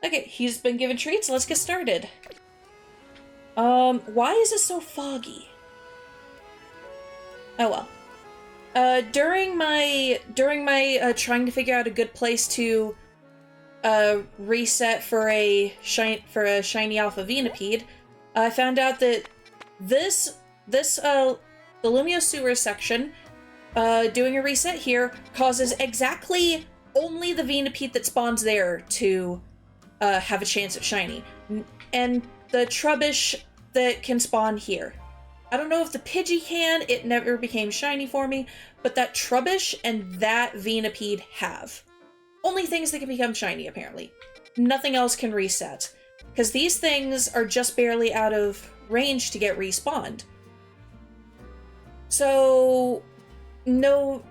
Okay, he's been given treats. Let's get started. Why is it so foggy? Oh well. During my trying to figure out a good place to reset for a shiny Alpha Venipede, I found out that the Lumio Sewer section, doing a reset here causes exactly only the Venipede that spawns there to have a chance at shiny, and the Trubbish that can spawn here. I don't know if the Pidgey can, it never became shiny for me, but that Trubbish and that Venipede have. Only things that can become shiny, apparently. Nothing else can reset. Because these things are just barely out of range to get respawned. So, no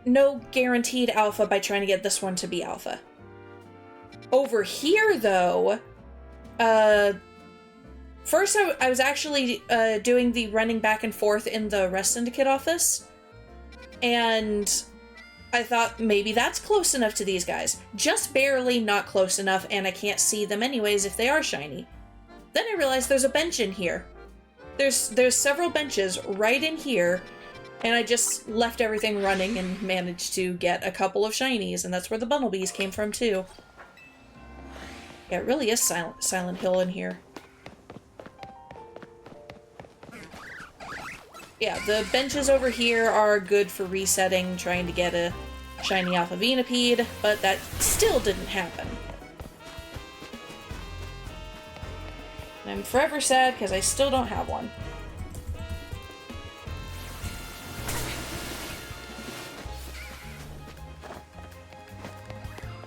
guaranteed alpha by trying to get this one to be alpha. Over here, though, first I was actually doing the running back and forth in the Rest Syndicate office, and I thought maybe that's close enough to these guys. Just barely not close enough, and I can't see them anyways if they are shiny. Then I realized there's a bench in here. There's several benches right in here, and I just left everything running and managed to get a couple of shinies, and that's where the Bumblebees came from too. Yeah, it really is Silent Hill in here. Yeah, the benches over here are good for resetting, trying to get a shiny Alpha Venipede, but that still didn't happen. I'm forever sad because I still don't have one.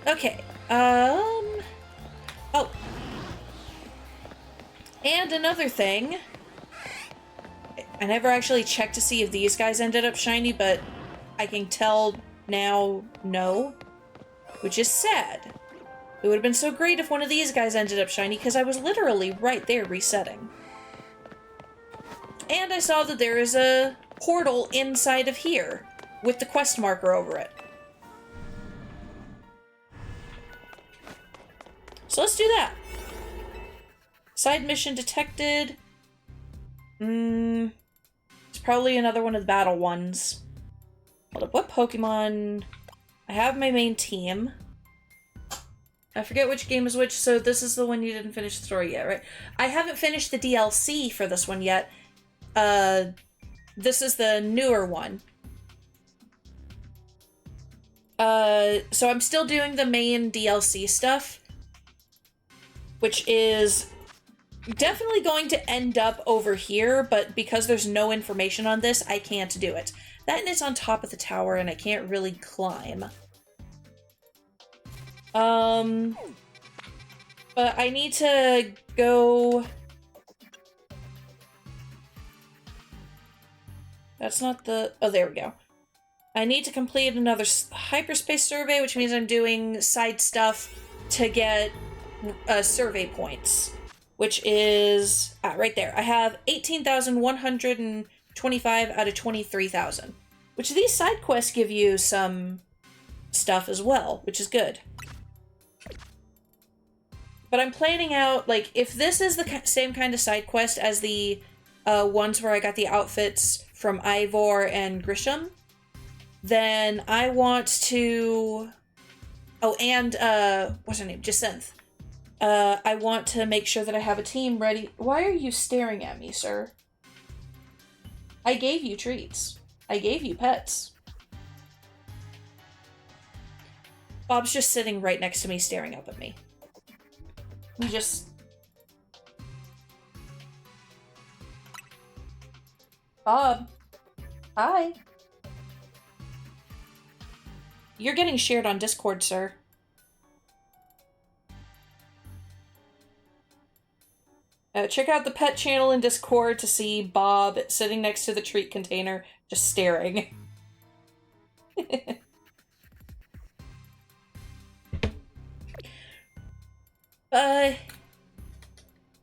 Okay, oh. And another thing, I never actually checked to see if these guys ended up shiny, but I can tell now no, which is sad. It would have been so great if one of these guys ended up shiny, because I was literally right there resetting. And I saw that there is a portal inside of here, with the quest marker over it. So let's do that. Side mission detected. It's probably another one of the battle ones. Hold up, what Pokemon? I have my main team. I forget which game is which, so this is the one you didn't finish the story yet, right? I haven't finished the DLC for this one yet. This is the newer one. So I'm still doing the main DLC stuff, which is definitely going to end up over here, but because there's no information on this, I can't do it. That and it's on top of the tower, and I can't really climb. But I need to go... That's not the... Oh, there we go. I need to complete another hyperspace survey, which means I'm doing side stuff to get survey points, which is right there. I have 18,125 out of 23,000, which these side quests give you some stuff as well, which is good. But I'm planning out, like, if this is the same kind of side quest as the ones where I got the outfits from Ivor and Grisham, then I want to... Oh, and, what's her name? Jacinth. I want to make sure that I have a team ready. Why are you staring at me, sir? I gave you treats. I gave you pets. Bob's just sitting right next to me, staring up at me. We just... Bob. Hi. You're getting shared on Discord, sir. Check out the pet channel in Discord to see Bob sitting next to the treat container, just staring.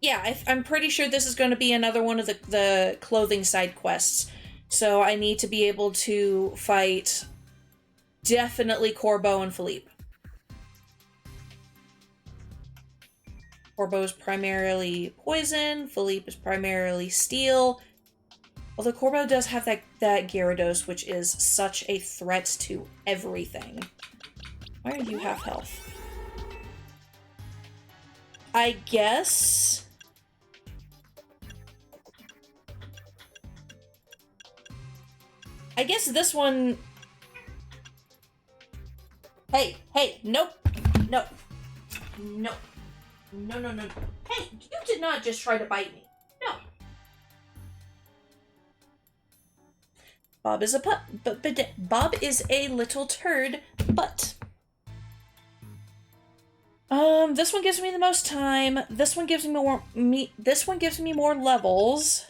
Yeah, I'm pretty sure this is going to be another one of the clothing side quests. So I need to be able to fight definitely Corbo and Philippe. Corbo's primarily poison, Philippe is primarily steel. Although Corbo does have that Gyarados, which is such a threat to everything. Why are you half health? I guess... this one... Hey, nope. No. No. No. Hey, you did not just try to bite me. No. Bob is a Bob is a little turd, but... this one gives me the most time. This one gives me more levels.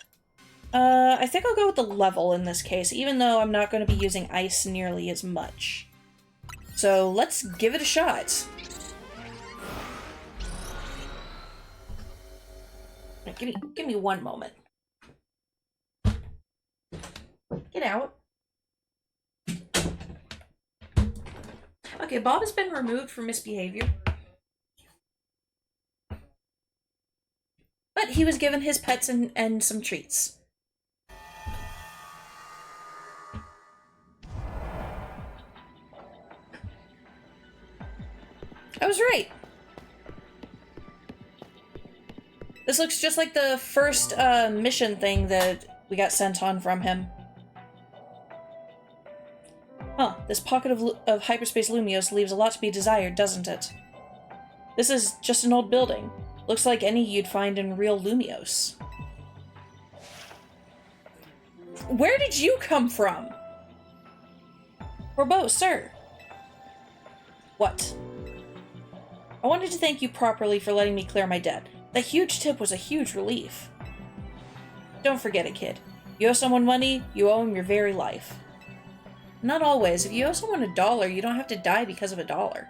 I think I'll go with the level in this case, even though I'm not going to be using ice nearly as much. So let's give it a shot. Give me one moment. Get out. Okay, Bob has been removed for misbehavior. But he was given his pets and some treats. I was right. This looks just like the first mission thing that we got sent on from him. Huh, this pocket of hyperspace Lumios leaves a lot to be desired, doesn't it? This is just an old building. Looks like any you'd find in real Lumios. Where did you come from? Corbo, sir. What? I wanted to thank you properly for letting me clear my debt. That huge tip was a huge relief. Don't forget it, kid. You owe someone money, you owe him your very life. Not always. If you owe someone $1, you don't have to die because of $1.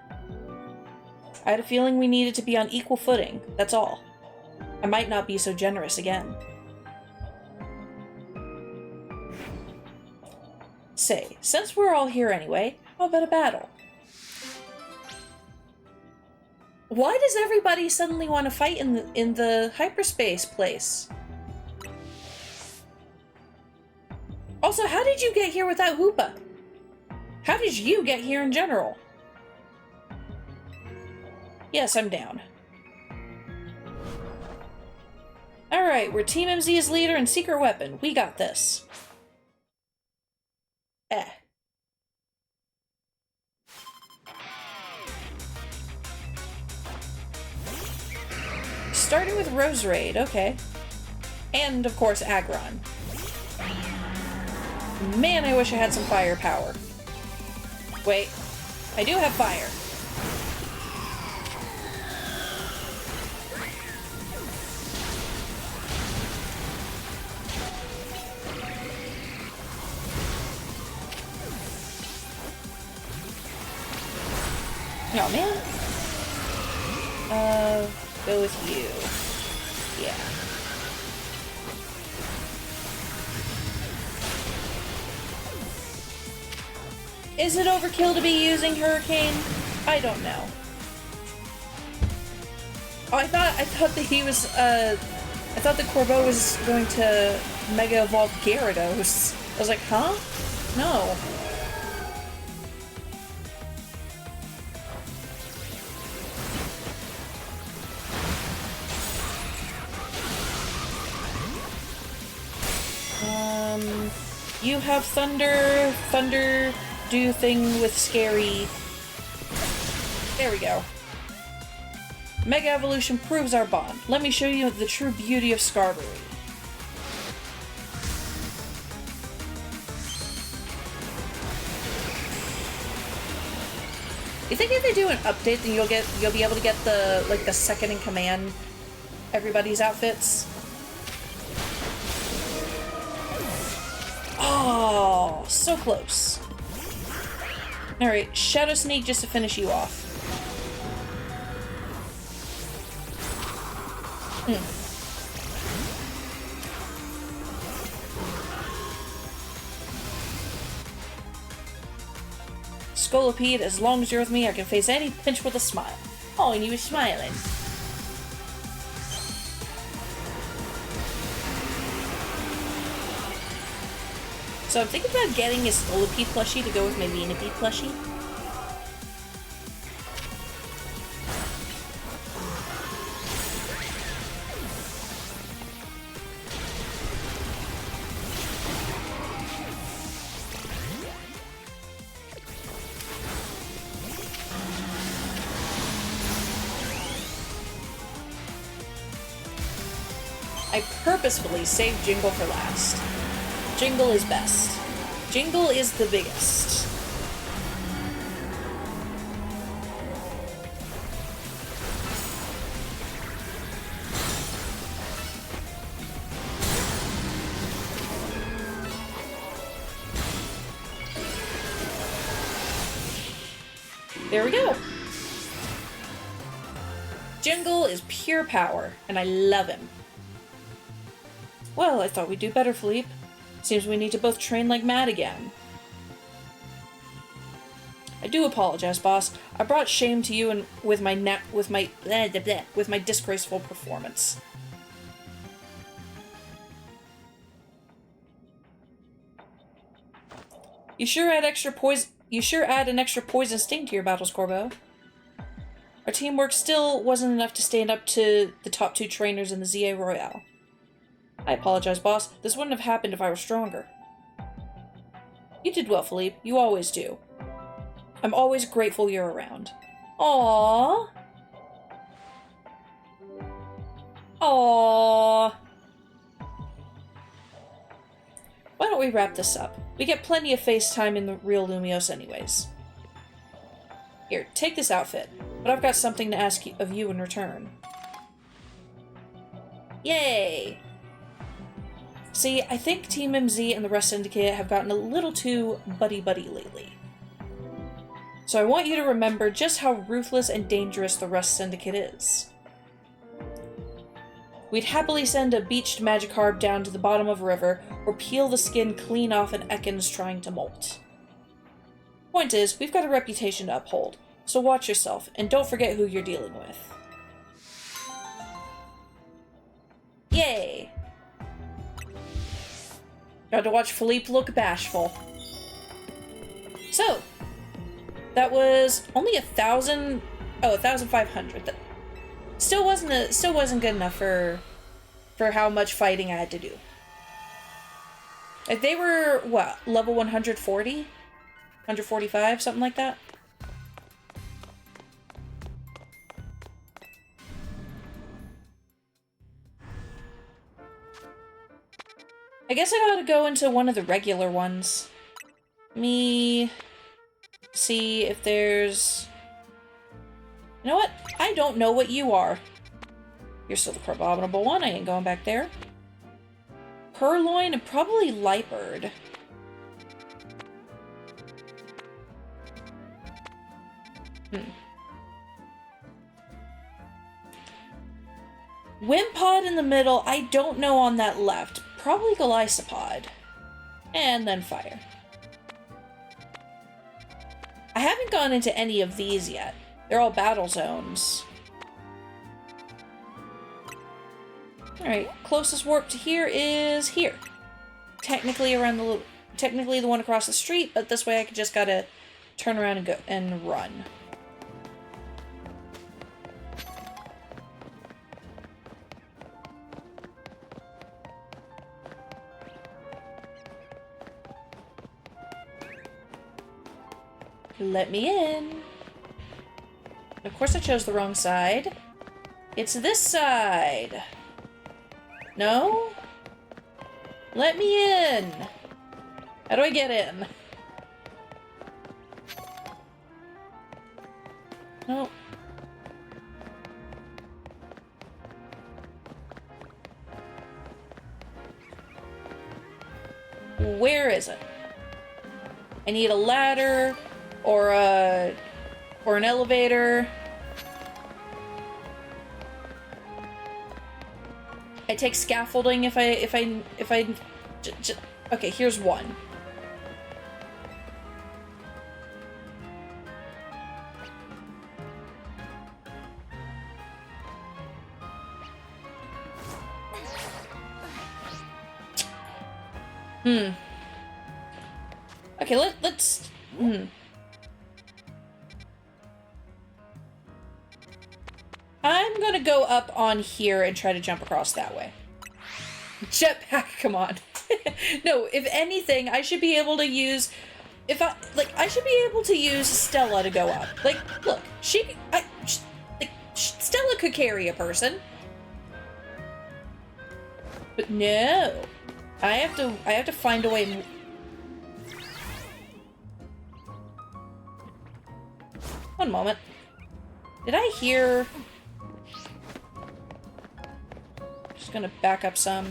I had a feeling we needed to be on equal footing, that's all. I might not be so generous again. Say, since we're all here anyway, how about a battle? Why does everybody suddenly want to fight in the hyperspace place? Also, how did you get here without Hoopa? How did you get here in general? Yes, I'm down. Alright, we're Team MZ as leader and secret weapon. We got this. Starting with Roserade, okay. And, of course, Aggron. Man, I wish I had some firepower. Wait, I do have fire. Oh, man. Go with you. Yeah. Is it overkill to be using Hurricane? I don't know. Oh, I thought that he was, I thought that Corbo was going to Mega Evolve Gyarados. I was like, huh? No. You have Thunder. Thunder do thing with Scary. There we go. Mega Evolution proves our bond. Let me show you the true beauty of Skarmory. You think if they do an update, then you'll be able to get the second in command everybody's outfits? Oh, so close. Alright, Shadow Sneak just to finish you off. Scolipede, as long as you're with me, I can face any pinch with a smile. Oh, and you were smiling. So I'm thinking about getting a Scolipede plushie to go with my Venipede plushie. I purposefully saved Jingle for last. Jingle is best. Jingle is the biggest. There we go. Jingle is pure power, and I love him. Well, I thought we'd do better, Philippe. Seems we need to both train like mad again. I do apologize, boss. I brought shame to you and with my disgraceful performance. You sure add an extra poison sting to your battles, Corbo. Our teamwork still wasn't enough to stand up to the top 2 trainers in the ZA Royale. I apologize, boss. This wouldn't have happened if I were stronger. You did well, Philippe. You always do. I'm always grateful you're around. Aww. Aww. Why don't we wrap this up? We get plenty of FaceTime in the real Lumios anyways. Here, take this outfit, but I've got something to ask of you in return. Yay! See, I think Team MZ and the Rust Syndicate have gotten a little too buddy-buddy lately. So I want you to remember just how ruthless and dangerous the Rust Syndicate is. We'd happily send a beached Magikarp down to the bottom of a river, or peel the skin clean off an Ekans trying to molt. Point is, we've got a reputation to uphold, so watch yourself, and don't forget who you're dealing with. Yay! Got to watch Philippe look bashful. So, that was only 1,500. That still wasn't good enough for how much fighting I had to do. If they were what, level 140, 145, something like that. I guess I gotta go into one of the regular ones. Me see if there's... You know what? I don't know what you are. You're still the Crabominable one. I ain't going back there. Purloin and probably Lightbird. Wimpod in the middle. I don't know on that left. Probably Golisopod. And then Fire. I haven't gone into any of these yet. They're all battle zones. Alright, closest warp to here is here. Technically the one across the street, but this way I just gotta turn around and go and run. Let me in. Of course I chose the wrong side. It's this side. No? Let me in. How do I get in? No. Where is it? I need a ladder or an elevator. I take scaffolding if I okay, here's one. Okay, let's... I'm gonna go up on here and try to jump across that way. Jetpack, come on. No, if anything, I should be able to use... I should be able to use Stella to go up. Like, look, Stella could carry a person. But no. I have to find a way... One moment. Did I hear... Just gonna back up some.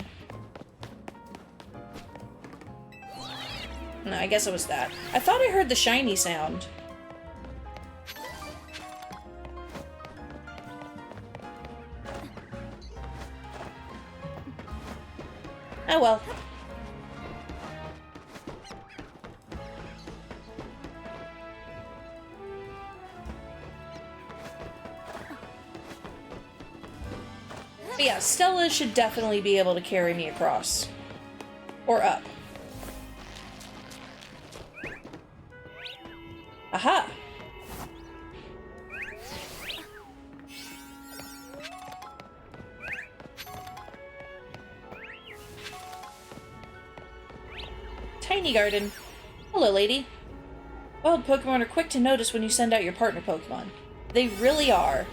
No, I guess it was that. I thought I heard the shiny sound. Oh well. But yeah, Stella should definitely be able to carry me across. Or up. Aha! Tiny garden. Hello, lady. Wild Pokemon are quick to notice when you send out your partner Pokemon. They really are.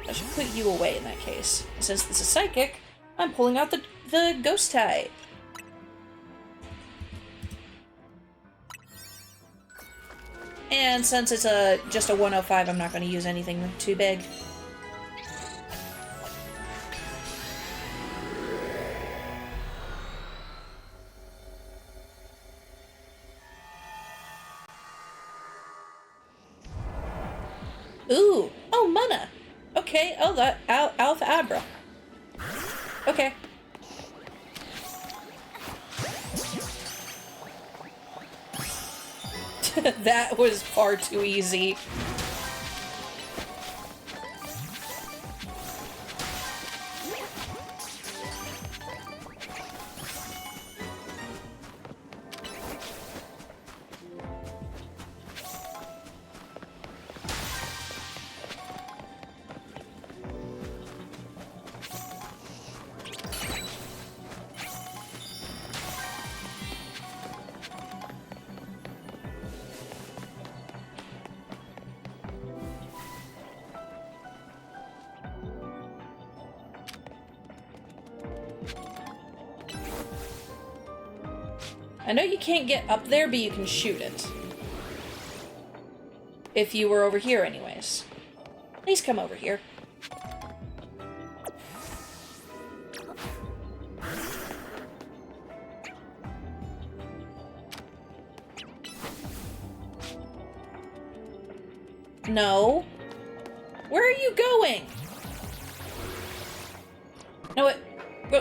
I should put you away in that case. Since this is psychic, I'm pulling out the ghost type. And since it's just a 105, I'm not going to use anything too big. Ooh! Oh, Mana! Okay, oh, that Alpha Abra. Okay. That was far too easy. I know you can't get up there, but you can shoot it. If you were over here anyways. Please come over here. No. Where are you going? No,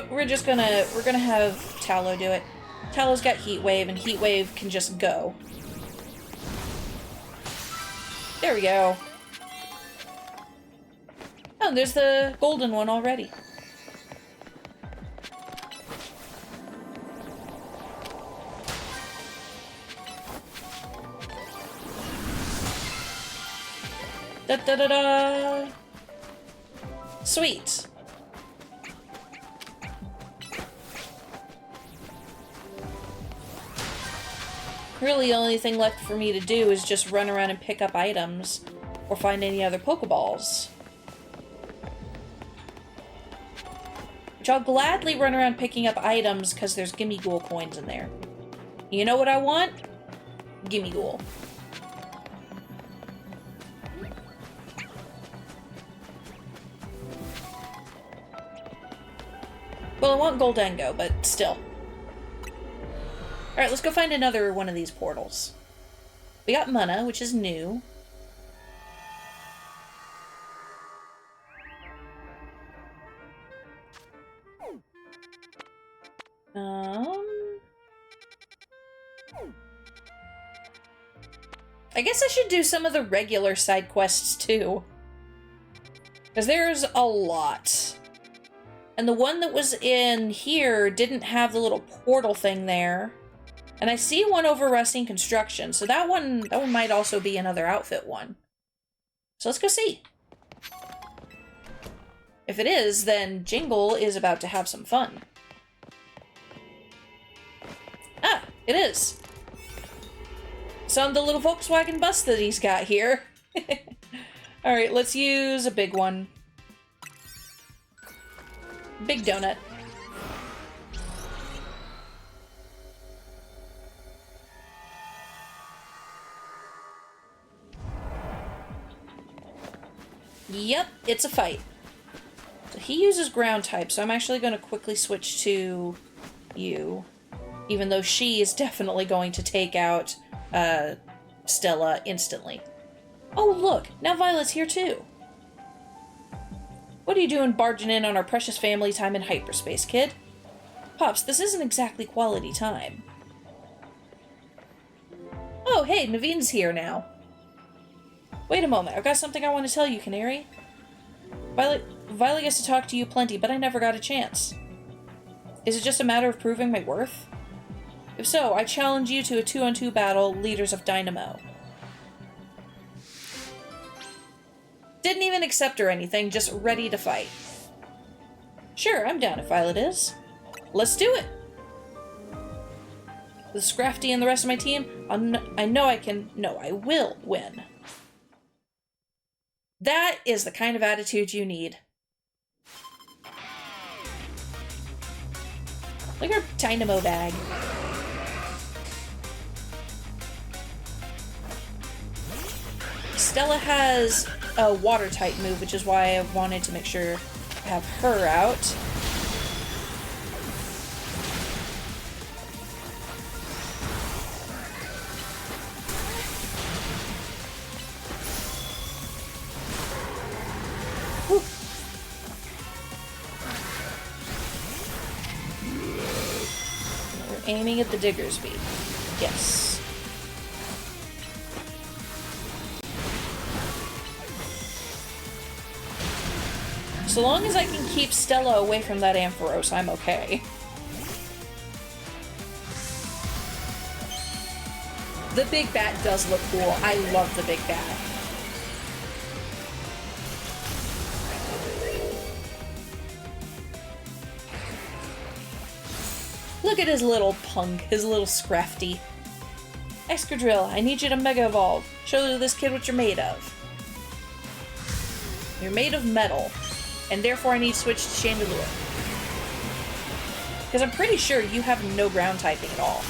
we're gonna have Tallow do it. Tallow's got Heat Wave, and Heat Wave can just go. There we go. Oh, there's the golden one already. Da-da-da-da! Sweet. Really, the only thing left for me to do is just run around and pick up items, or find any other Pokeballs. Which I'll gladly run around picking up items, because there's Gimme Ghoul coins in there. You know what I want? Gimme Ghoul. Well, I want Goldengo, but still. Alright, let's go find another one of these portals. We got Mana, which is new. I guess I should do some of the regular side quests, too. Because there's a lot. And the one that was in here didn't have the little portal thing there. And I see one over Rusting Construction, so that one might also be another outfit one. So let's go see. If it is, then Jingle is about to have some fun. Ah, it is. It's on the little Volkswagen bus that he's got here. Alright, let's use a big one. Big donut. Yep, it's a fight. So he uses ground type, so I'm actually going to quickly switch to you. Even though she is definitely going to take out Stella instantly. Oh, look! Now Violet's here too! What are you doing barging in on our precious family time in hyperspace, kid? Pops, this isn't exactly quality time. Oh, hey, Naveen's here now. Wait a moment, I've got something I want to tell you, Canary. Violet gets to talk to you plenty, but I never got a chance. Is it just a matter of proving my worth? If so, I challenge you to a 2-on-2 battle, Leaders of Dynamo. Didn't even accept or anything, just ready to fight. Sure, I'm down if Violet is. Let's do it! With Scrafty and the rest of my team, I know I can... No, I will win. That is the kind of attitude you need. Look at her Dynamo bag. Stella has a water type move, which is why I wanted to make sure I have her out. Whew. We're aiming at the Diggersby. Yes. So long as I can keep Stella away from that Ampharos, I'm okay. The big bat does look cool. I love the big bat. Look at his little punk, his little Scrafty. Excadrill, I need you to Mega Evolve. Show this kid what you're made of. You're made of metal. And therefore I need to switch to Chandelure. Because I'm pretty sure you have no ground typing at all.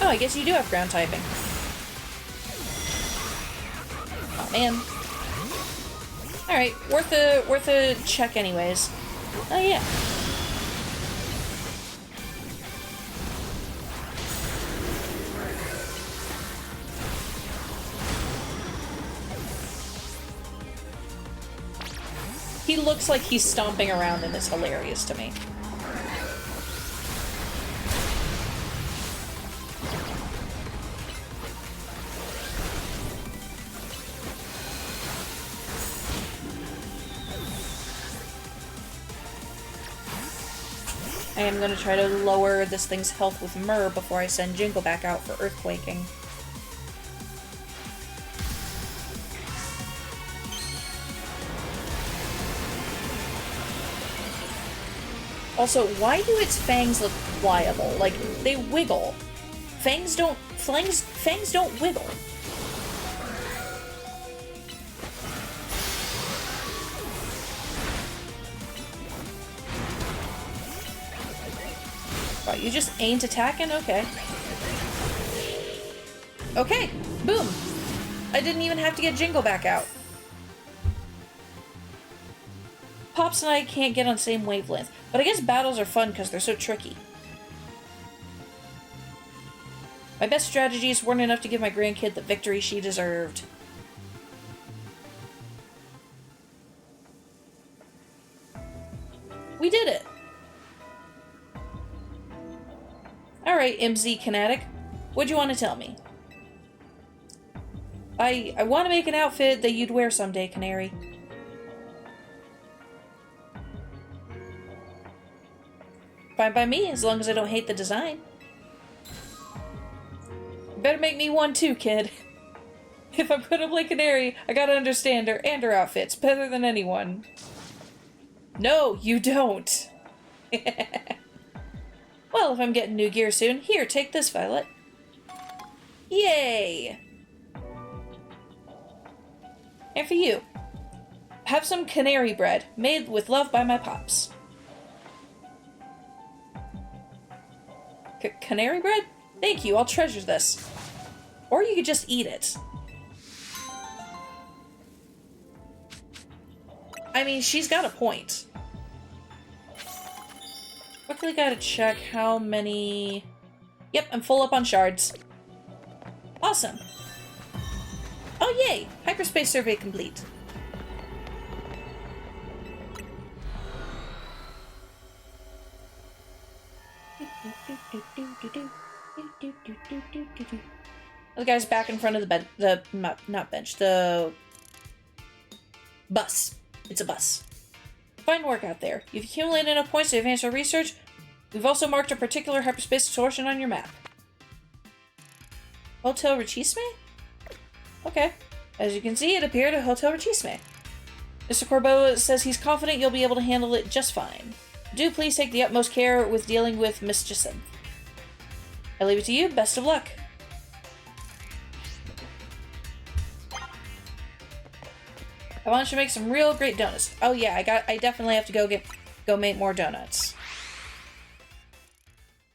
Oh, I guess you do have ground typing. Oh man. Alright, worth a check anyways. Oh yeah. He looks like he's stomping around and it's hilarious to me. I am going to try to lower this thing's health with Myrrh before I send Jingle back out for Earthquaking. Also, why do its fangs look pliable? Like, they wiggle. Fangs don't wiggle. Wow, you just ain't attacking? Okay. Okay, boom. I didn't even have to get Jingle back out. Pops and I can't get on the same wavelength, but I guess battles are fun because they're so tricky. My best strategies weren't enough to give my grandkid the victory she deserved. We did it! Alright, MZ Kinetic, what'd you want to tell me? I want to make an outfit that you'd wear someday, Canary. Fine by me, as long as I don't hate the design. You better make me one too, kid. If I'm gonna play Canary, I gotta understand her and her outfits better than anyone. No, you don't. Well, if I'm getting new gear soon, here, take this, Violet. Yay! And for you, have some canary bread, made with love by my pops. Canary bread? Thank you, I'll treasure this. Or you could just eat it. I mean, she's got a point. Quickly gotta check how many... Yep, I'm full up on shards. Awesome. Oh, yay! Hyperspace survey complete. The guy's back in front of the not bench, the bus. It's a bus. Fine work out there. You've accumulated enough points to advance our research. We've also marked a particular hyperspace distortion on your map. Hotel Rechisme? Okay. As you can see, it appeared at Hotel Rechisme. Mr. Corbeau says he's confident you'll be able to handle it just fine. Do please take the utmost care with dealing with Miss Jacinth. I leave it to you. Best of luck. I want you to make some real great donuts. Oh yeah, I definitely have to go make more donuts.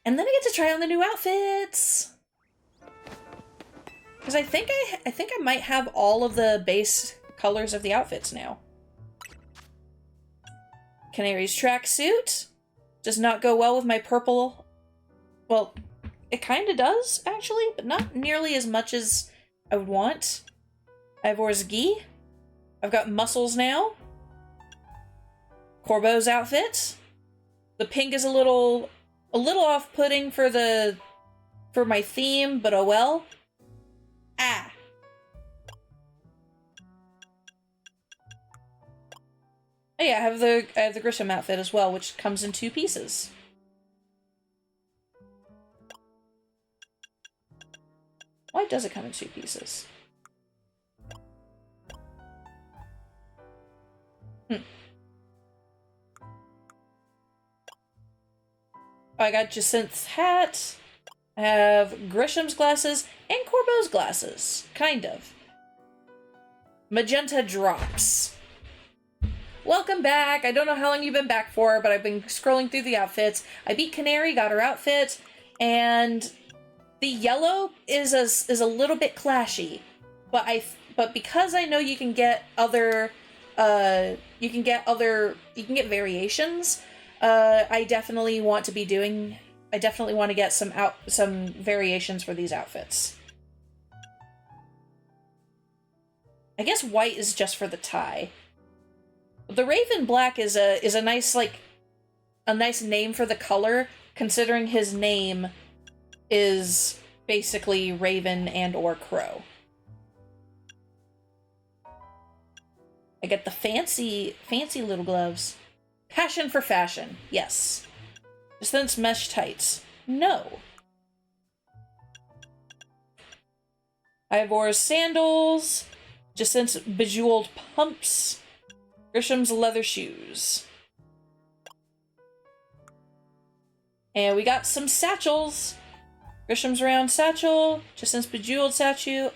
And then I get to try on the new outfits. Because I think I might have all of the base colors of the outfits now. Canary's tracksuit does not go well with my purple. Well, it kind of does, actually, but not nearly as much as I would want. Ivor's gi. I've got muscles now. Corbeau's outfit. The pink is a little off-putting for my theme, but oh well. Ah. Oh yeah, I have the Grisham outfit as well, which comes in 2 pieces. Why does it come in 2 pieces? I got Jacinth's hat. I have Grisham's glasses and Corbeau's glasses. Kind of. Magenta drops. Welcome back. I don't know how long you've been back for, but I've been scrolling through the outfits. I beat Canary, got her outfit, and the yellow is a little bit clashy. But because I know you can get other variations. I definitely want to get some variations for these outfits. I guess white is just for the tie. The Raven Black is a nice name for the color, considering his name is basically Raven and or Crow. I get the fancy little gloves. Passion for fashion, yes. Jacinth's mesh tights, no. Ivor's sandals, Jacinth's bejeweled pumps, Grisham's leather shoes. And we got some satchels. Grisham's round satchel, Jacinth's bejeweled satchel,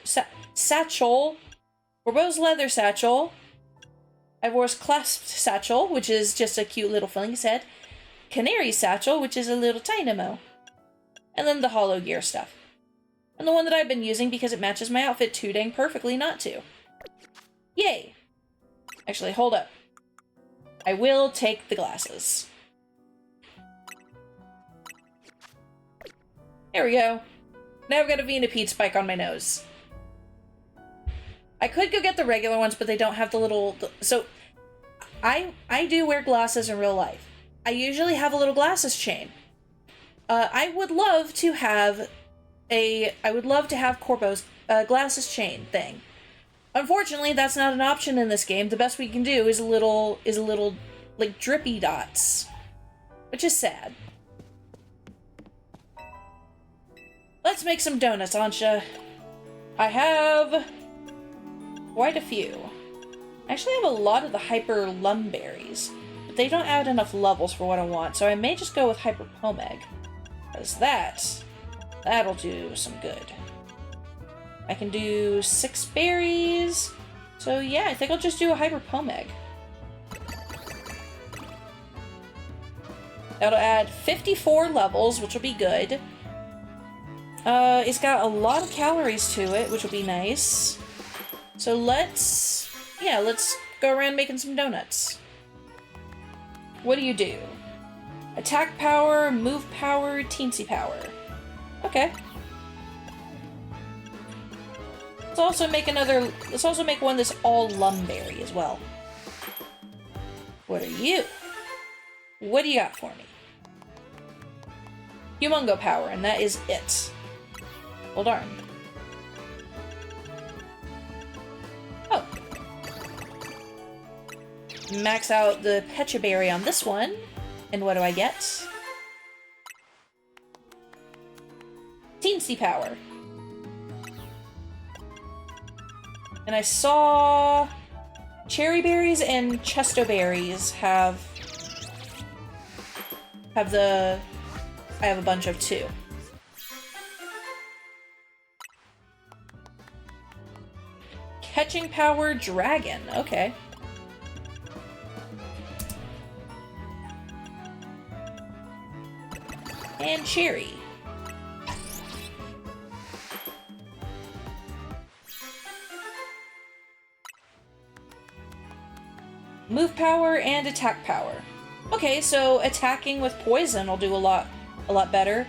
Corbeau's leather satchel, Ivor's clasped satchel, which is just a cute little filling set. Canary's satchel, which is a little dynamo. And then the hollow gear stuff. And the one that I've been using because it matches my outfit too dang perfectly not to. Yay! Actually, hold up. I will take the glasses. There we go. Now I've got a Venipede spike on my nose. I could go get the regular ones, but they don't have the little... So, I do wear glasses in real life. I usually have a little glasses chain. I would love to have Corbeau's glasses chain thing. Unfortunately, that's not an option in this game. The best we can do is a little like drippy dots, which is sad. Let's make some donuts, Ansha. I have quite a few. I actually have a lot of the Hyper Lum berries, but they don't add enough levels for what I want, so I may just go with Hyper Pomeg. Because that'll do some good. I can do 6 berries, so yeah, I think I'll just do a Hyper Pomeg. That'll add 54 levels, which will be good. It's got a lot of calories to it, which will be nice. So let's go around making some donuts. What do you do? Attack power, move power, teensy power. Okay. Let's also make one that's all lumberry as well. What are you? What do you got for me? Humongo power, and that is it. Well, darn. Oh. Max out the Pecha Berry on this one. And what do I get? Teensy power. And I saw cherry berries and chesto berries I have a bunch of too. Catching power dragon. Okay. And cherry. Move power and attack power. Okay, so attacking with poison will do a lot better,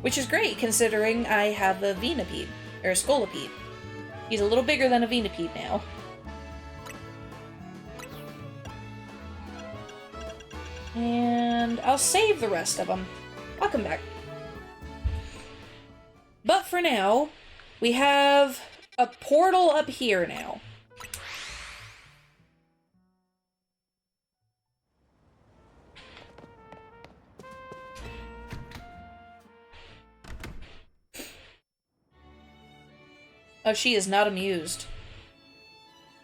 which is great considering I have a Venipede, or a Scolipede. He's a little bigger than a Venipede now. And I'll save the rest of them. I'll come back. But for now, we have a portal up here now. Oh, she is not amused.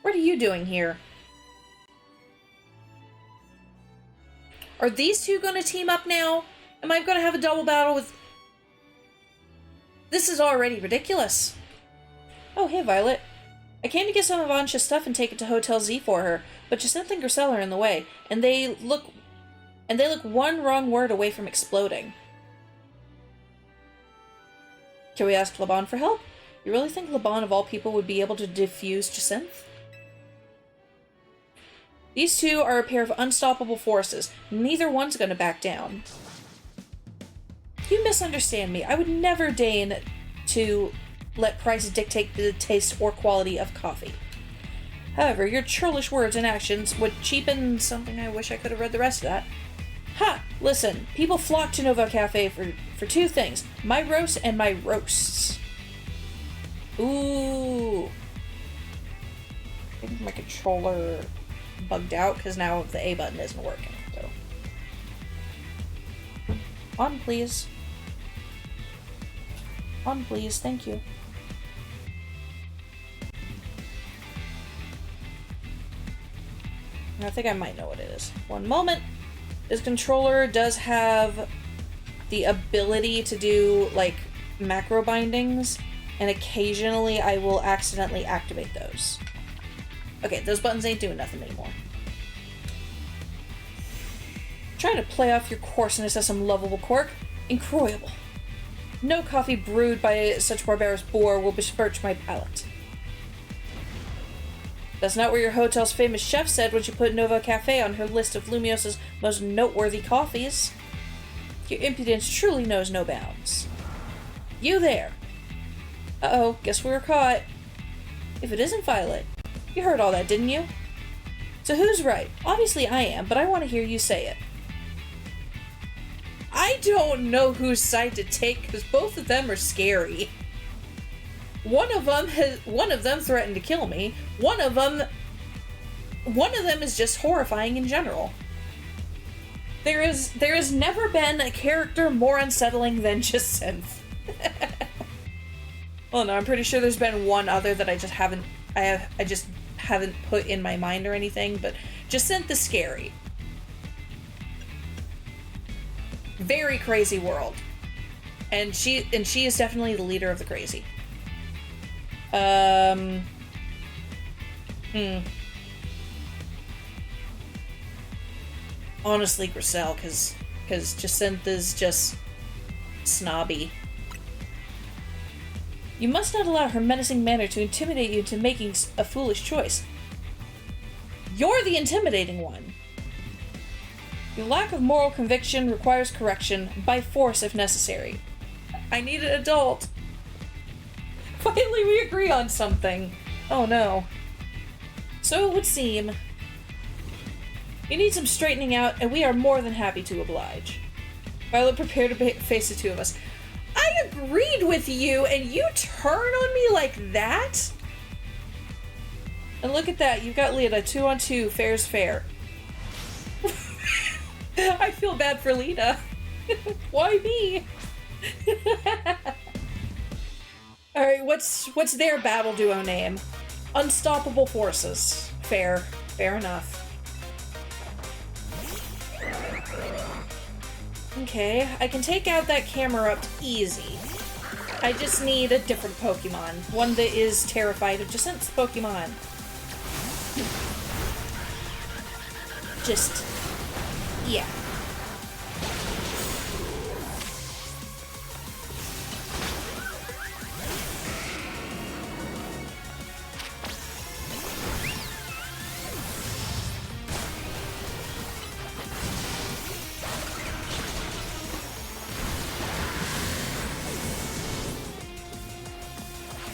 What are you doing here? Are these two gonna team up now? Am I gonna have a double battle with... This is already ridiculous. Oh, hey, Violet. I came to get some of Ansha's stuff and take it to Hotel Z for her, but Jacinth and Grisella are in the way, and they look one wrong word away from exploding. Can we ask Laban for help? You really think Laban, of all people, would be able to defuse Jacinth? These two are a pair of unstoppable forces. Neither one's gonna back down. You misunderstand me. I would never deign to let price dictate the taste or quality of coffee. However, your churlish words and actions would cheapen something. I wish I could have read the rest of that. Ha! Listen, people flock to Nova Cafe for two things. My roast and my roasts. Ooh. I think my controller bugged out because now the A button isn't working. So, on please. On please, thank you. I think I might know what it is. One moment. This controller does have the ability to do like macro bindings, and occasionally I will accidentally activate those. Okay, those buttons ain't doing nothing anymore. Trying to play off your coarseness as some lovable quirk? Incroyable. No coffee brewed by such barbarous boor will besmirch my palate. That's not what your hotel's famous chef said when she put Nova Cafe on her list of Lumiosa's most noteworthy coffees. Your impudence truly knows no bounds. You there! Uh-oh, guess we were caught. If it isn't Violet. You heard all that, didn't you? So who's right? Obviously I am, but I want to hear you say it. I don't know whose side to take, because both of them are scary. One of them threatened to kill me. One of them is just horrifying in general. There has never been a character more unsettling than Jacinth. Well, no, I'm pretty sure there's been one other that I just haven't, I just haven't put in my mind or anything, but Jacinth is scary. Very crazy world. And she is definitely the leader of the crazy. Honestly, Griselle, because Jacinth is just snobby. You must not allow her menacing manner to intimidate you into making a foolish choice. You're the intimidating one. Your lack of moral conviction requires correction, by force if necessary. I need an adult. Finally, we agree on something. Oh no. So it would seem. You need some straightening out, and we are more than happy to oblige. Violet, prepare to face the two of us. I agreed with you, and you turn on me like that? And look at that, you've got Lita, 2-on-2, fair's fair. I feel bad for Lita. Why me? Alright, what's their battle duo name? Unstoppable Forces. Fair. Fair enough. Okay, I can take out that camera up easy. I just need a different Pokemon. One that is terrified of Jacinth's Pokemon. Just... yeah.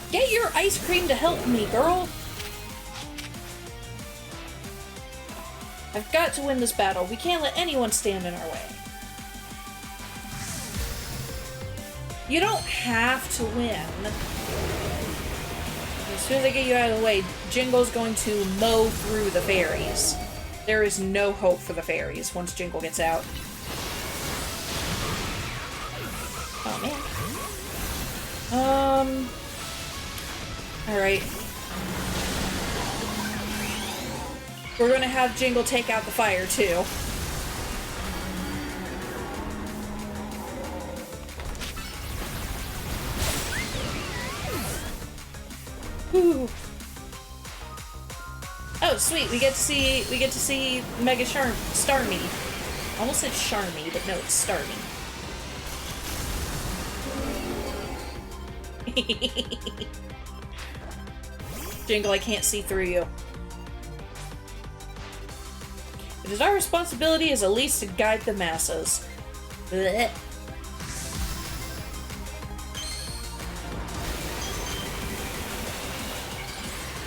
Get your ice cream to help me, girl! I've got to win this battle. We can't let anyone stand in our way. You don't have to win. As soon as I get you out of the way, Jingle's going to mow through the fairies. There is no hope for the fairies once Jingle gets out. Oh, man. Alright. We're gonna have Jingle take out the fire, too. Whew. Oh, sweet, we get to see Mega Starmie. Almost said Charmy, but no, it's Starmie. Jingle, I can't see through you. It is our responsibility as elites to guide the masses. Blech.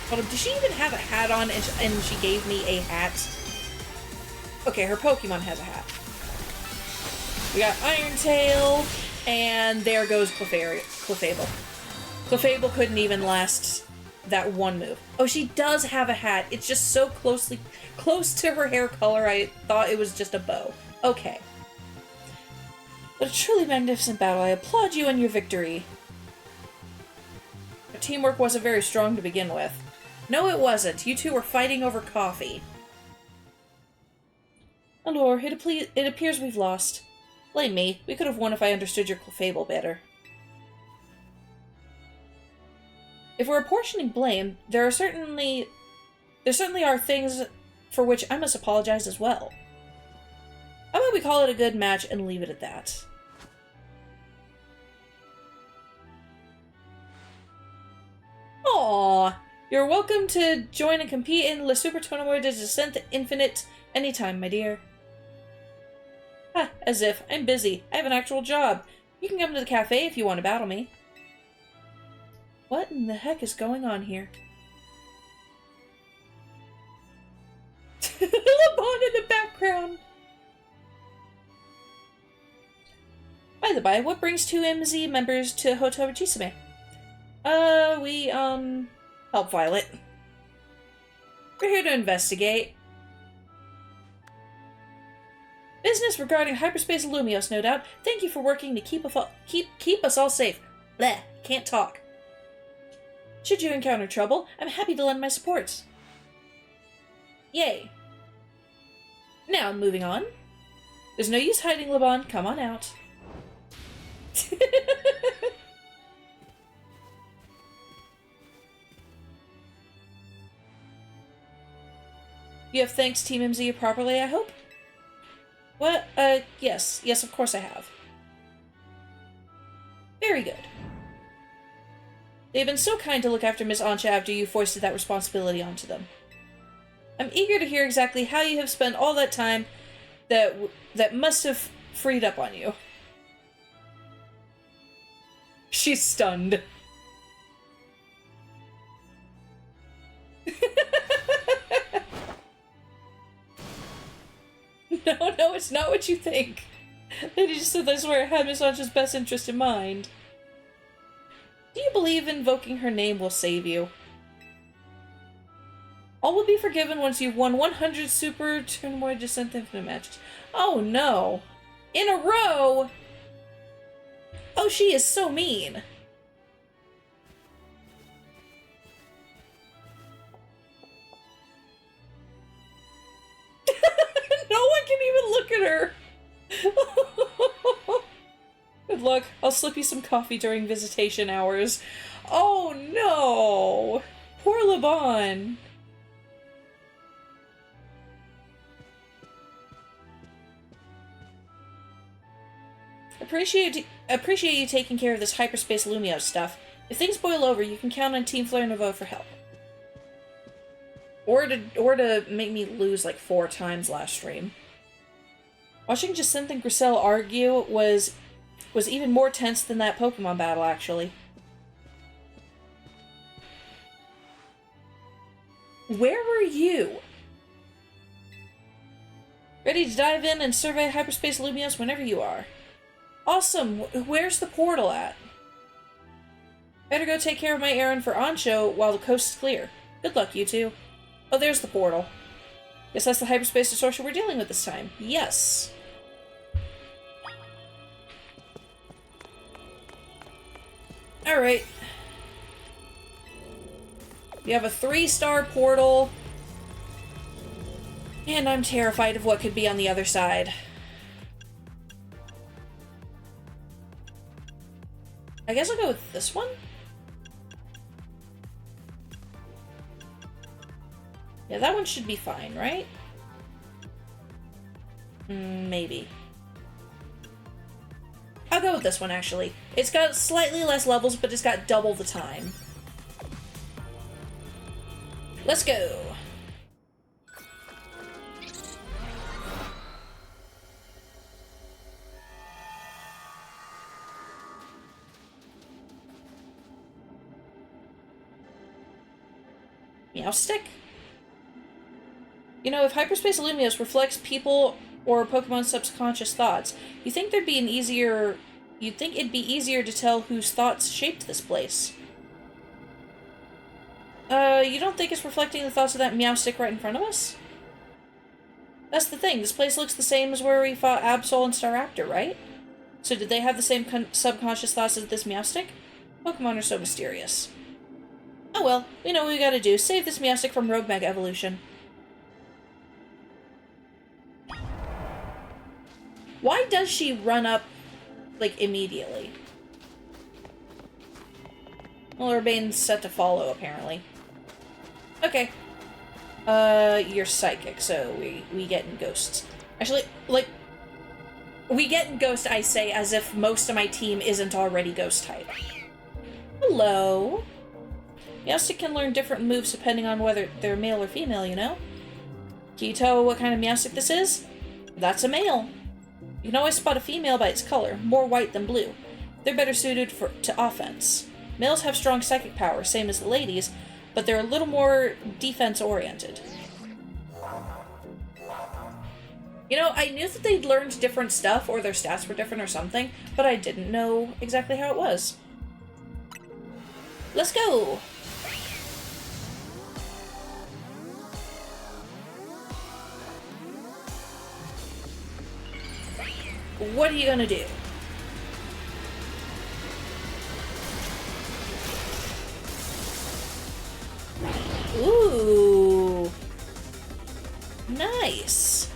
Hold up, does she even have a hat on and she gave me a hat? Okay, her Pokemon has a hat. We got Iron Tail, and there goes Clefable. Clefable couldn't even last that one move. Oh, she does have a hat. It's just so close to her hair color, I thought it was just a bow. Okay. But a truly magnificent battle. I applaud you on your victory. Our teamwork wasn't very strong to begin with. No, it wasn't. You two were fighting over coffee. Allure, it appears we've lost. Blame me. We could have won if I understood your Clefable better. If we're apportioning blame, there certainly are things for which I must apologize as well. How about we call it a good match and leave it at that? Aww! You're welcome to join and compete in Le Super Tournoi de Descent Infinite anytime, my dear. Ha, as if. I'm busy. I have an actual job. You can come to the cafe if you want to battle me. What in the heck is going on here? Labon in the background! By the by, what brings two MZ members to Hotel Richisime? We help Violet. We're here to investigate. Business regarding hyperspace Lumios, no doubt. Thank you for working to keep us all safe. Bleh, can't talk. Should you encounter trouble, I'm happy to lend my support. Yay. Now, moving on. There's no use hiding, Laban. Come on out. You have thanked Team MZ properly, I hope? What? Yes. Yes, of course I have. Very good. They've been so kind to look after Miss Ancha after you foisted that responsibility onto them. I'm eager to hear exactly how you have spent all that time that must have freed up on you. She's stunned. No, it's not what you think. Lady just said, I swear I had Miss Ancha's best interest in mind. Do you believe invoking her name will save you? All will be forgiven once you've won 100 Super Tournament Descent Infinite matches. Oh no! In a row?! Oh, she is so mean. No one can even look at her! Good luck. I'll slip you some coffee during visitation hours. Oh no! Poor Laban. Appreciate you taking care of this hyperspace Lumio stuff. If things boil over, you can count on Team Flare Nouveau for help. Or to make me lose like 4 times last stream. Watching Jacinth and Griselle argue was even more tense than that Pokemon battle, actually. Where were you? Ready to dive in and survey hyperspace Lumios whenever you are. Awesome! Where's the portal at? Better go take care of my errand for Ancho while the coast is clear. Good luck, you two. Oh, there's the portal. Guess that's the hyperspace distortion we're dealing with this time. Yes. Alright. We have a 3-star portal. And I'm terrified of what could be on the other side. I guess I'll go with this one? Yeah, that one should be fine, right? Maybe. I'll go with this one, actually. It's got slightly less levels, but it's got double the time. Let's go! Meowstick? You know, if Hyperspace Lumios reflects people or Pokemon subconscious thoughts, you'd think it'd be easier to tell whose thoughts shaped this place. You don't think it's reflecting the thoughts of that Meowstick right in front of us? That's the thing, this place looks the same as where we fought Absol and Staraptor, right? So did they have the same subconscious thoughts as this Meowstick? Pokemon are so mysterious. Oh well, we know what we gotta do. Save this Meowstick from Rogue Mega Evolution. Why does she run up, like, immediately? Well, Urbane's set to follow, apparently. Okay. You're psychic, so we get in ghosts. Actually, like, we get in ghost, I say, as if most of my team isn't already ghost type. Hello? Meowstick can learn different moves depending on whether they're male or female, you know? Can you tell what kind of Meowstick this is? That's a male. You can always spot a female by its color, more white than blue. They're better suited to offense. Males have strong psychic power, same as the ladies, but they're a little more defense-oriented. You know, I knew that they'd learned different stuff, or their stats were different or something, but I didn't know exactly how it was. Let's go! What are you gonna do? Nice.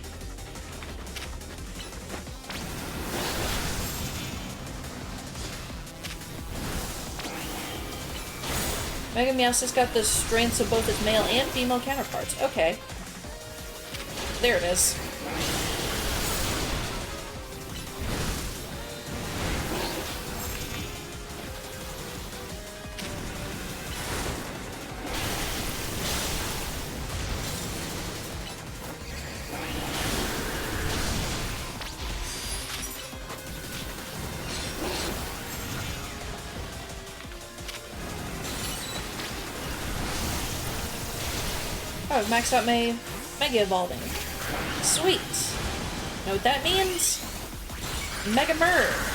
Mega Meowstic's got the strengths of both its male and female counterparts. Okay. There it is. Oh, I've maxed out my Mega Evolving. Sweet. Know what that means? Mega Merv.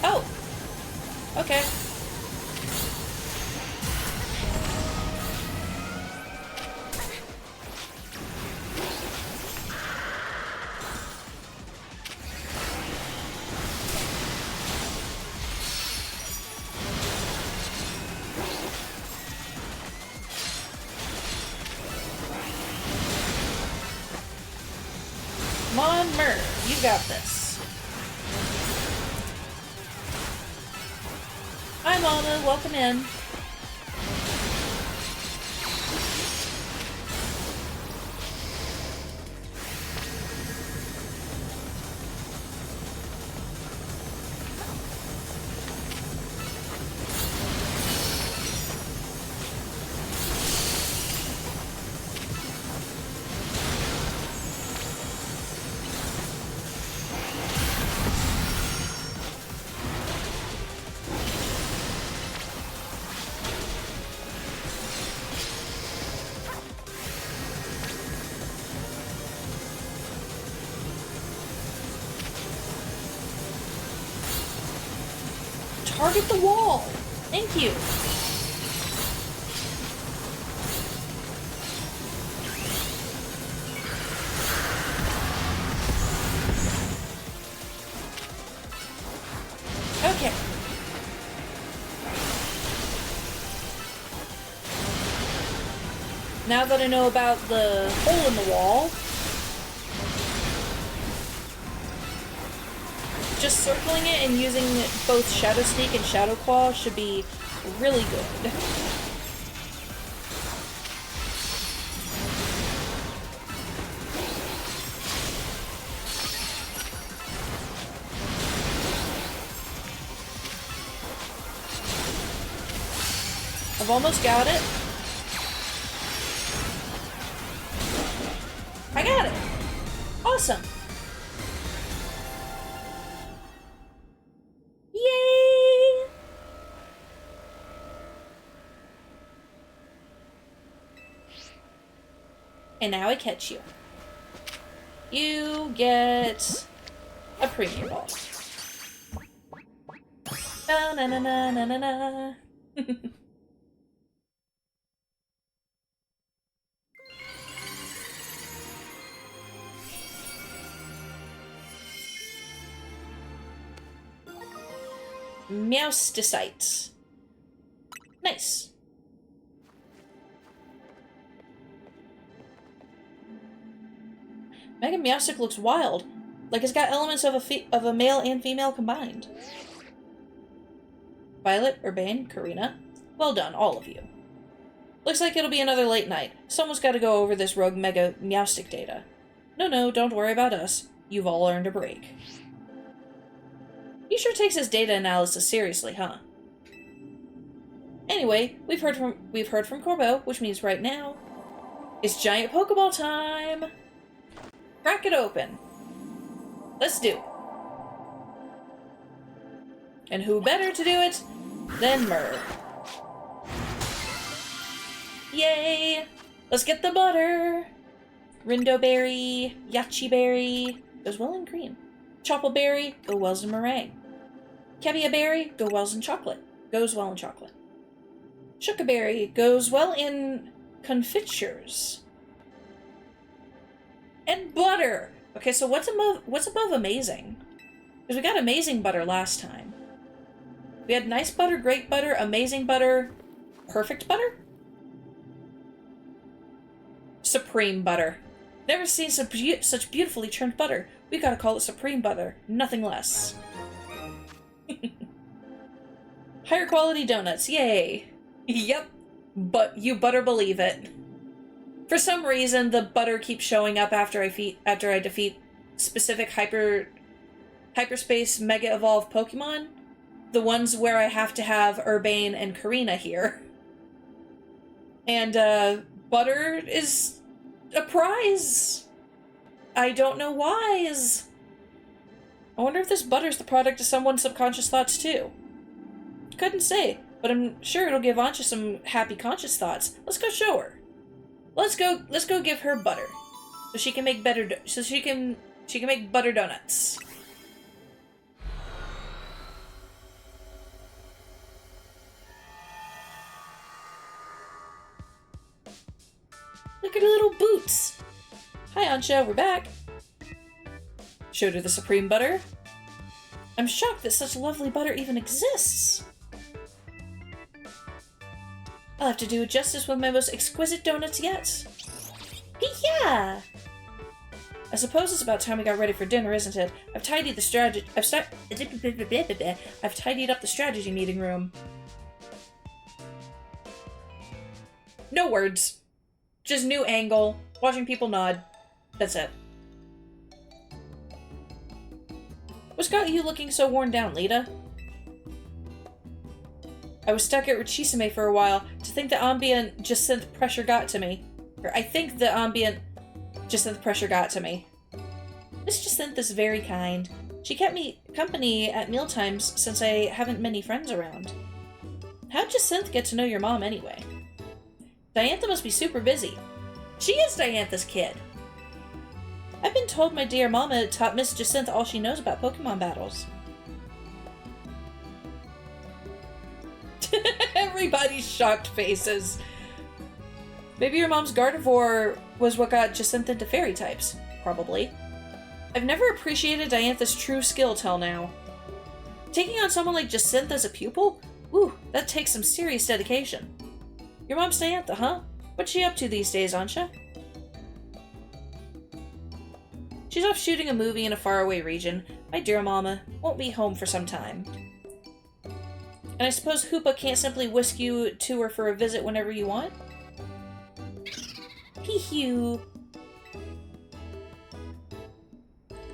Oh! Okay. Come on, Merv, you got this. Hi, Mama. Welcome in. Target the wall! Thank you! Okay. Now that I know about the hole in the wall, just circling it and using both Shadow Sneak and Shadow Claw should be really good. I've almost got it. I got it! Awesome! Yay! And now I catch you. You get a Premier Ball. Na na na na na na na. Meowsticite. Nice. Mega Meowstic looks wild, like it's got elements of a male and female combined. Violet, Urbane, Karina, well done, all of you. Looks like it'll be another late night. Someone's got to go over this rogue Mega Meowstic data. No, don't worry about us. You've all earned a break. He sure takes his data analysis seriously, huh? Anyway, we've heard from Corbeau, which means right now it's giant Pokeball time. Crack it open. Let's do it. And who better to do it than Merv? Yay! Let's get the butter. Rindo berry, yachi berry, goes well in cream. Chople berry, go wells in meringue. Kevia berry, go wells in chocolate, goes well in chocolate. Shukaberry goes well in confitures. And butter! Okay, so what's above amazing? Because we got amazing butter last time. We had nice butter, great butter, amazing butter, perfect butter? Supreme butter. Never seen such beautifully trimmed butter. We gotta call it supreme butter, nothing less. Higher quality donuts, yay! Yep, but you better believe it. For some reason, the butter keeps showing up after I defeat specific hyperspace Mega Evolved Pokemon. The ones where I have to have Urbane and Karina here. And, butter is a prize. I don't know why. I wonder if this butter's the product of someone's subconscious thoughts, too. Couldn't say, but I'm sure it'll give Ancha some happy conscious thoughts. Let's go show her. Let's go give her butter. So she can make she can make butter donuts. Look at her little boots. Hi, Ancha, we're back. Showed her the supreme butter. I'm shocked that such lovely butter even exists. I'll have to do justice with my most exquisite donuts yet. Yeah! I suppose it's about time we got ready for dinner, isn't it? I've tidied up the strategy meeting room. No words. Just new angle, watching people nod. That's it. What's got you looking so worn down, Lita? I was stuck at Richisame for a while. To think the ambient Jacinthe pressure got to me. Or I think the ambient Jacinthe pressure got to me. Miss Jacinthe is very kind. She kept me company at mealtimes since I haven't many friends around. How'd Jacinthe get to know your mom anyway? Diantha must be super busy. She is Diantha's kid. I've been told my dear mama taught Miss Jacinthe all she knows about Pokemon battles. Everybody's shocked faces. Maybe your mom's Gardevoir was what got Jacinthe into fairy types. Probably. I've never appreciated Diantha's true skill till now. Taking on someone like Jacinthe as a pupil? Ooh, that takes some serious dedication. Your mom's Diantha, huh? What's she up to these days, Ancha? She's off shooting a movie in a faraway region. My dear mama won't be home for some time. And I suppose Hoopa can't simply whisk you to her for a visit whenever you want? Hee-hoo.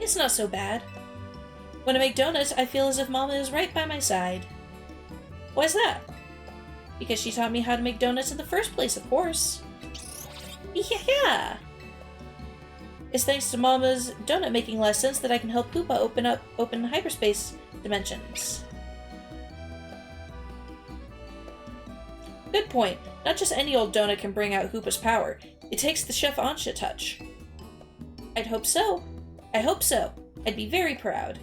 It's not so bad. When I make donuts, I feel as if Mama is right by my side. Why's that? Because she taught me how to make donuts in the first place, of course. Yeah! It's thanks to Mama's donut making lessons that I can help Hoopa open hyperspace dimensions. Good point. Not just any old donut can bring out Hoopa's power. It takes the Chef Ancha touch. I'd hope so. I hope so. I'd be very proud.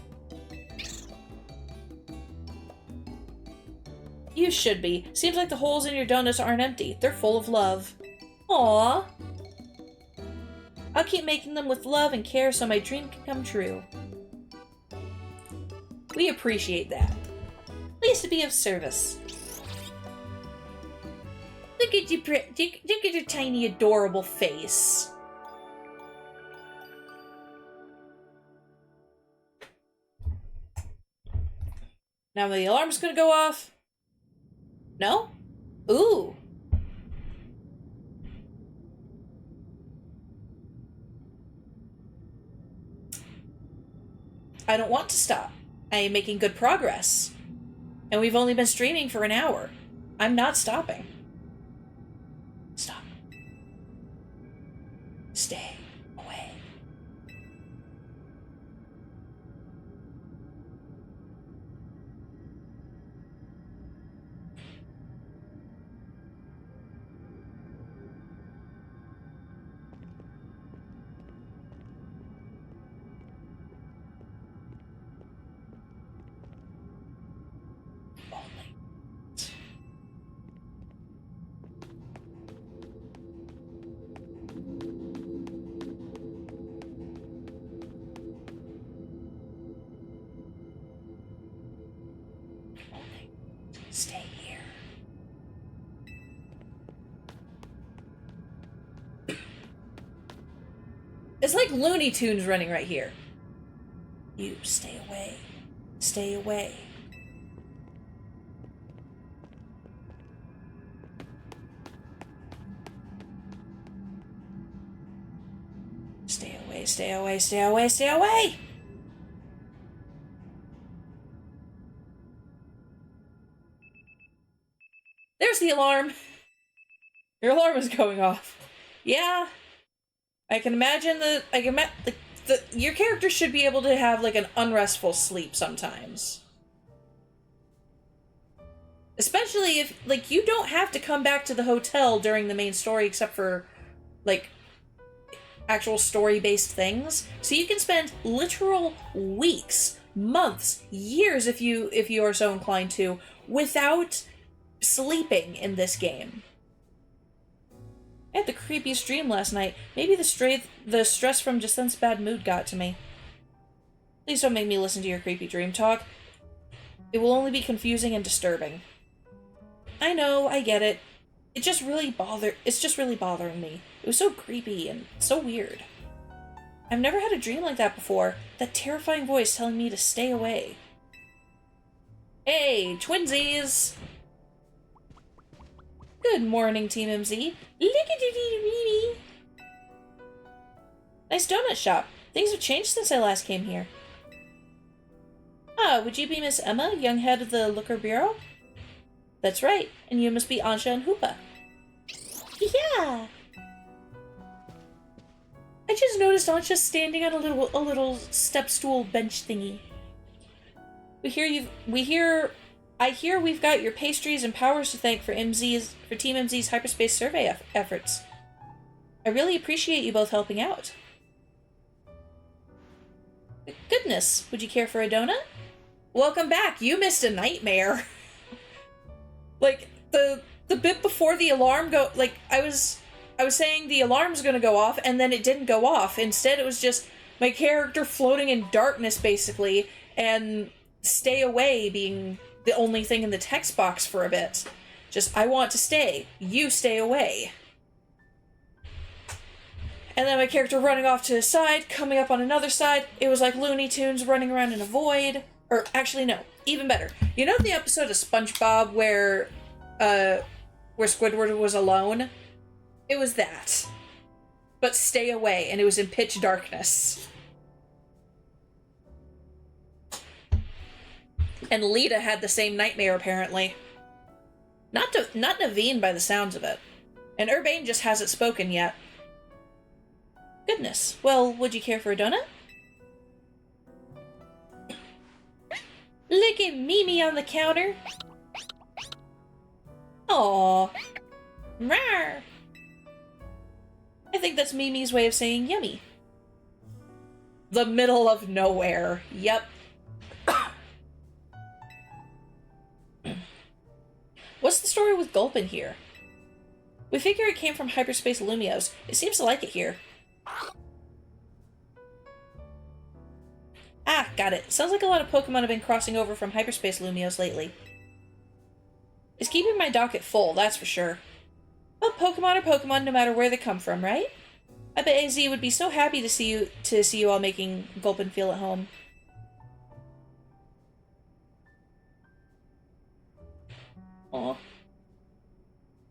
You should be. Seems like the holes in your donuts aren't empty. They're full of love. Aww. I'll keep making them with love and care so my dream can come true. We appreciate that. Pleased to be of service. Look at your tiny, adorable face. Now the alarm's gonna go off. No? Ooh. I don't want to stop. I am making good progress. And we've only been streaming for an hour. I'm not stopping. Stop. Stay away. It's like Looney Tunes running right here. You stay away. Stay away. Stay away, stay away, stay away, stay away! There's the alarm! Your alarm is going off. Yeah. I can imagine your character should be able to have, like, an unrestful sleep sometimes. Especially if, like, you don't have to come back to the hotel during the main story except for, like, actual story-based things. So you can spend literal weeks, months, years if you are so inclined to, without sleeping in this game. I had the creepiest dream last night. Maybe the stress from Jacinth's bad mood got to me. Please don't make me listen to your creepy dream talk. It will only be confusing and disturbing. I know, I get it. It's just really bothering me. It was so creepy and so weird. I've never had a dream like that before. That terrifying voice telling me to stay away. Hey, twinsies! Good morning, Team MZ. Lick-a-doo-dee-dee-dee. Nice donut shop. Things have changed since I last came here. Ah, would you be Miss Emma, young head of the Liquor Bureau? That's right, and you must be Ansha and Hoopa. Yeah! I just noticed Ansha standing on a little step stool bench thingy. I hear we've got your pastries and powers to thank for Team MZ's hyperspace survey efforts. I really appreciate you both helping out. Goodness, would you care for a donut? Welcome back, you missed a nightmare. Like, the bit before the alarm I was saying the alarm's gonna go off, and then it didn't go off. Instead, it was just my character floating in darkness, basically, and stay away being the only thing in the text box for a bit. Just, I want to stay. You stay away. And then my character running off to the side, coming up on another side. It was like Looney Tunes running around in a void. Or, actually, no. Even better. You know the episode of SpongeBob where Squidward was alone? It was that. But stay away, and it was in pitch darkness. And Lita had the same nightmare, apparently. Not Naveen by the sounds of it. And Urbane just hasn't spoken yet. Goodness. Well, would you care for a donut? Look at Mimi on the counter. Aww. Rawr. I think that's Mimi's way of saying yummy. The middle of nowhere. Yep. What's the story with Gulpin here? We figure it came from Hyperspace Lumios. It seems to like it here. Ah, got it. Sounds like a lot of Pokemon have been crossing over from Hyperspace Lumios lately. It's keeping my docket full, that's for sure. Well, Pokemon are Pokemon no matter where they come from, right? I bet AZ would be so happy to see you all making Gulpin feel at home. Aw.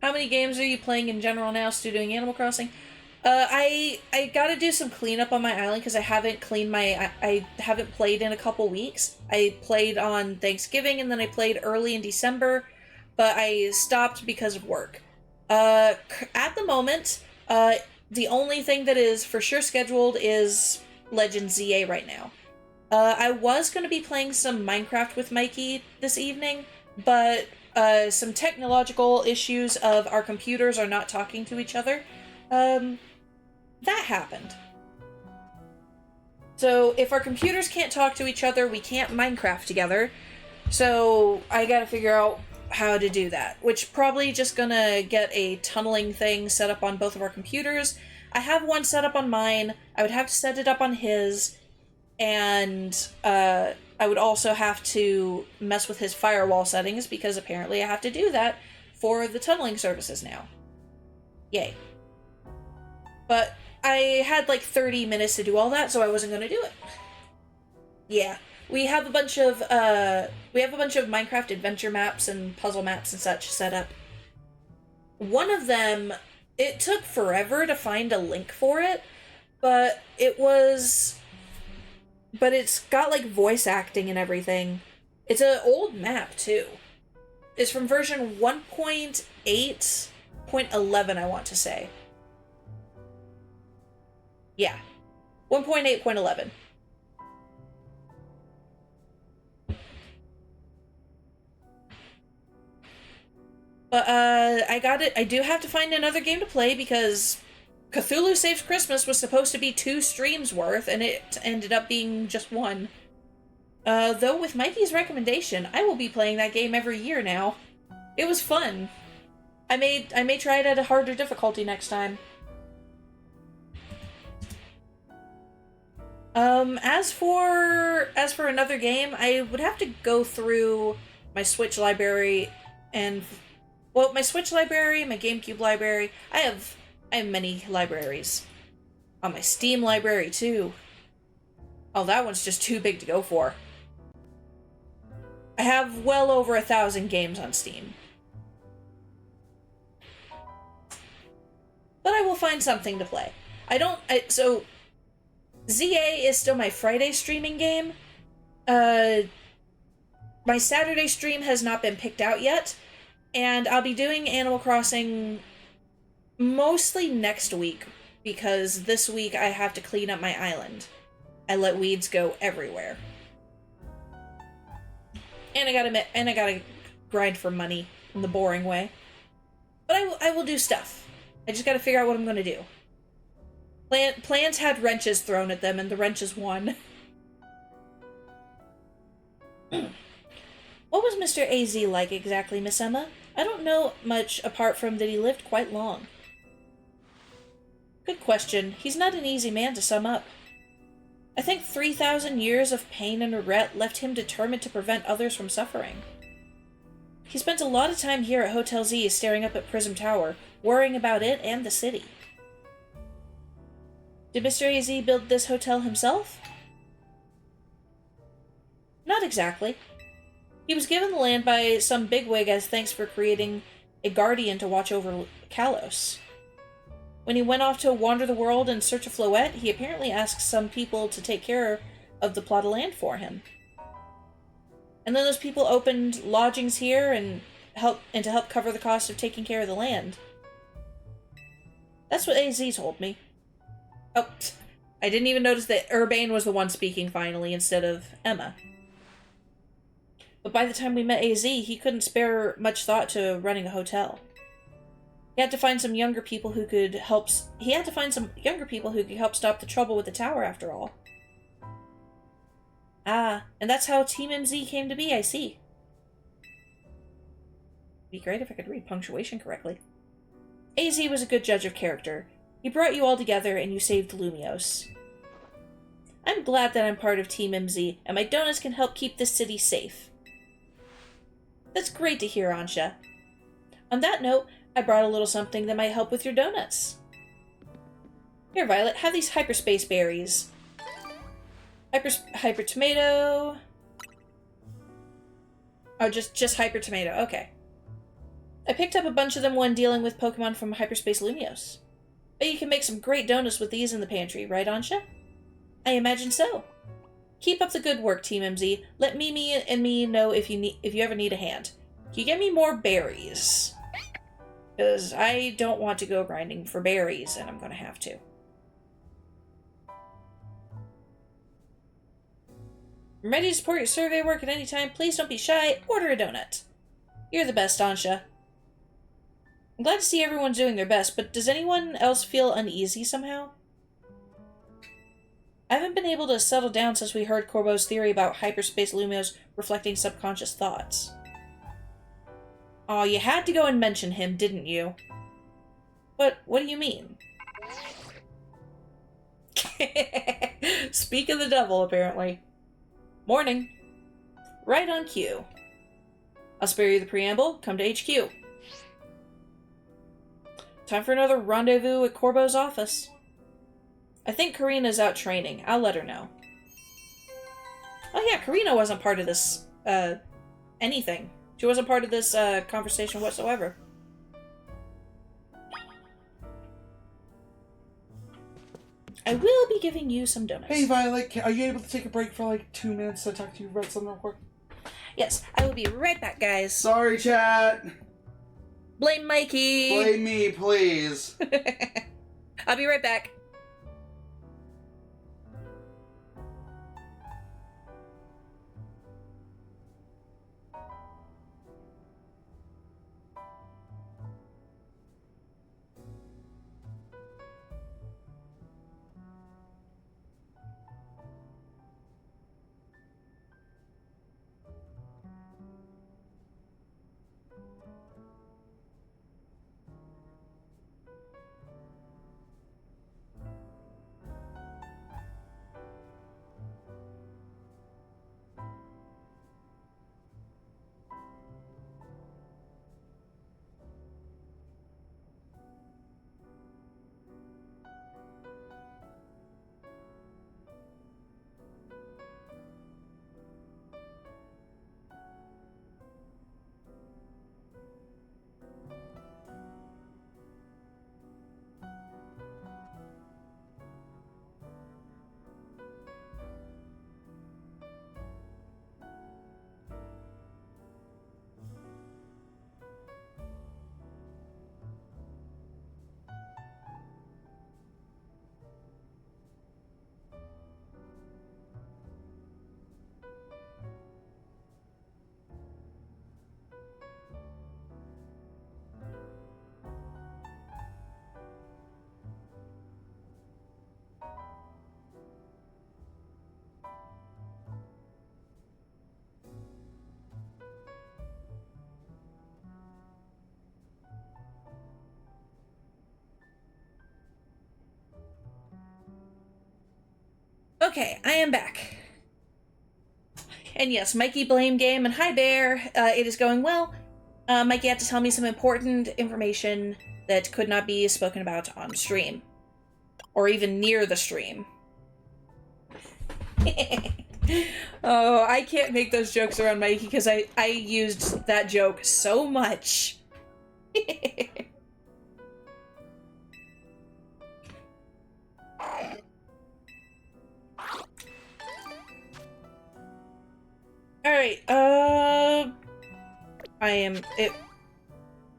How many games are you playing in general now, still doing Animal Crossing? I gotta do some cleanup on my island because I haven't I haven't played in a couple weeks. I played on Thanksgiving and then I played early in December, but I stopped because of work. At the moment, the only thing that is for sure scheduled is Legends ZA right now. I was gonna be playing some Minecraft with Mikey this evening, but some technological issues of our computers are not talking to each other. That happened. So if our computers can't talk to each other, we can't Minecraft together. So I gotta figure out how to do that, which probably just gonna get a tunneling thing set up on both of our computers. I have one set up on mine. I would have to set it up on his, and I would also have to mess with his firewall settings because apparently I have to do that for the tunneling services now. Yay. But I had like 30 minutes to do all that, so I wasn't gonna do it. Yeah. We have a bunch of Minecraft adventure maps and puzzle maps and such set up. One of them, it took forever to find a link for it, but it's got like voice acting and everything. It's an old map too. It's from version 1.8.11, I want to say. Yeah. 1.8.11. But, I got it. I do have to find another game to play because Cthulhu Saves Christmas was supposed to be 2 streams worth, and it ended up being just 1. Though with Mikey's recommendation, I will be playing that game every year now. It was fun. I may try it at a harder difficulty next time. As for another game, I would have to go through my Switch library and, well, my Switch library, my GameCube library. I have many libraries. On my Steam library, too. Oh, that one's just too big to go for. I have well over 1,000 games on Steam. But I will find something to play. So, ZA is still my Friday streaming game. My Saturday stream has not been picked out yet, and I'll be doing Animal Crossing mostly next week, because this week I have to clean up my island. I let weeds go everywhere. And I gotta grind for money in the boring way. But I will do stuff. I just gotta figure out what I'm gonna do. Plans had wrenches thrown at them, and the wrenches won. What was Mr. AZ like exactly, Miss Emma? I don't know much apart from that he lived quite long. Good question. He's not an easy man to sum up. I think 3,000 years of pain and regret left him determined to prevent others from suffering. He spent a lot of time here at Hotel Z staring up at Prism Tower, worrying about it and the city. Did Mr. AZ build this hotel himself? Not exactly. He was given the land by some bigwig as thanks for creating a guardian to watch over Kalos. When he went off to wander the world in search of Floette, he apparently asked some people to take care of the plot of land for him. And then those people opened lodgings here to help cover the cost of taking care of the land. That's what AZ told me. Oh, I didn't even notice that Urbane was the one speaking finally instead of Emma. But by the time we met AZ, he couldn't spare much thought to running a hotel. He had to find some younger people who could help stop the trouble with the tower, after all. Ah, and that's how Team MZ came to be, I see. It'd be great if I could read punctuation correctly. AZ was a good judge of character. He brought you all together, and you saved Lumios. I'm glad that I'm part of Team MZ, and my donuts can help keep this city safe. That's great to hear, Ansha. On that note, I brought a little something that might help with your donuts. Here, Violet, have these hyperspace berries. Hyper tomato. Oh, just hyper tomato, okay. I picked up a bunch of them when dealing with Pokemon from Hyperspace Lumios. Bet you can make some great donuts with these in the pantry, right, Ansha? I imagine so. Keep up the good work, Team MZ. Let Mimi and me know if you ever need a hand. Can you get me more berries? Because I don't want to go grinding for berries, and I'm going to have to. I'm ready to support your survey work at any time. Please don't be shy. Order a donut. You're the best, Ansha. I'm glad to see everyone's doing their best, but does anyone else feel uneasy somehow? I haven't been able to settle down since we heard Corbo's theory about hyperspace Lumios reflecting subconscious thoughts. Aw, you had to go and mention him, didn't you? What do you mean? Speak of the devil, apparently. Morning. Right on cue. I'll spare you the preamble. Come to HQ. Time for another rendezvous at Corbo's office. I think Karina's out training. I'll let her know. Oh yeah, Karina wasn't part of this, anything. She wasn't part of this, conversation whatsoever. I will be giving you some donuts. Hey, Violet, are you able to take a break for like 2 minutes to talk to you about something real quick? Yes, I will be right back, guys. Sorry, chat. Blame Mikey. Blame me, please. I'll be right back. Okay, I am back. And yes, Mikey blame game, and hi Bear, it is going well. Mikey had to tell me some important information that could not be spoken about on stream. Or even near the stream. Oh, I can't make those jokes around Mikey because I used that joke so much. Alright,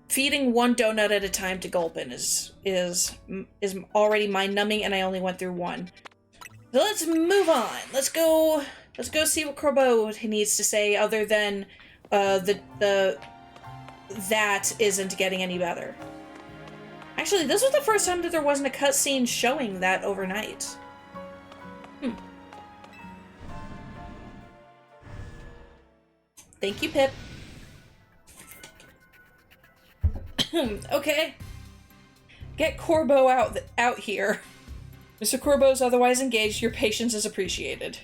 feeding one donut at a time to Gulpin is already mind-numbing, and I only went through one. So let's move on. Let's go see what Corbo needs to say, other than, that isn't getting any better. Actually, this was the first time that there wasn't a cutscene showing that overnight. Thank you, Pip. Okay. Get Corbo out here. Mr. Corbo's otherwise engaged. Your patience is appreciated.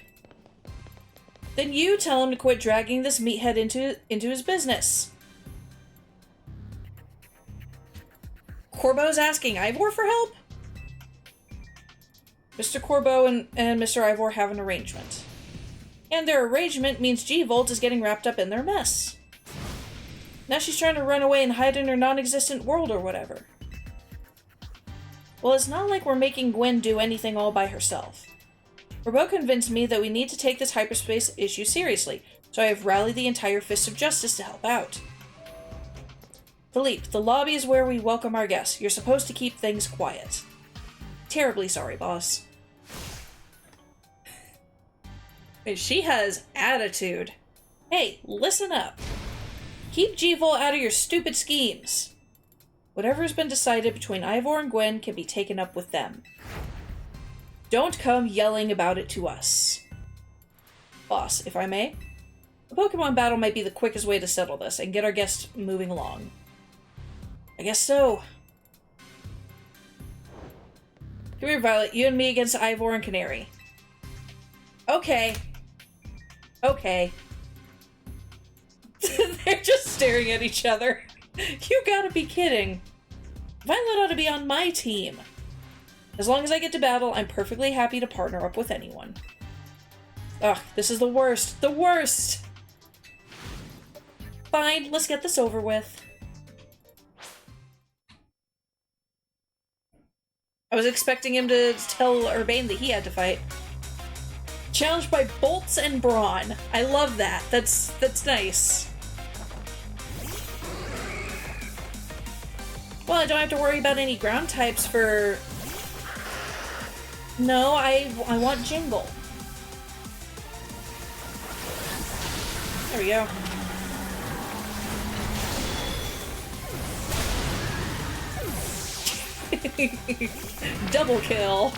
Then you tell him to quit dragging this meathead into his business. Corbo's asking Ivor for help? Mr. Corbo and Mr. Ivor have an arrangement. And their arrangement means G-Volt is getting wrapped up in their mess. Now she's trying to run away and hide in her non-existent world or whatever. Well, it's not like we're making Gwen do anything all by herself. Corbo convinced me that we need to take this hyperspace issue seriously, so I have rallied the entire Fist of Justice to help out. Philippe, the lobby is where we welcome our guests. You're supposed to keep things quiet. Terribly sorry, boss. She has attitude. Hey, listen up. Keep G-Volt out of your stupid schemes. Whatever has been decided between Ivor and Gwen can be taken up with them. Don't come yelling about it to us. Boss, if I may, a Pokemon battle might be the quickest way to settle this and get our guests moving along. I guess so. Come here, Violet. You and me against Ivor and Canary. Okay. Okay. They're just staring at each other. You gotta be kidding. Violet ought to be on my team. As long as I get to battle, I'm perfectly happy to partner up with anyone. Ugh, this is the worst. The worst! Fine, let's get this over with. I was expecting him to tell Urbane that he had to fight. Challenged by bolts and brawn. I love that. That's nice. Well, I don't have to worry about any ground types for... No, I want Jingle. There we go. Double kill.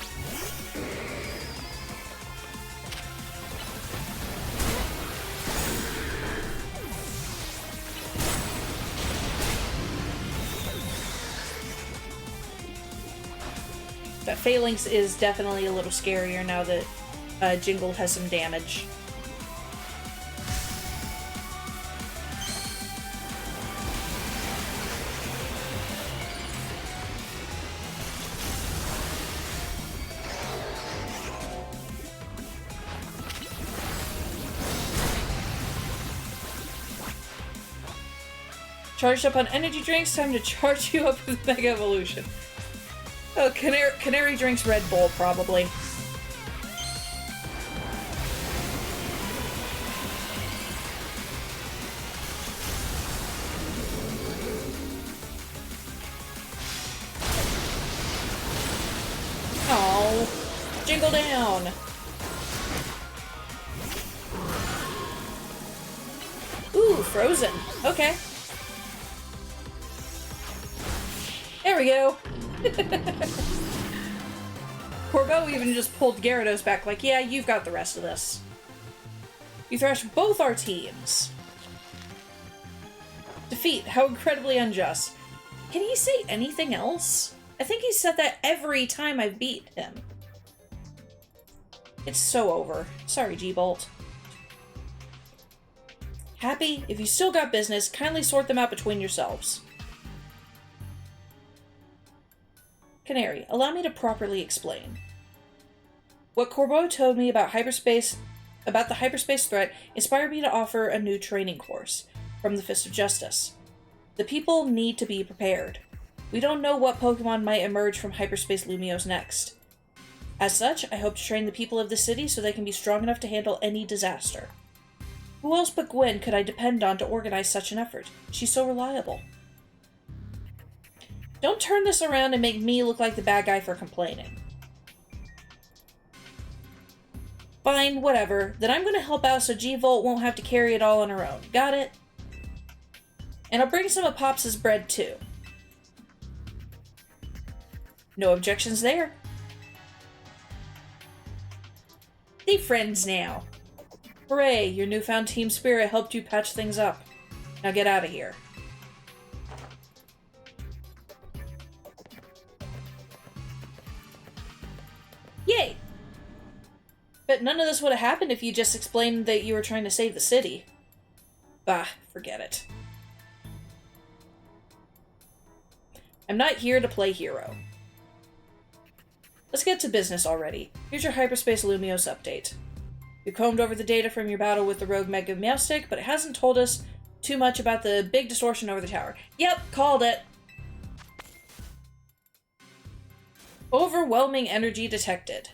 That Phalanx is definitely a little scarier now that Jingle has some damage. Charged up on energy drinks, time to charge you up with Mega Evolution. Oh, Canary drinks Red Bull, probably. Oh, Jingle down. Ooh, Frozen. Okay. There we go. Corbeau even just pulled Gyarados back like, yeah, you've got the rest of this. You thrashed both our teams. Defeat. How incredibly unjust. Can he say anything else? I think he said that every time I've beat him. It's so over. Sorry, G-Bolt. Happy? If you still got business, kindly sort them out between yourselves. Canary, allow me to properly explain. What Corbeau told me about the hyperspace threat inspired me to offer a new training course from the Fist of Justice. The people need to be prepared. We don't know what Pokemon might emerge from hyperspace Lumiose next. As such, I hope to train the people of the city so they can be strong enough to handle any disaster. Who else but Gwen could I depend on to organize such an effort? She's so reliable. Don't turn this around and make me look like the bad guy for complaining. Fine, whatever. Then I'm gonna help out so G-Volt won't have to carry it all on her own. Got it? And I'll bring some of Pops' bread, too. No objections there. Be friends now. Hooray, your newfound team spirit helped you patch things up. Now get out of here. Yay! But none of this would have happened if you just explained that you were trying to save the city. Bah, forget it. I'm not here to play hero. Let's get to business already. Here's your Hyperspace Lumiose update. We combed over the data from your battle with the rogue Mega Meowstic, but it hasn't told us too much about the big distortion over the tower. Yep, called it. Overwhelming energy detected.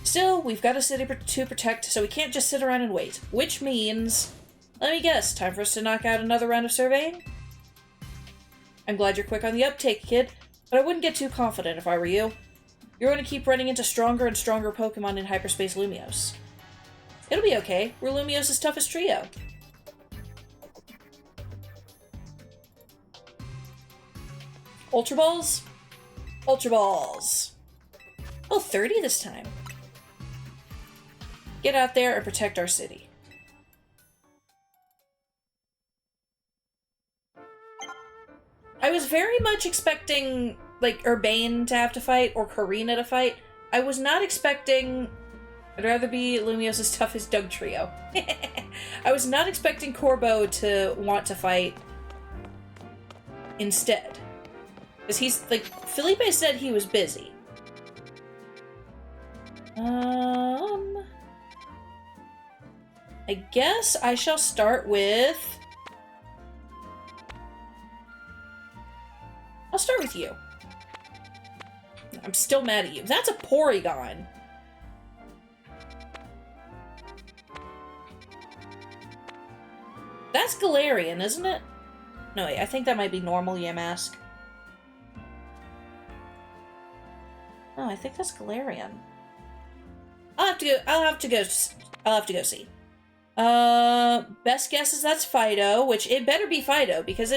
Still, we've got a city to protect, so we can't just sit around and wait. Which means... Let me guess, time for us to knock out another round of surveying? I'm glad you're quick on the uptake, kid, but I wouldn't get too confident if I were you. You're going to keep running into stronger and stronger Pokemon in Hyperspace Lumiose. It'll be okay. We're Lumiose's toughest trio. Ultra Balls? Ultra Balls. Oh, 30 this time. Get out there and protect our city. I was very much expecting, like, Urbane to have to fight, or Karina to fight. I was not expecting... I'd rather be Lumiose's toughest Doug trio. I was not expecting Corbeau to want to fight instead. Because he's, like, Felipe said he was busy. I guess I shall start with... I'll start with you. I'm still mad at you. That's a Porygon. That's Galarian, isn't it? No, wait, I think that might be normal Yamask. Oh, I think that's Galarian. I'll have to go see. Best guess is that's Fido, which it better be Fido, because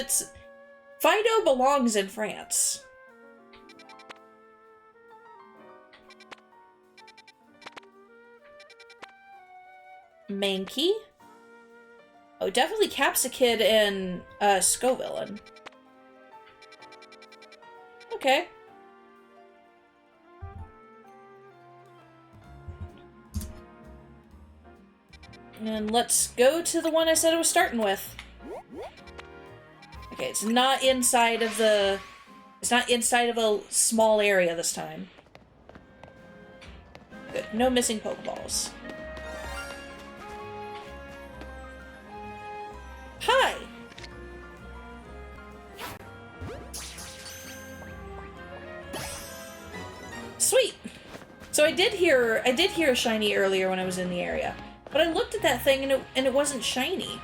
Fido belongs in France. Mankey? Oh, definitely Capsicid and, Scovillain. Okay. And let's go to the one I said I was starting with. Okay, it's not inside of a small area this time. Good. No missing Pokeballs. Hi! Sweet! So I did hear a shiny earlier when I was in the area. But I looked at that thing and it wasn't shiny.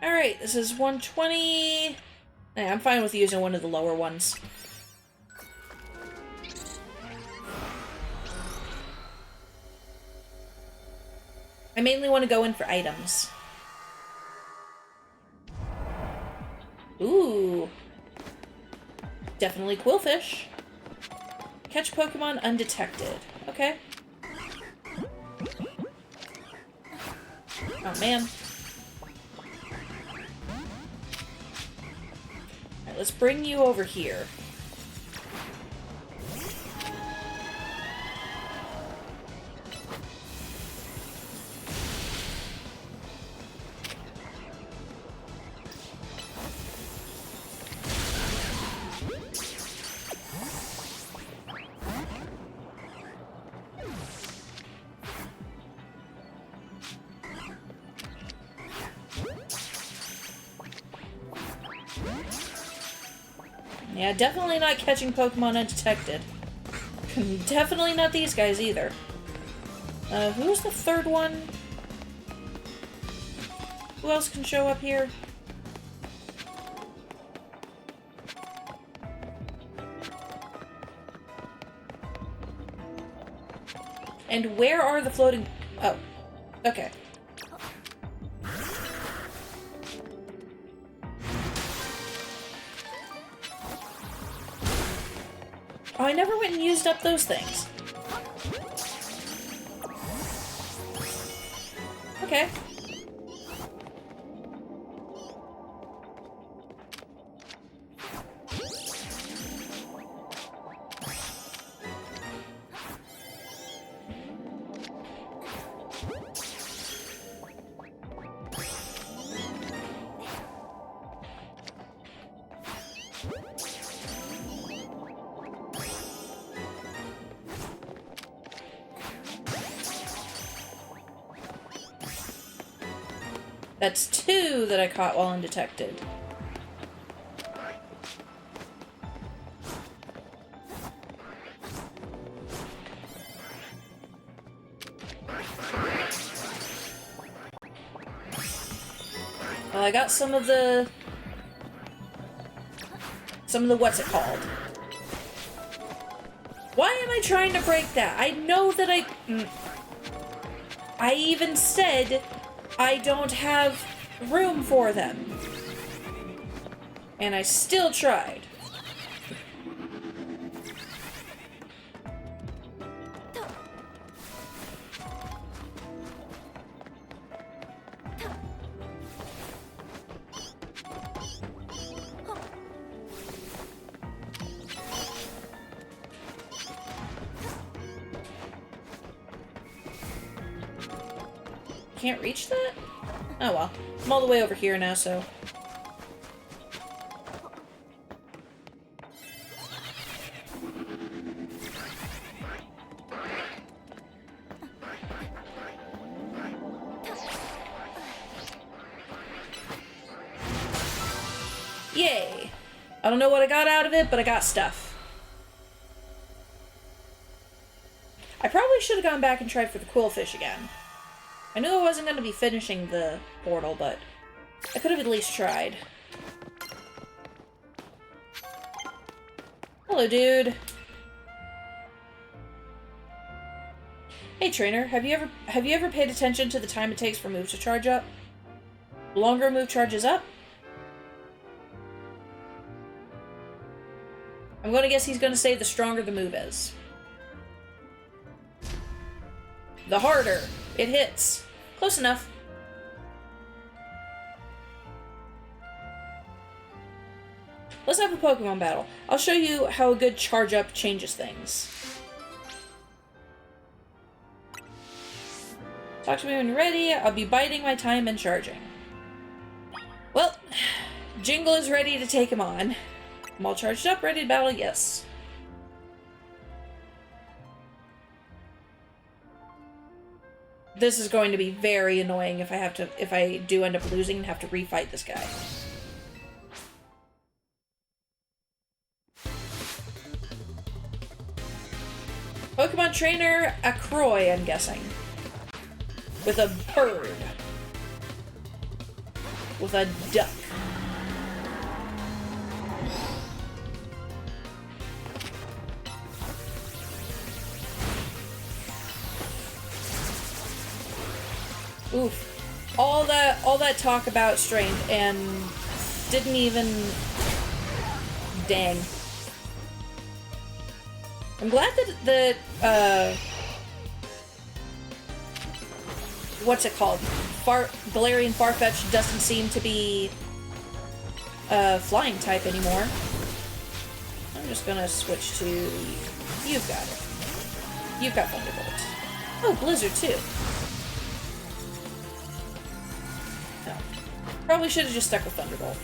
Alright, this is 120. Yeah, I'm fine with using one of the lower ones. I mainly want to go in for items. Ooh. Definitely Quillfish. Catch Pokemon undetected. Okay. Oh, man. Alright, let's bring you over here. Yeah, definitely not catching Pokemon undetected. Definitely not these guys either. Who's the third one? Who else can show up here? And where are the floating... Oh, okay. Oh, I never went and used up those things. Okay. That's 2 that I caught while undetected. Well, I got some of the what's it called? Why am I trying to break that? I know that I even said I don't have room for them. And I still tried. Can't reach that? Oh well. I'm all the way over here now, so... Yay! I don't know what I got out of it, but I got stuff. I probably should have gone back and tried for the quillfish again. I knew I wasn't going to be finishing the portal, but I could have at least tried. Hello, dude. Hey, trainer. Have you ever paid attention to the time it takes for moves to charge up? The longer a move charges up, I'm going to guess he's going to say the stronger the move is. The harder it hits. Close enough. Let's have a Pokemon battle. I'll show you how a good charge up changes things. Talk to me when you're ready. I'll be biding my time and charging. Well, Jingle is ready to take him on. I'm all charged up, ready to battle, yes. This is going to be very annoying if I do end up losing and have to refight this guy. Pokemon Trainer Acroy, I'm guessing. With a bird. With a duck. Oof. All that talk about strength and didn't even... Dang. I'm glad that what's it called? Galarian Farfetch doesn't seem to be a flying type anymore. I'm just gonna switch to... You've got it. You've got Thunderbolt. Oh, Blizzard too. Probably should have just stuck with Thunderbolt.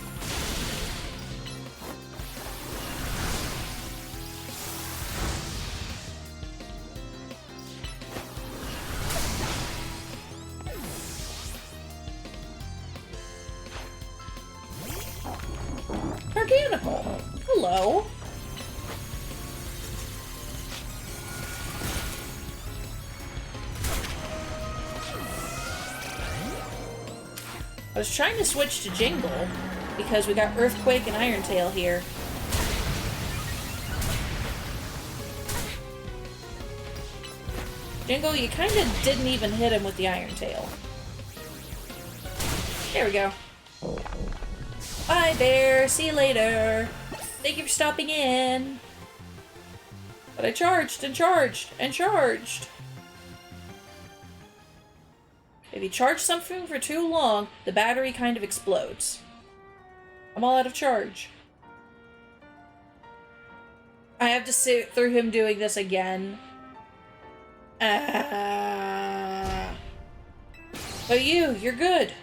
Organical. Hello. I was trying to switch to Jingle, because we got Earthquake and Iron Tail here. Jingle, you kind of didn't even hit him with the Iron Tail. There we go. Bye, Bear. See you later. Thank you for stopping in. But I charged and charged and charged. If you charge something for too long, the battery kind of explodes. I'm all out of charge. I have to sit through him doing this again. But you're good.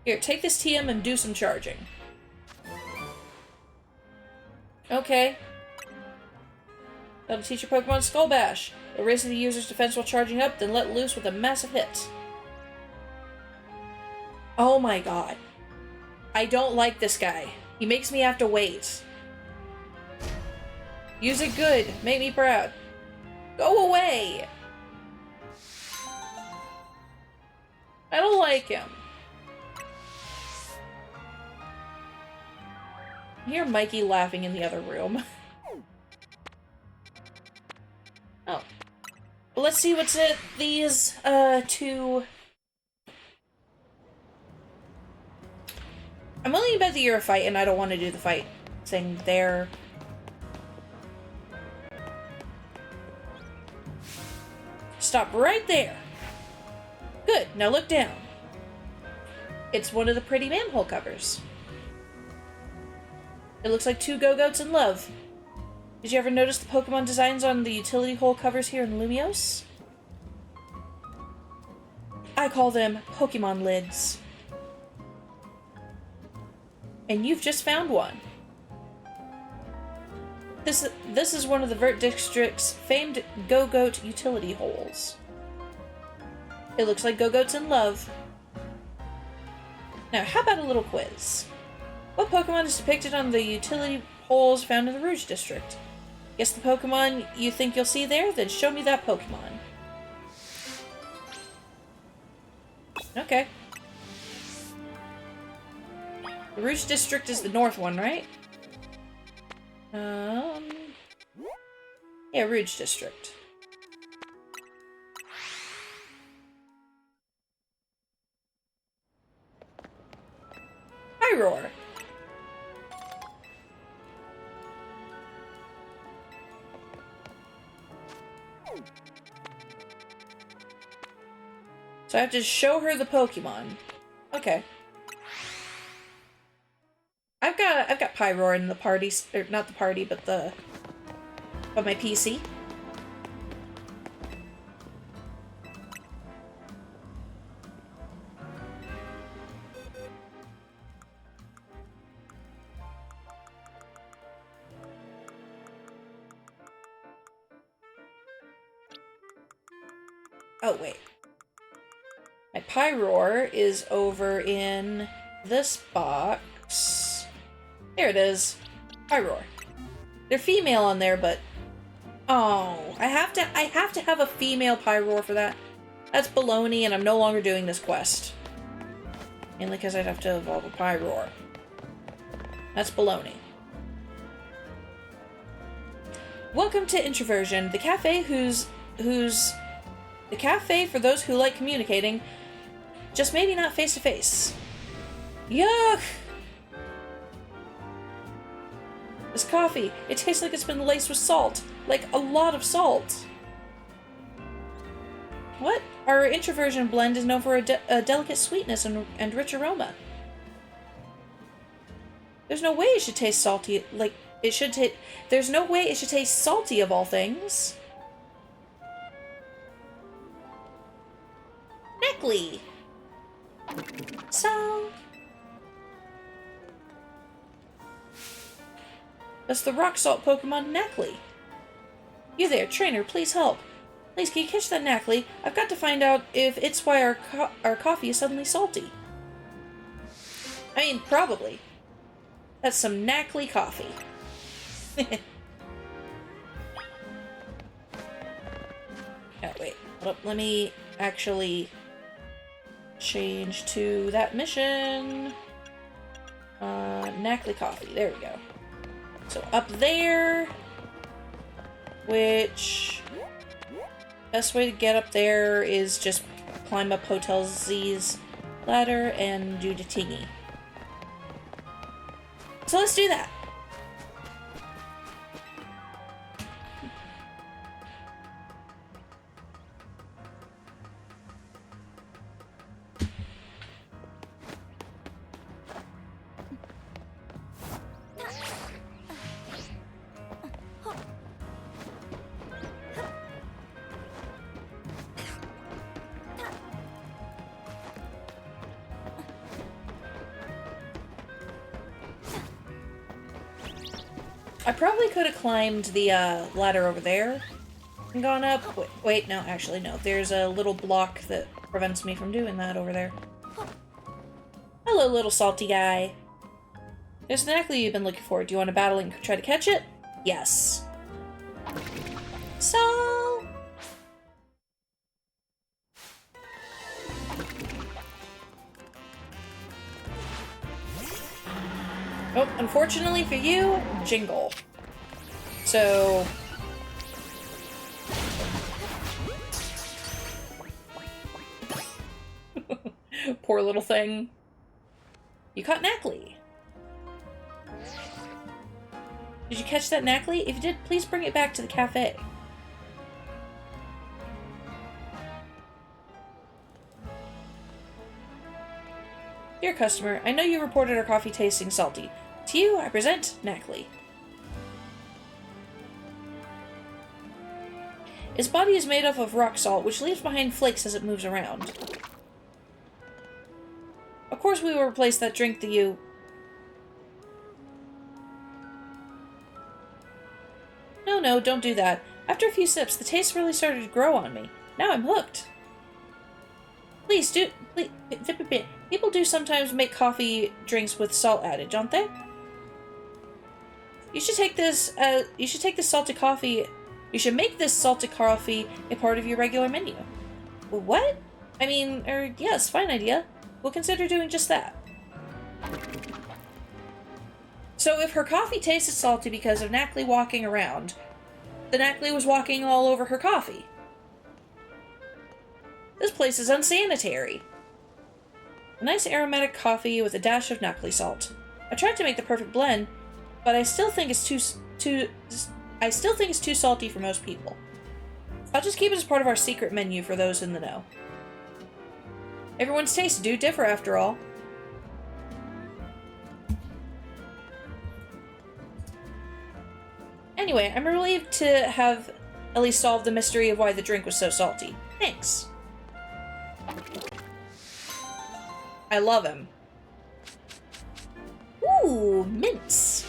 Here, take this TM and do some charging. Okay. That'll teach your Pokemon Skull Bash. It raises the user's defense while charging up, then let loose with a massive hit. Oh my god. I don't like this guy. He makes me have to wait. Use it good. Make me proud. Go away! I don't like him. I hear Mikey laughing in the other room. Oh. Well, let's see what's at these, two... I'm willing to bet that you're a fight, and I don't want to do the fight thing there. Stop right there. Good, now look down. It's one of the pretty manhole covers. It looks like two Go-Goats in love. Did you ever notice the Pokemon designs on the utility hole covers here in Lumios? I call them Pokemon lids. And you've just found one. This is one of the Vert District's famed Go-Goat utility holes. It looks like Go-Goat's in love. Now, how about a little quiz? What Pokemon is depicted on the utility holes found in the Rouge District? Guess the Pokemon you think you'll see there? Then show me that Pokemon. Okay. The Rouge District is the north one, right? Yeah, Rouge District. Pyroar. So I have to show her the Pokemon. Okay. I've got Pyroar in the party, or not the party, but my PC. Oh, wait. My Pyroar is over in this box. There it is. Pyroar. They're female on there, but... Oh, I have to have a female Pyroar for that. That's baloney, and I'm no longer doing this quest. Mainly because I'd have to evolve a Pyroar. That's baloney. Welcome to Introversion, the cafe the cafe for those who like communicating, just maybe not face to face. Yuck! This coffee, it tastes like it's been laced with salt. Like a lot of salt. What? Our Introversion blend is known for a delicate sweetness and rich aroma. There's no way it should taste salty, like it should taste. There's no way it should taste salty of all things. Neckley. So. That's the rock salt Pokemon Neckley. You there, trainer, please help. Please, can you catch that Neckley? I've got to find out if it's why our coffee is suddenly salty. I mean, probably. That's some Neckley coffee. Oh, wait. Hold up, let me actually change to that mission. Neckley coffee. There we go. So up there, which best way to get up there is just climb up Hotel Z's ladder and do the tingy. So let's do that. I probably could have climbed the ladder over there and gone up. Wait, no, actually, no. There's a little block that prevents me from doing that over there. Hello, little salty guy. There's the Neckley you've been looking for. Do you want to battle and try to catch it? Yes. So... Oh, unfortunately for you, Jingle. So... Poor little thing. You caught Neckley. Did you catch that Neckley? If you did, please bring it back to the cafe. Dear customer, I know you reported our coffee tasting salty. To you, I present Neckley. Its body is made up of rock salt, which leaves behind flakes as it moves around. Of course we will replace that drink that you... No, don't do that. After a few sips, the taste really started to grow on me. Now I'm hooked. Please. People do sometimes make coffee drinks with salt added, don't they? You should take this salted coffee... You should make this salted coffee a part of your regular menu. What? I mean, yes, fine idea. We'll consider doing just that. So if her coffee tasted salty because of Knackley walking around, then Knackley was walking all over her coffee. This place is unsanitary. A nice aromatic coffee with a dash of Knackley salt. I tried to make the perfect blend, but I still think it's too salty for most people. I'll just keep it as part of our secret menu for those in the know. Everyone's tastes do differ, after all. Anyway, I'm relieved to have at least solved the mystery of why the drink was so salty. Thanks. I love him. Ooh, mints.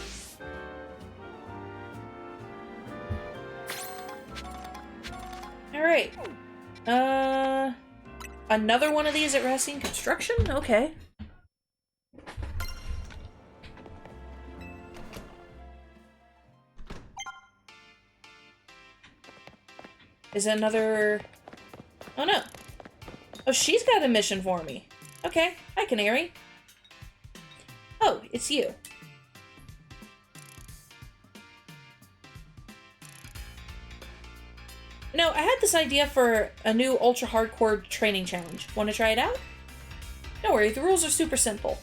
Alright. Another one of these at Racine Construction? Okay. Is it another... Oh no. Oh, she's got a mission for me. Okay, hi Canary. Oh, it's you. No, I had this idea for a new ultra hardcore training challenge. Want to try it out? Don't worry, the rules are super simple.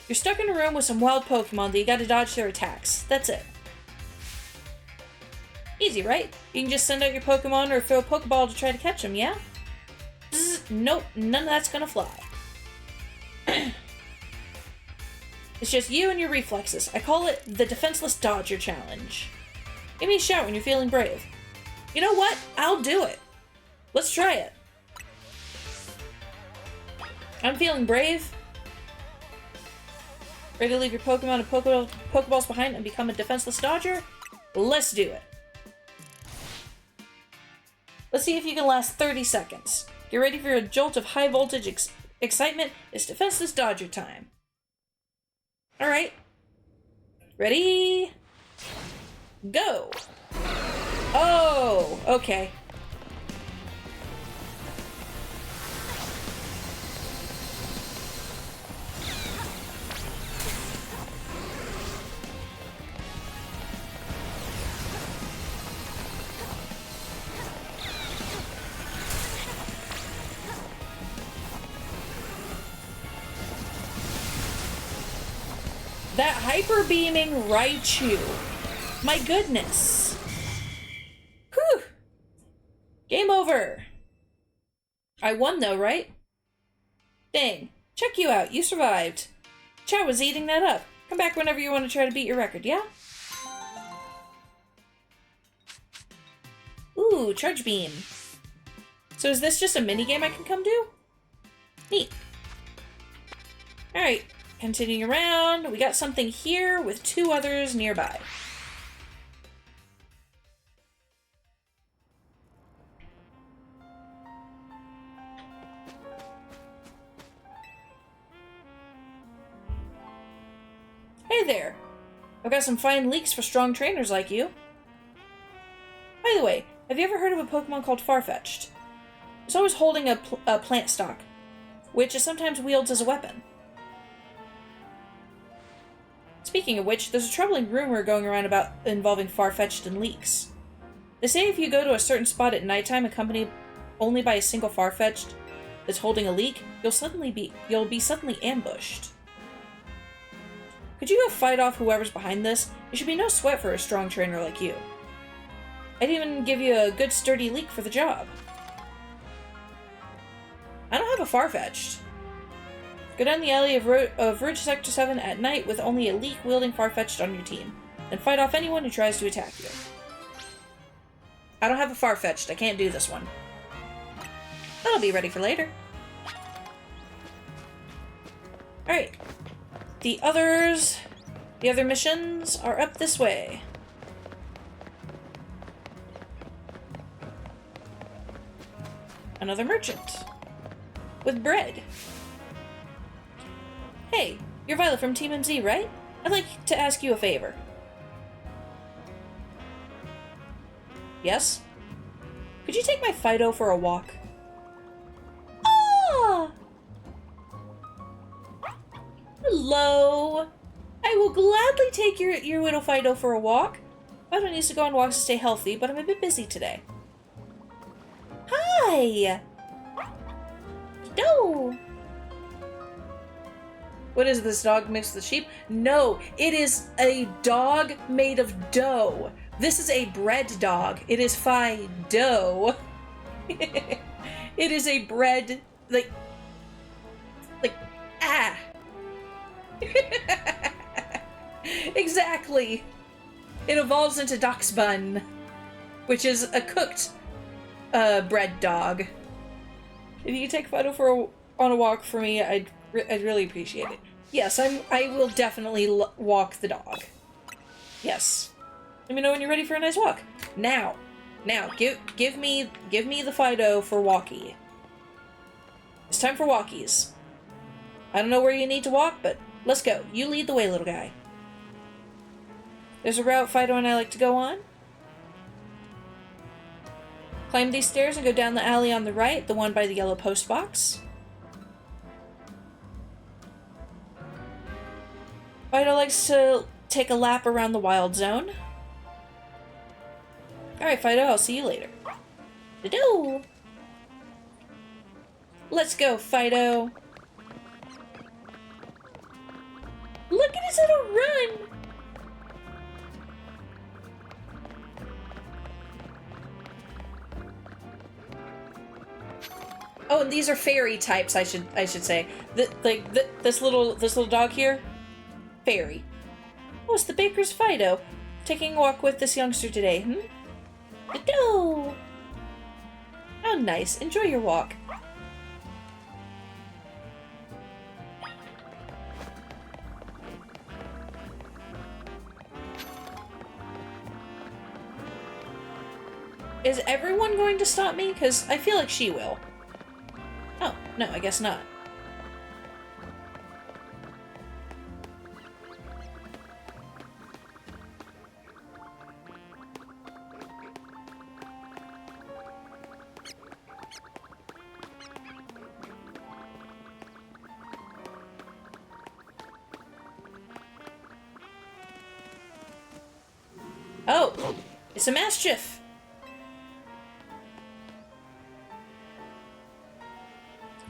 You're stuck in a room with some wild Pokemon that you gotta dodge their attacks. That's it. Easy, right? You can just send out your Pokemon or throw a Pokeball to try to catch them, yeah? Bzz, nope, none of that's gonna fly. It's just you and your reflexes. I call it the Defenseless Dodger Challenge. Give me a shout when you're feeling brave. You know what? I'll do it. Let's try it. I'm feeling brave. Ready to leave your Pokemon and Pokeballs behind and become a defenseless dodger? Let's do it. Let's see if you can last 30 seconds. Get ready for a jolt of high voltage excitement. It's defenseless dodger time. Alright. Ready? Go! Oh, okay. That hyper beaming Raichu. My goodness. Whew. Game over. I won though, right? Dang. Check you out. You survived. Chow was eating that up. Come back whenever you want to try to beat your record, yeah? Ooh, Charge Beam. So is this just a minigame I can come do? Neat. Alright. Continuing around, we got something here with 2 others nearby. Hey there! I've got some fine leeks for strong trainers like you. By the way, have you ever heard of a Pokemon called Farfetch'd? It's always holding a plant stalk, which is sometimes wields as a weapon. Speaking of which, there's a troubling rumor going around involving Farfetch'd and leaks. They say if you go to a certain spot at nighttime accompanied only by a single Farfetch'd that's holding a leak, you'll be suddenly ambushed. Could you go fight off whoever's behind this? It should be no sweat for a strong trainer like you. I'd even give you a good sturdy leak for the job. I don't have a Farfetch'd. Go down the alley of Rouge Sector 7 at night with only a leak-wielding Farfetch'd on your team, and fight off anyone who tries to attack you. I don't have a Farfetch'd. I can't do this one. That'll be ready for later. Alright. The other missions are up this way. Another merchant. With bread. Hey, you're Violet from Team MZ, right? I'd like to ask you a favor. Yes? Could you take my Fido for a walk? Ah! Hello! I will gladly take your little Fido for a walk. Fido needs to go on walks to stay healthy, but I'm a bit busy today. Hi! No! What is this, dog mixed with sheep? No, it is a dog made of dough. This is a bread dog. It is Fido. It is a bread, like, ah. Exactly. It evolves into Doc's Bun, which is a cooked bread dog. If you could take Fido on a walk for me, I'd really appreciate it. Yes, I will definitely walk the dog. Yes. Let me know when you're ready for a nice walk. Now, give me the Fido for walkie. It's time for walkies. I don't know where you need to walk, but let's go. You lead the way, little guy. There's a route Fido and I like to go on. Climb these stairs and go down the alley on the right, the one by the yellow post box. Fido likes to take a lap around the wild zone. Alright, Fido, I'll see you later. Do-do! Let's go, Fido. Look at his little run! Oh, and these are fairy types, I should say. This little dog here, fairy. Oh, it's the baker's Fido. Taking a walk with this youngster today, Do. How nice. Enjoy your walk. Is everyone going to stop me? Because I feel like she will. Oh, no, I guess not. Oh, it's a Mastiff.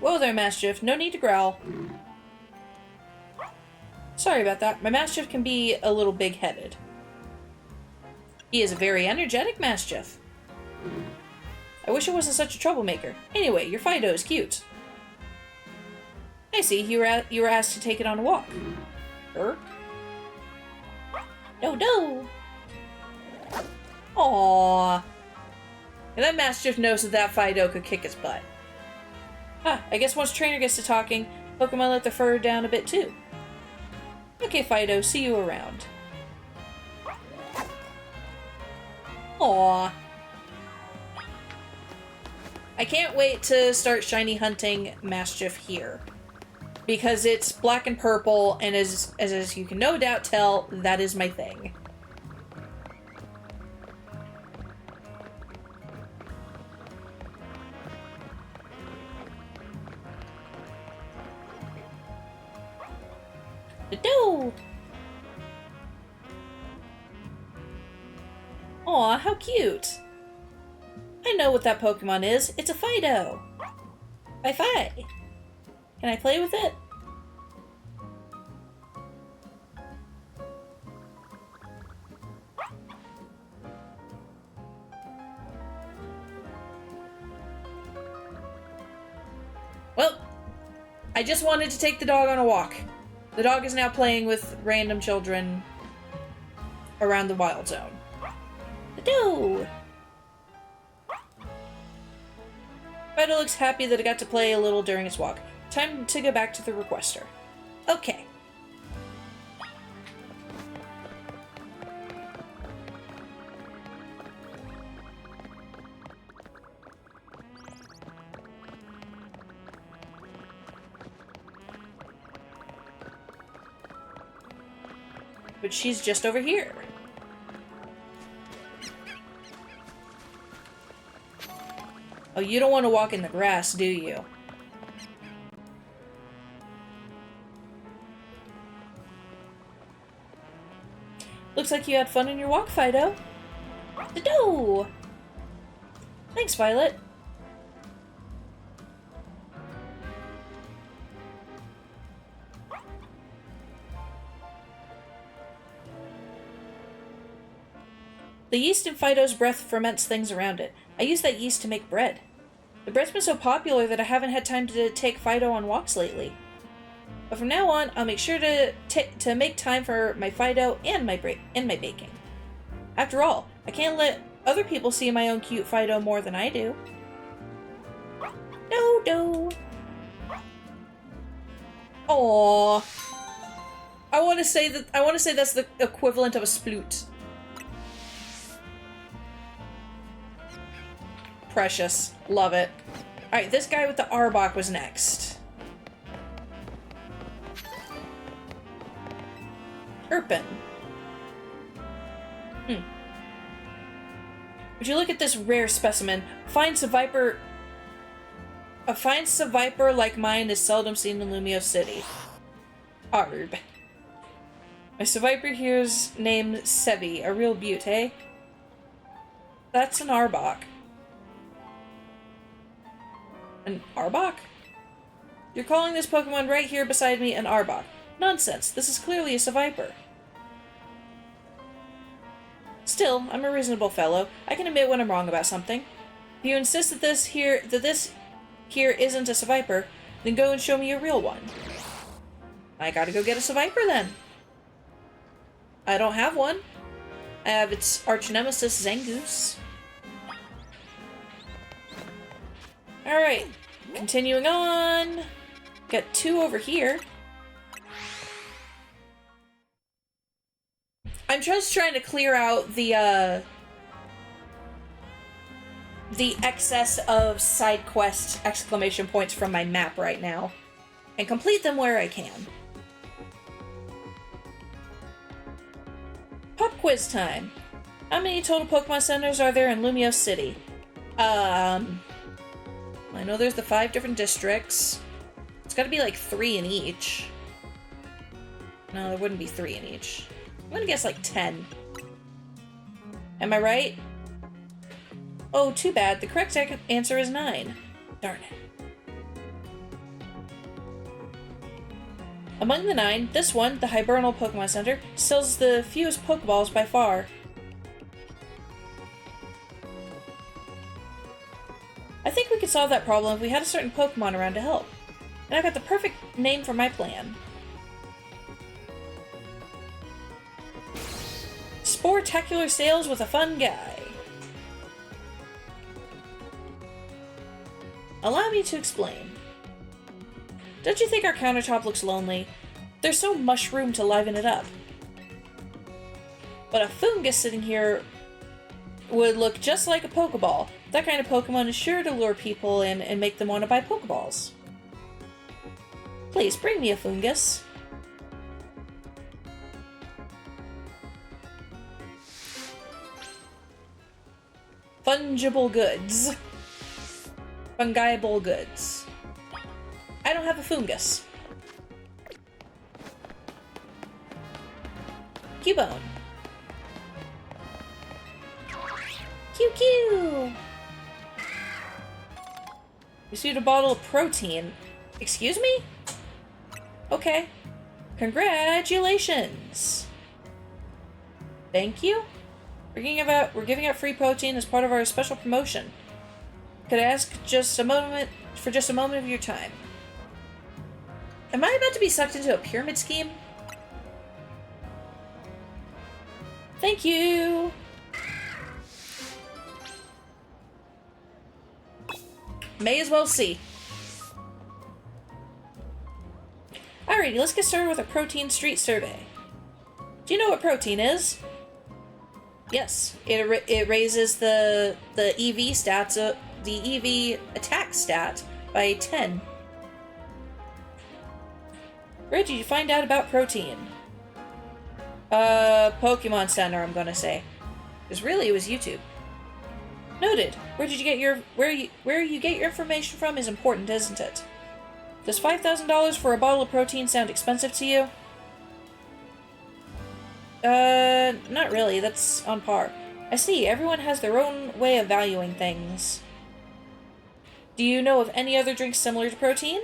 Whoa there, Mastiff. No need to growl. Sorry about that. My Mastiff can be a little big-headed. He is a very energetic Mastiff. I wish I wasn't such a troublemaker. Anyway, your Fido is cute. I see. You were asked to take it on a walk. No. Aww. And that Mastiff knows that Fido could kick its butt. I guess once trainer gets to talking, Pokemon let their fur down a bit too. Okay, Fido, see you around. Aww. I can't wait to start shiny hunting Mastiff here. Because it's black and purple, and as you can no doubt tell, that is my thing. No! Aw, how cute! I know what that Pokemon is. It's a Fido! Fi-Fi! Can I play with it? Well, I just wanted to take the dog on a walk. The dog is now playing with random children around the wild zone. No! Fido looks happy that it got to play a little during its walk. Time to go back to the requester. Okay. But she's just over here. Oh, you don't want to walk in the grass, do you? Looks like you had fun in your walk, Fido. No! Thanks, Violet. The yeast in Fido's breath ferments things around it. I use that yeast to make bread. The bread's been so popular that I haven't had time to take Fido on walks lately. But from now on, I'll make sure to make time for my Fido and my baking. After all, I can't let other people see my own cute Fido more than I do. No. Aww. I want to say that's the equivalent of a sploot. Precious. Love it. Alright, this guy with the Arbok was next. Erpin. Would you look at this rare specimen? A fine Seviper like mine is seldom seen in Lumio City. Arb. My Seviper here's named Sevi, a real beaut, eh? That's an Arbok. An Arbok? You're calling this Pokemon right here beside me an Arbok. Nonsense, this is clearly a Seviper. Still, I'm a reasonable fellow. I can admit when I'm wrong about something. If you insist that this here isn't a Seviper, then go and show me a real one. I gotta go get a Seviper then. I don't have one. I have its arch nemesis, Zangoose. Alright, continuing on. Got two over here. I'm just trying to clear out the excess of side quest exclamation points from my map right now, and complete them where I can. Pop quiz time. How many total Pokemon Centers are there in Lumio City? I know there's the 5 different districts. It's gotta be like 3 in each. No, there wouldn't be 3 in each. I'm gonna guess like 10. Am I right? Oh, too bad. The correct answer is 9. Darn it. Among the 9, this one, the Hibernal Pokemon Center, sells the fewest Pokeballs by far. I think we could solve that problem if we had a certain Pokemon around to help. And I've got the perfect name for my plan. Sportacular sales with a fun guy. Allow me to explain. Don't you think our countertop looks lonely? There's so mushroom to liven it up. But a fungus sitting here would look just like a Pokeball. That kind of Pokemon is sure to lure people in and make them want to buy Pokeballs. Please, bring me a fungus. Fungible goods. Fungible goods. I don't have a fungus. Cubone. QQ! Received a bottle of protein. Excuse me? Okay. Congratulations! Thank you? We're giving out free protein as part of our special promotion. Could I ask for just a moment of your time? Am I about to be sucked into a pyramid scheme? Thank you! May as well see. Alright. Alrighty, let's get started with a protein street survey. Do you know what protein is? Yes, it raises the EV stats, the EV attack stat by 10. Where did you find out about protein? Pokemon Center, I'm gonna say. Because really, it was YouTube. Noted. Where you get your information from is important, isn't it? Does $5,000 for a bottle of protein sound expensive to you? Not really. That's on par. I see. Everyone has their own way of valuing things. Do you know of any other drinks similar to protein?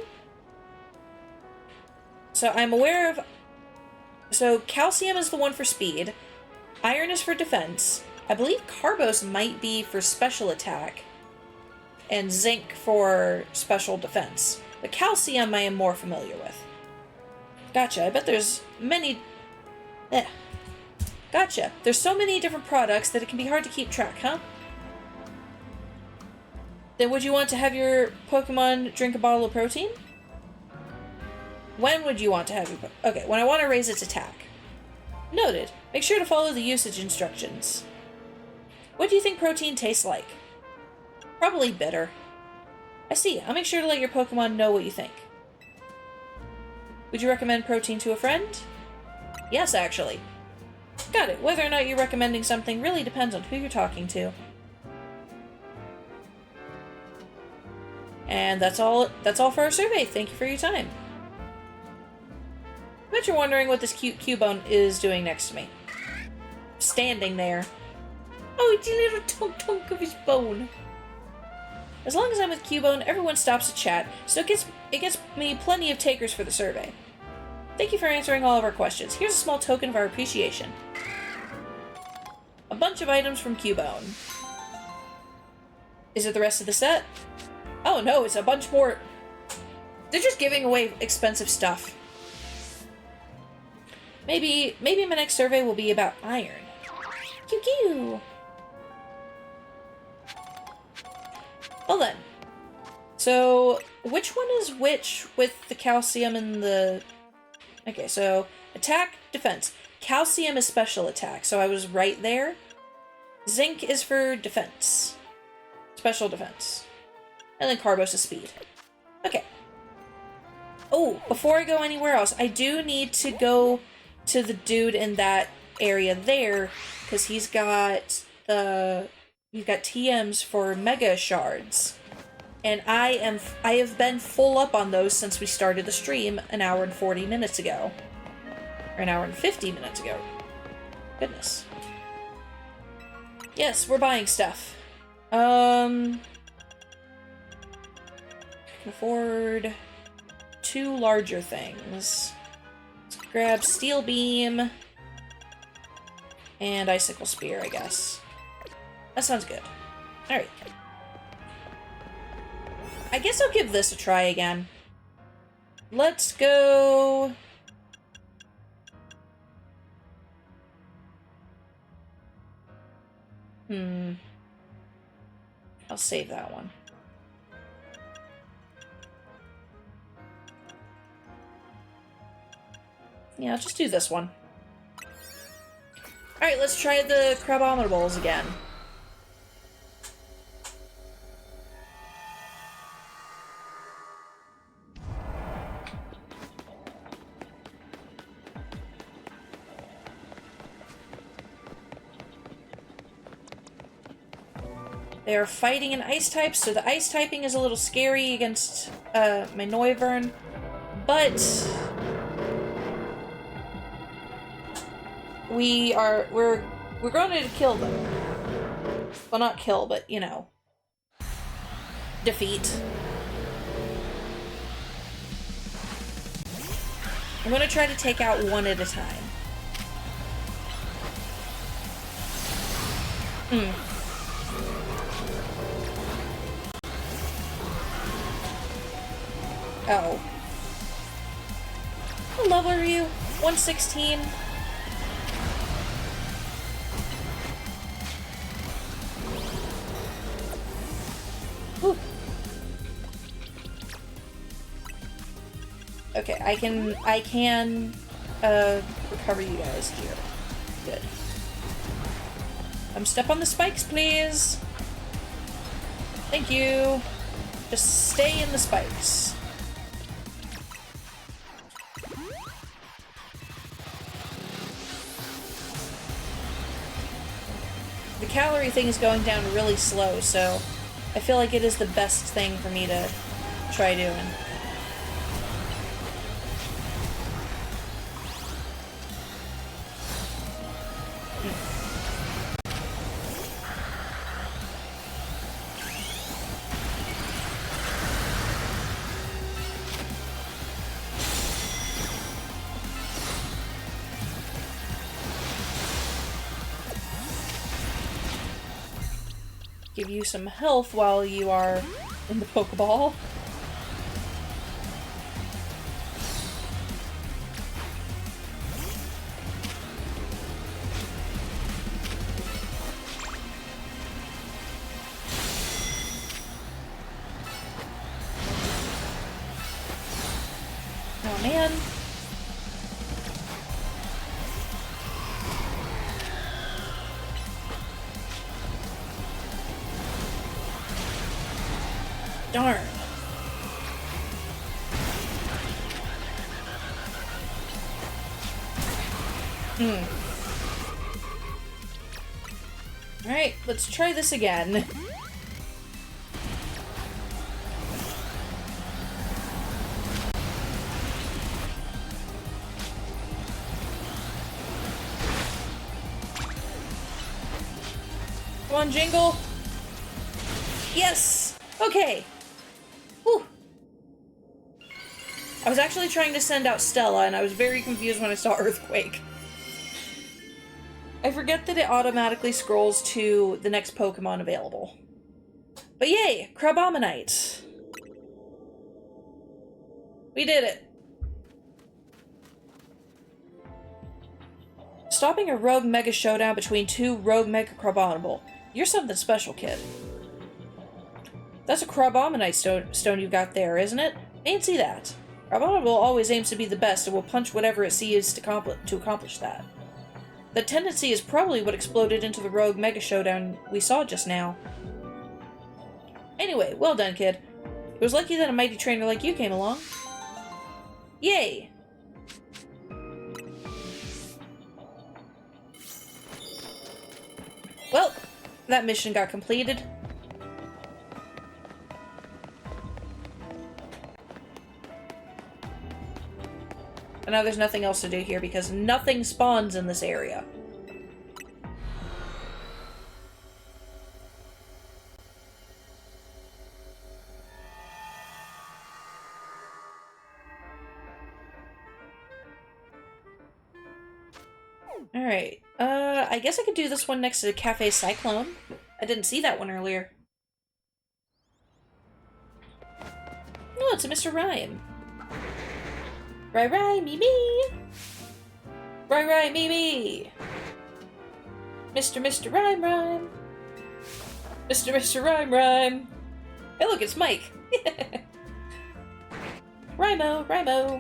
So I'm aware of... So calcium is the one for speed. Iron is for defense. I believe Carbos might be for special attack. And zinc for special defense. But calcium I am more familiar with. Gotcha. I bet there's many... Gotcha. There's so many different products that it can be hard to keep track, huh? Then would you want to have your Pokemon drink a bottle of protein? When would you want to have your Okay, when I want to raise its attack. Noted. Make sure to follow the usage instructions. What do you think protein tastes like? Probably bitter. I see. I'll make sure to let your Pokemon know what you think. Would you recommend protein to a friend? Yes, actually. Got it. Whether or not you're recommending something really depends on who you're talking to. And that's all for our survey. Thank you for your time. I bet you're wondering what this cute Cubone is doing next to me. Standing there. Oh, it's a little tunk-tunk of his bone. As long as I'm with Cubone, everyone stops to chat, so it gets me plenty of takers for the survey. Thank you for answering all of our questions. Here's a small token of our appreciation. A bunch of items from Cubone. Is it the rest of the set? Oh no, it's a bunch more. They're just giving away expensive stuff. Maybe my next survey will be about iron. Q. Well then. So, which one is which with the calcium and the... Okay, so, attack, defense. Calcium is special attack, so I was right there. Zinc is for defense. Special defense. And then Carbos is speed. Okay. Oh, before I go anywhere else, I do need to go to the dude in that area there, because he's got TMs for Mega Shards. And I have been full up on those since we started the stream an hour and 40 minutes ago. Or an hour and 50 minutes ago. Goodness. Yes, we're buying stuff. Can afford 2 larger things. Let's grab Steel Beam and Icicle Spear, I guess. That sounds good. Alright. I guess I'll give this a try again. Let's go... I'll save that one. Yeah, I'll just do this one. Alright, let's try the Crabominable's again. They are fighting an ice type, so the ice typing is a little scary against my Noivern, but we're going to kill them. Well, not kill, but you know, defeat. I'm going to try to take out one at a time. Oh. What level are you? 116? Whew. Okay, I can recover you guys here. Good. Step on the spikes, please. Thank you. Just stay in the spikes. The calorie thing is going down really slow, so I feel like it is the best thing for me to try doing. Give you some health while you are in the Pokeball. Oh man. Darn. Alright, let's try this again. Come on, Jingle. Yes! Okay. Whew. I was actually trying to send out Stella, and I was very confused when I saw Earthquake. I forget that it automatically scrolls to the next Pokemon available. But yay! Crabominite! We did it! Stopping a rogue Mega Showdown between two rogue Mega Crabominable. You're something special, kid. That's a Crabominite stone you've got there, isn't it? Fancy that. Crabominable always aims to be the best and will punch whatever it sees to accomplish that. The tendency is probably what exploded into the rogue Mega Showdown we saw just now. Anyway, well done, kid. It was lucky that a mighty trainer like you came along. Yay! Well, that mission got completed. And now there's nothing else to do here because nothing spawns in this area. Alright, I guess I could do this one next to Cafe Cyclone. I didn't see that one earlier. Oh, it's a Mr. Rhyme. Rye, me. Rye, me. Mr. Rhyme. Mr. Rhyme. Hey, look, it's Mike. Rhymo.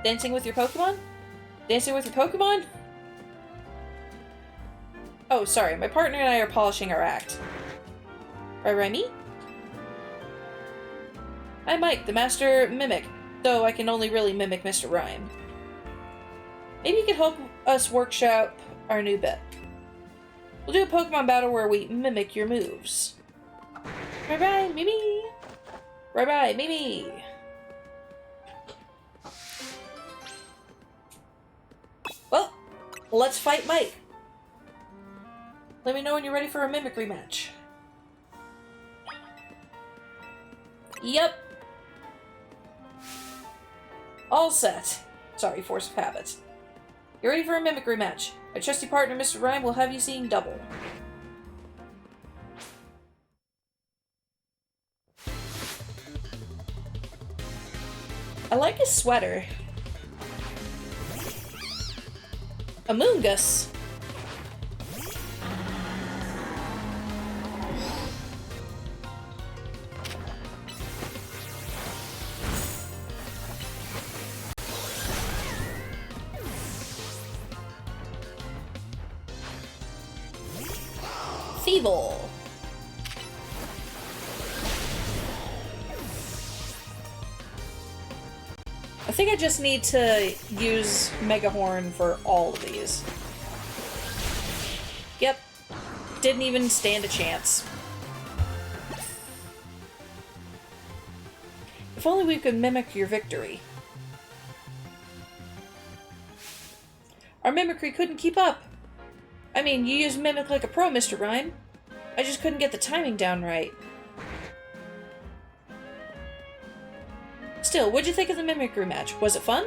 Dancing with your Pokemon? Dancing with your Pokemon? Oh, sorry, my partner and I are polishing our act. Rye, me? I'm Mike, the Master Mimic, though I can only really mimic Mr. Rhyme. Maybe you could help us workshop our new bit. We'll do a Pokemon battle where we mimic your moves. Bye-bye, Mimi! Bye-bye, Mimi! Well, let's fight Mike. Let me know when you're ready for a mimicry match. Yep. All set. Sorry, force of habit. You're ready for a mimicry match. My trusty partner, Mr. Rhyme, will have you seeing double. I like his sweater. Amoongus. Feeble. I think I just need to use Mega Horn for all of these. Yep. Didn't even stand a chance. If only we could mimic your victory. Our mimicry couldn't keep up. I mean, you use Mimic like a pro, Mr. Rhyme. I just couldn't get the timing down right. Still, what'd you think of the mimicry match? Was it fun?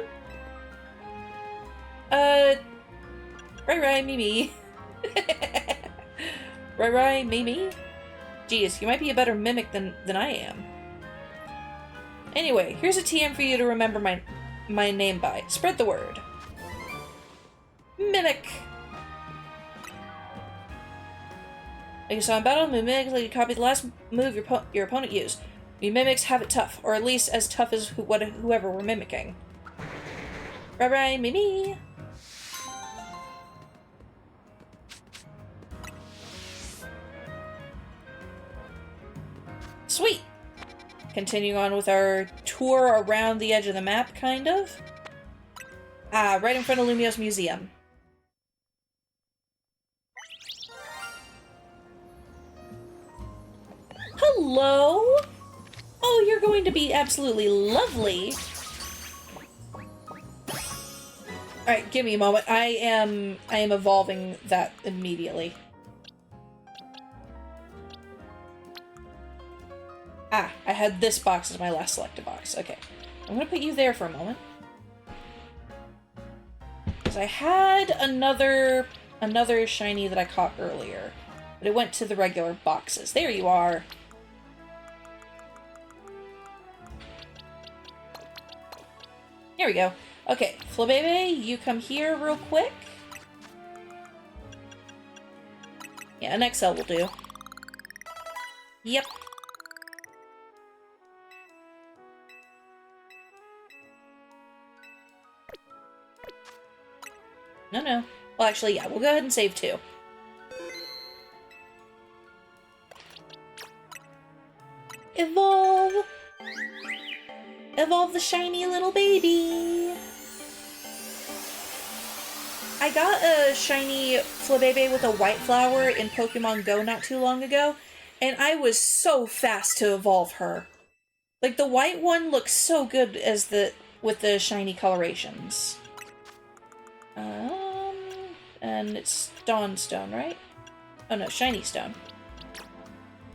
Right, me. Right, me. Geez, you might be a better mimic than I am. Anyway, here's a TM for you to remember my name by. Spread the word. Mimic. Like you saw in battle, mimics like you copy the last move your opponent used. You mimics have it tough, or at least as tough as whoever we're mimicking. Right, me. Sweet! Continuing on with our tour around the edge of the map, kind of. Right in front of Lumio's Museum. Hello? Oh, you're going to be absolutely lovely. Alright, give me a moment. I am evolving that immediately. I had this box as my last selected box. Okay. I'm gonna put you there for a moment. Because I had another shiny that I caught earlier. But it went to the regular boxes. There you are. Here we go. Okay, Flabebe, you come here real quick. Yeah, an XL will do. Yep. No. Well, actually, yeah, we'll go ahead and save 2. Evolve! Evolve the shiny little baby! I got a shiny Flabebe with a white flower in Pokemon Go not too long ago, and I was so fast to evolve her. Like, the white one looks so good with the shiny colorations. And it's Dawn Stone, right? Oh no, Shiny Stone.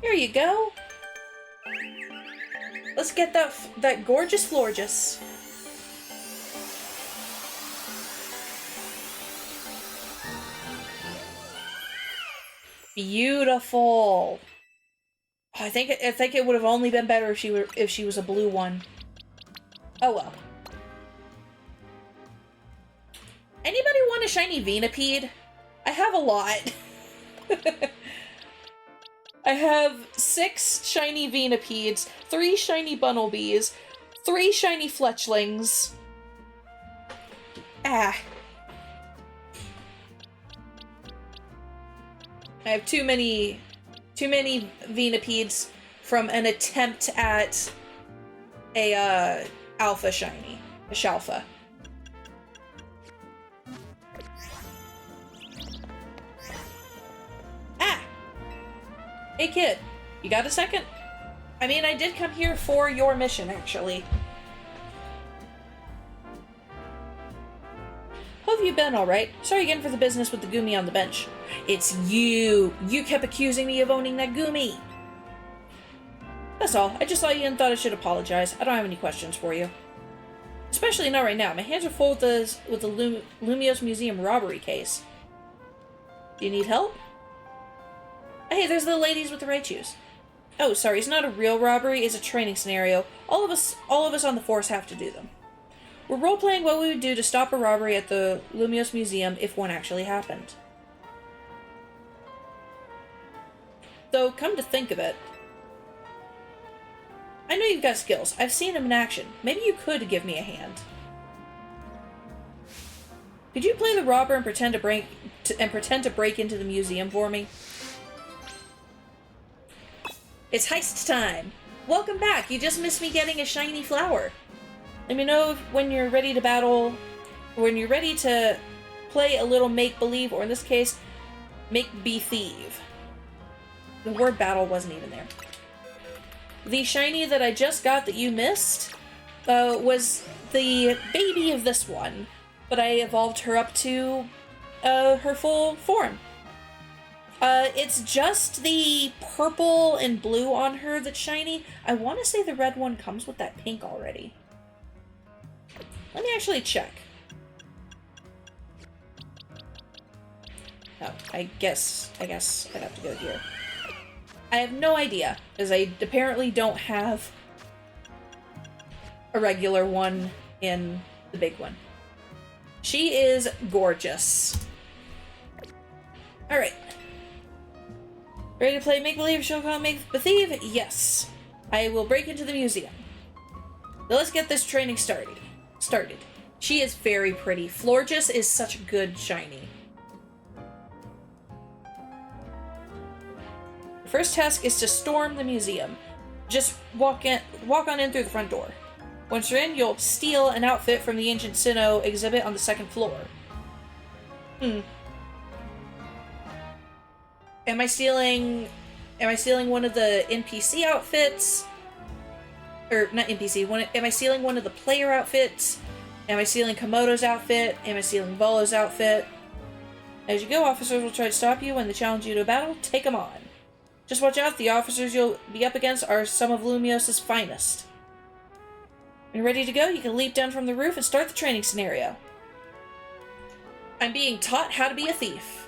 Here you go! Let's get that gorgeous Florges. Beautiful! I think it would have only been better if she was a blue one. Oh well. Anybody want a shiny Venipede? I have a lot. I have 6 shiny Venipedes, 3 shiny Bunnelbees, 3 shiny Fletchlings. I have too many Venipedes from an attempt at a alpha shiny, a Shalfa. Hey kid, you got a second? I mean, I did come here for your mission, actually. How have you been, alright? Sorry again for the business with the Gumi on the bench. It's you! You kept accusing me of owning that Gumi! That's all. I just saw you and thought I should apologize. I don't have any questions for you. Especially not right now. My hands are full with the Lumio's Museum robbery case. Do you need help? Hey, there's the ladies with the Raichus. Oh, sorry, it's not a real robbery, it's a training scenario. All of us on the force have to do them. We're role-playing what we would do to stop a robbery at the Lumios Museum if one actually happened. Though, come to think of it, I know you've got skills. I've seen them in action. Maybe you could give me a hand. Could you play the robber and pretend to break into the museum for me? It's heist time! Welcome back! You just missed me getting a shiny flower. Let me know when you're ready to battle, when you're ready to play a little make-believe, or in this case, make-be-thieve. The word battle wasn't even there. The shiny that I just got that you missed was the baby of this one, but I evolved her up to her full form. It's just the purple and blue on her that's shiny. I want to say the red one comes with that pink already. Let me actually check. Oh, I guess I'd have to go here. I have no idea, because I apparently don't have a regular one in the big one. She is gorgeous. Alright. Ready to play Make-Believe, She'll Call Make-Believe? Yes. I will break into the museum. Now let's get this training started. She is very pretty. Florges is such a good shiny. The first task is to storm the museum. Just walk on in through the front door. Once you're in, you'll steal an outfit from the ancient Sinnoh exhibit on the second floor. Am I stealing one of the NPC outfits? Or, not NPC, am I stealing one of the player outfits? Am I stealing Komodo's outfit? Am I stealing Volo's outfit? As you go, officers will try to stop you when they challenge you to a battle. Take them on. Just watch out, the officers you'll be up against are some of Lumios's finest. When you're ready to go, you can leap down from the roof and start the training scenario. I'm being taught how to be a thief.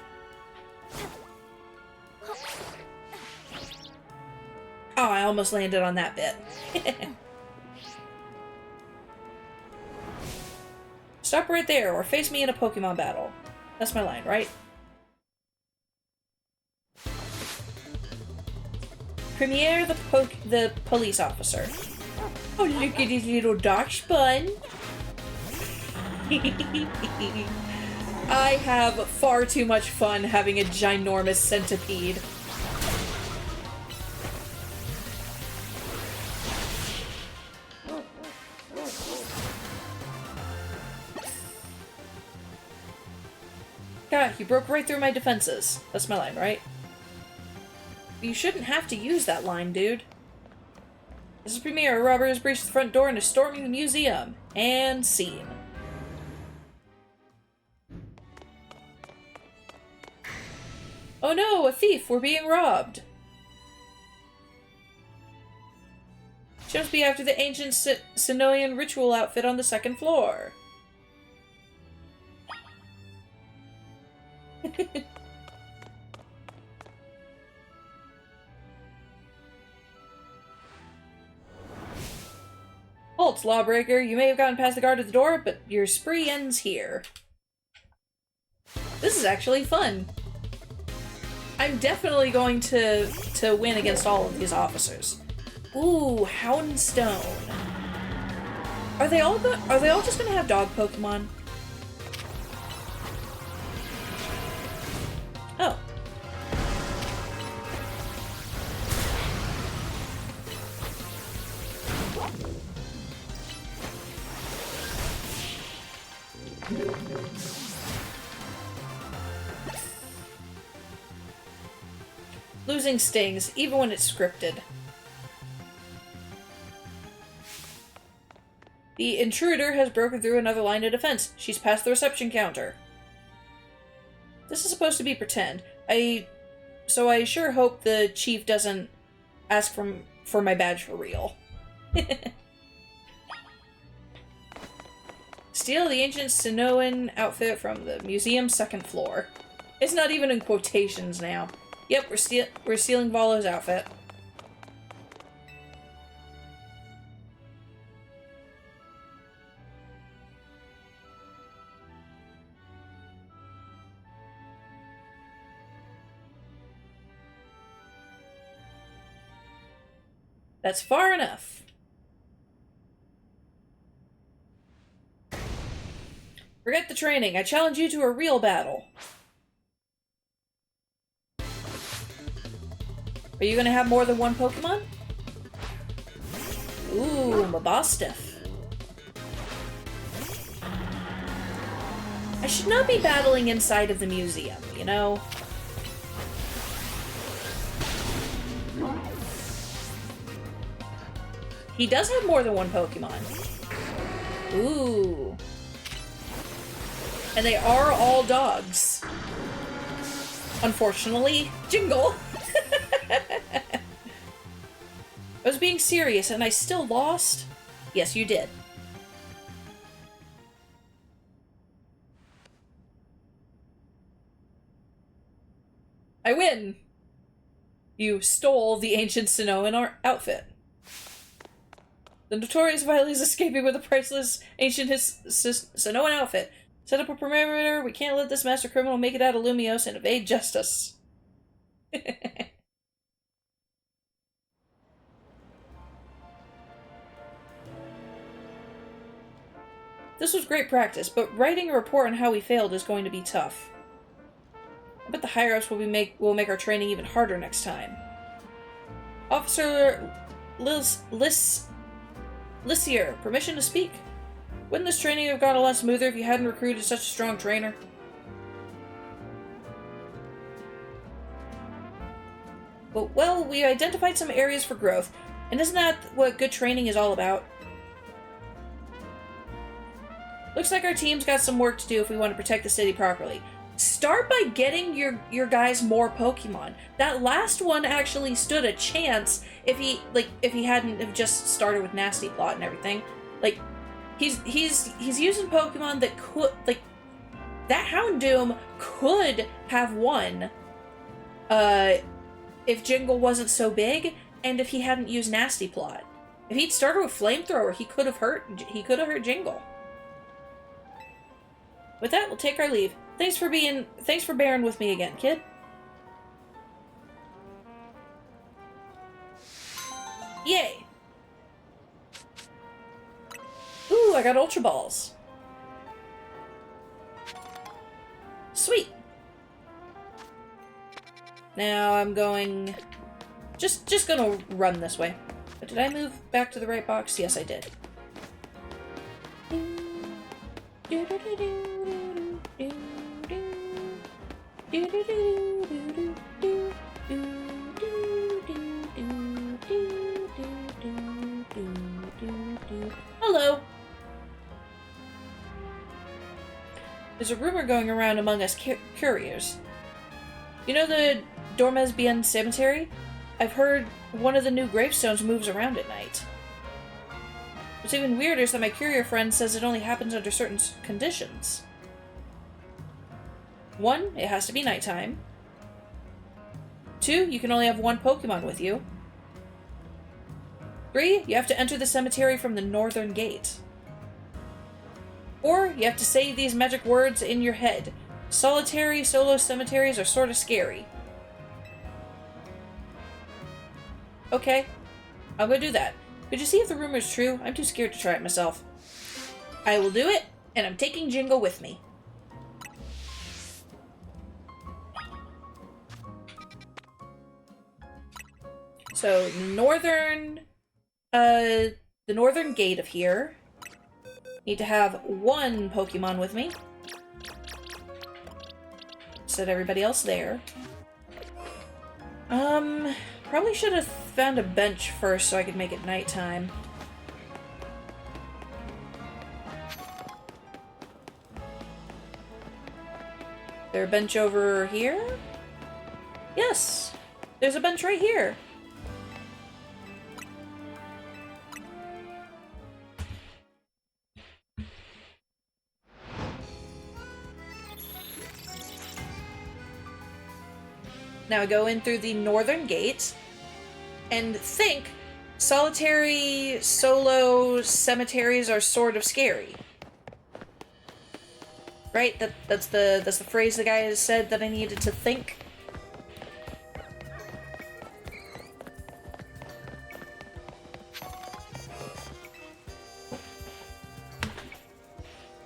Oh, I almost landed on that bit. Stop right there, or face me in a Pokemon battle. That's my line, right? Premiere the police officer. Oh, look at his little dark spun. I have far too much fun having a ginormous centipede. God, you broke right through my defenses. That's my line, right? You shouldn't have to use that line, dude. This is Premiere. A robber has breached the front door and is storming the museum. And scene. Oh no, a thief! We're being robbed! She must be after the ancient Sinnohian ritual outfit on the second floor. Halt, lawbreaker. You may have gotten past the guard at the door, but your spree ends here. This is actually fun. I'm definitely going to win against all of these officers. Ooh, Houndstone. Are they all just gonna have dog Pokemon? Oh. Losing stings, even when it's scripted. The intruder has broken through another line of defense. She's past the reception counter. This is supposed to be pretend. So I sure hope the chief doesn't ask for my badge for real. Steal the ancient Sinnohian outfit from the museum's second floor. It's not even in quotations now. Yep, we're stealing Volo's outfit. That's far enough. Forget the training. I challenge you to a real battle. Are you gonna have more than one Pokemon? Ooh, Mabostiff. I should not be battling inside of the museum, you know? He does have more than one Pokemon. Ooh. And they are all dogs. Unfortunately, Jingle. I was being serious and I still lost? Yes, you did. I win! You stole the ancient Sinnohan outfit. The notorious Viley's escaping with a priceless ancient Sinnohan outfit. Set up a perimeter. We can't let this master criminal make it out of Lumios and evade justice. This was great practice, but writing a report on how we failed is going to be tough. I bet the higher-ups will make our training even harder next time. Officer Lissier, permission to speak? Wouldn't this training have gone a lot smoother if you hadn't recruited such a strong trainer? Well, we identified some areas for growth, and isn't that what good training is all about? Looks like our team's got some work to do if we want to protect the city properly. Start by getting your guys more Pokemon. That last one actually stood a chance if he hadn't have just started with Nasty Plot and everything. Like, he's using Pokemon that could, like, that Houndoom could have won if Jingle wasn't so big and if he hadn't used Nasty Plot. If he'd started with Flamethrower, he could have hurt Jingle. With that, we'll take our leave. Thanks for bearing with me again, kid. Yay! Ooh, I got Ultra Balls. Sweet. Now I'm going... Just gonna run this way. But did I move back to the right box? Yes, I did. Hello. There's a rumor going around among us couriers. You know the Dormez-Bien cemetery? I've heard one of the new gravestones moves around at night. What's even weirder is that my courier friend says it only happens under certain conditions. 1, it has to be nighttime. 2, you can only have one Pokemon with you. 3, you have to enter the cemetery from the northern gate. 4, you have to say these magic words in your head. Solitary solo cemeteries are sort of scary. Okay, I'm gonna do that. Could you see if the rumor's true? I'm too scared to try it myself. I will do it, and I'm taking Jingle with me. So, the northern gate of here. Need to have one Pokemon with me. Set everybody else there. Probably should have found a bench first so I could make it nighttime. There a bench over here? Yes! There's a bench right here! Now I go in through the northern gate and think solitary solo cemeteries are sort of scary. Right? That's the phrase the guy has said that I needed to think.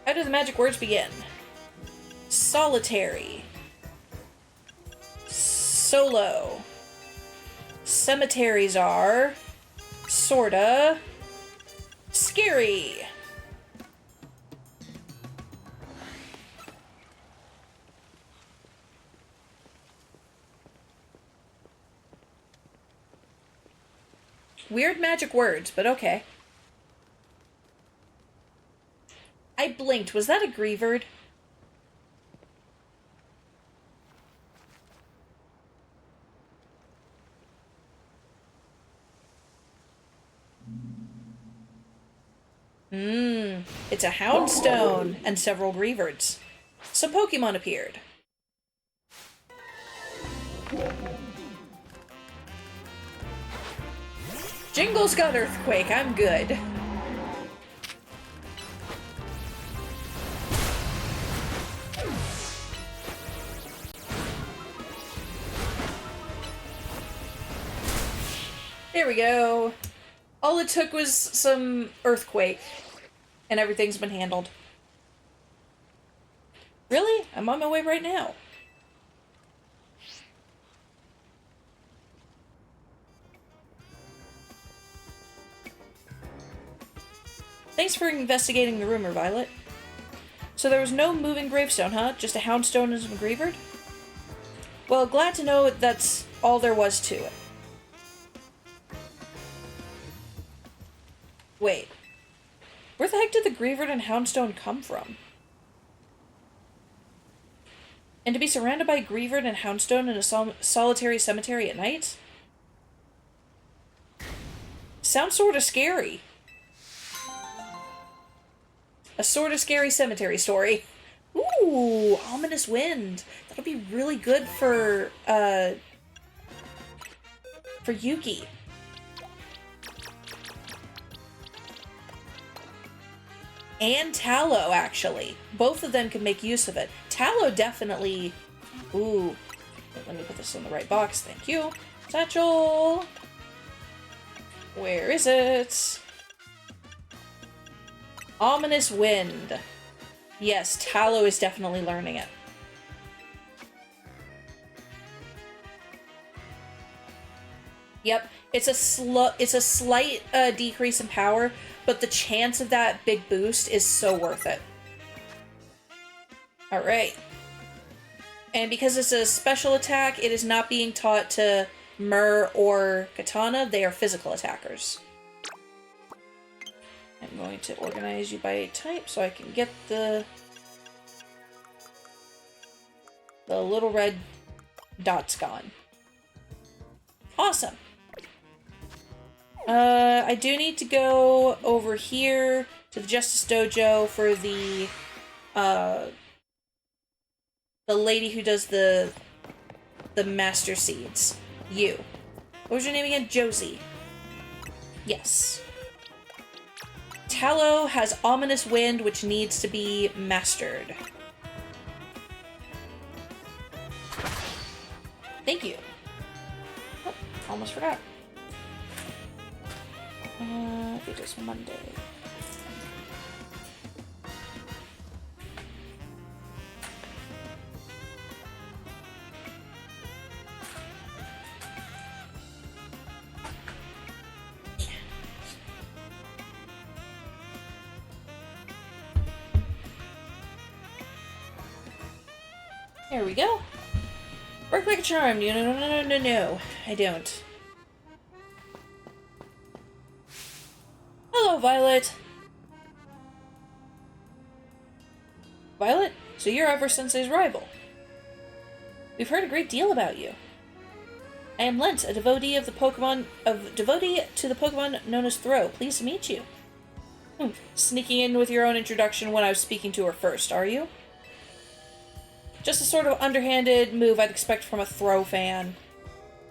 How do the magic words begin? Solitary. Solo. cemeteries are sorta scary. Weird magic words, but okay. I blinked. Was that a Grievard? It's a Houndstone and several Grievards. Some Pokemon appeared. Jingle's got Earthquake. I'm good. There we go. All it took was some Earthquake, and everything's been handled. Really? I'm on my way right now. Thanks for investigating the rumor, Violet. So there was no moving gravestone, huh? Just a Houndstone and some Grievard? Well, glad to know that's all there was to it. Wait. Where the heck did the Grievard and Houndstone come from? And to be surrounded by Grievard and Houndstone in a solitary cemetery at night? Sounds sorta scary. A sorta scary cemetery story. Ooh, Ominous Wind. That'll be really good for Yuki. And Tallow, actually. Both of them can make use of it. Tallow definitely... Ooh. Let me put this in the right box. Thank you. Satchel! Where is it? Ominous Wind. Yes, Tallow is definitely learning it. Yep, it's a slight decrease in power, but the chance of that big boost is so worth it. Alright. And because it's a special attack, it is not being taught to Myrrh or Katana. They are physical attackers. I'm going to organize you by type so I can get the little red dots gone. Awesome. I do need to go over here to the Justice Dojo for the lady who does the Master Seeds. You. What was your name again? Josie. Yes. Tallow has Ominous Wind, which needs to be mastered. Thank you. Oh, almost forgot. It is Monday. There we go. Work like a charm. No, I don't. Hello, Violet. Violet, so you're Ever Sensei's rival. We've heard a great deal about you. I am Lent, a devotee to the Pokemon known as Throw. Pleased to meet you. Sneaking in with your own introduction when I was speaking to her first, are you? Just a sort of underhanded move I'd expect from a Throw fan.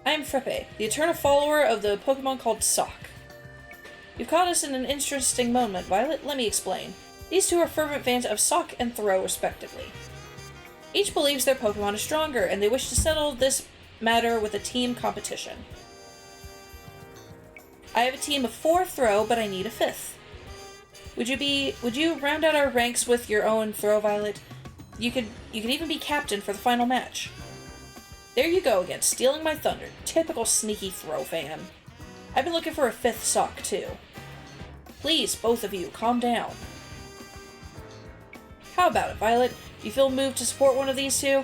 I am Freppe, the eternal follower of the Pokemon called Sock. You've caught us in an interesting moment, Violet. Let me explain. These two are fervent fans of Sock and Throw, respectively. Each believes their Pokemon is stronger, and they wish to settle this matter with a team competition. I have a team of 4 Throw, but I need a 5th. Would you round out our ranks with your own Throw, Violet? You could even be captain for the final match. There you go again, stealing my thunder. Typical sneaky throw fan. I've been looking for a 5th sock, too. Please, both of you, calm down. How about it, Violet? Do you feel moved to support one of these two?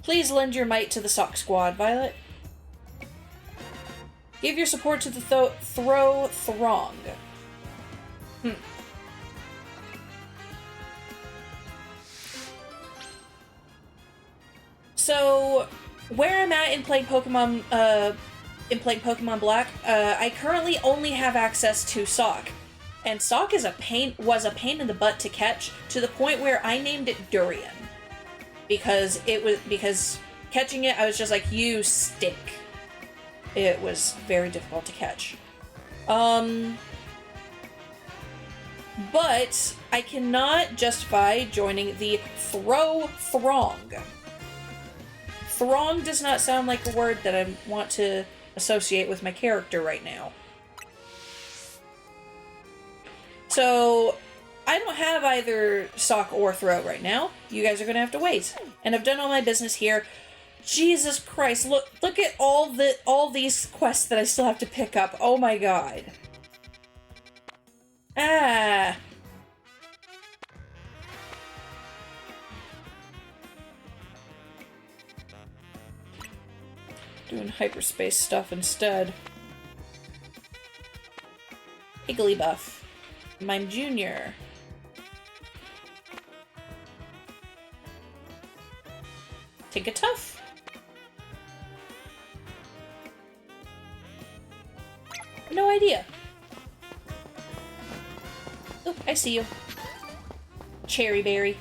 Please lend your might to the sock squad, Violet. Give your support to the throw throng. So, where I'm at in playing Pokemon, Black, I currently only have access to Sock. And Sock was a pain in the butt to catch, to the point where I named it Durian. Because catching it, I was just like, you stink. It was very difficult to catch. But I cannot justify joining the Throw Throng. Throng does not sound like a word that I want to associate with my character right now. So, I don't have either Sock or Throw right now. You guys are gonna have to wait. And I've done all my business here. Jesus Christ, look at all these quests that I still have to pick up. Oh my god. Ah. Doing hyperspace stuff instead. Higglybuff. Mime Jr. Tinkatuff. No idea. Oh, I see you. Cherry Berry.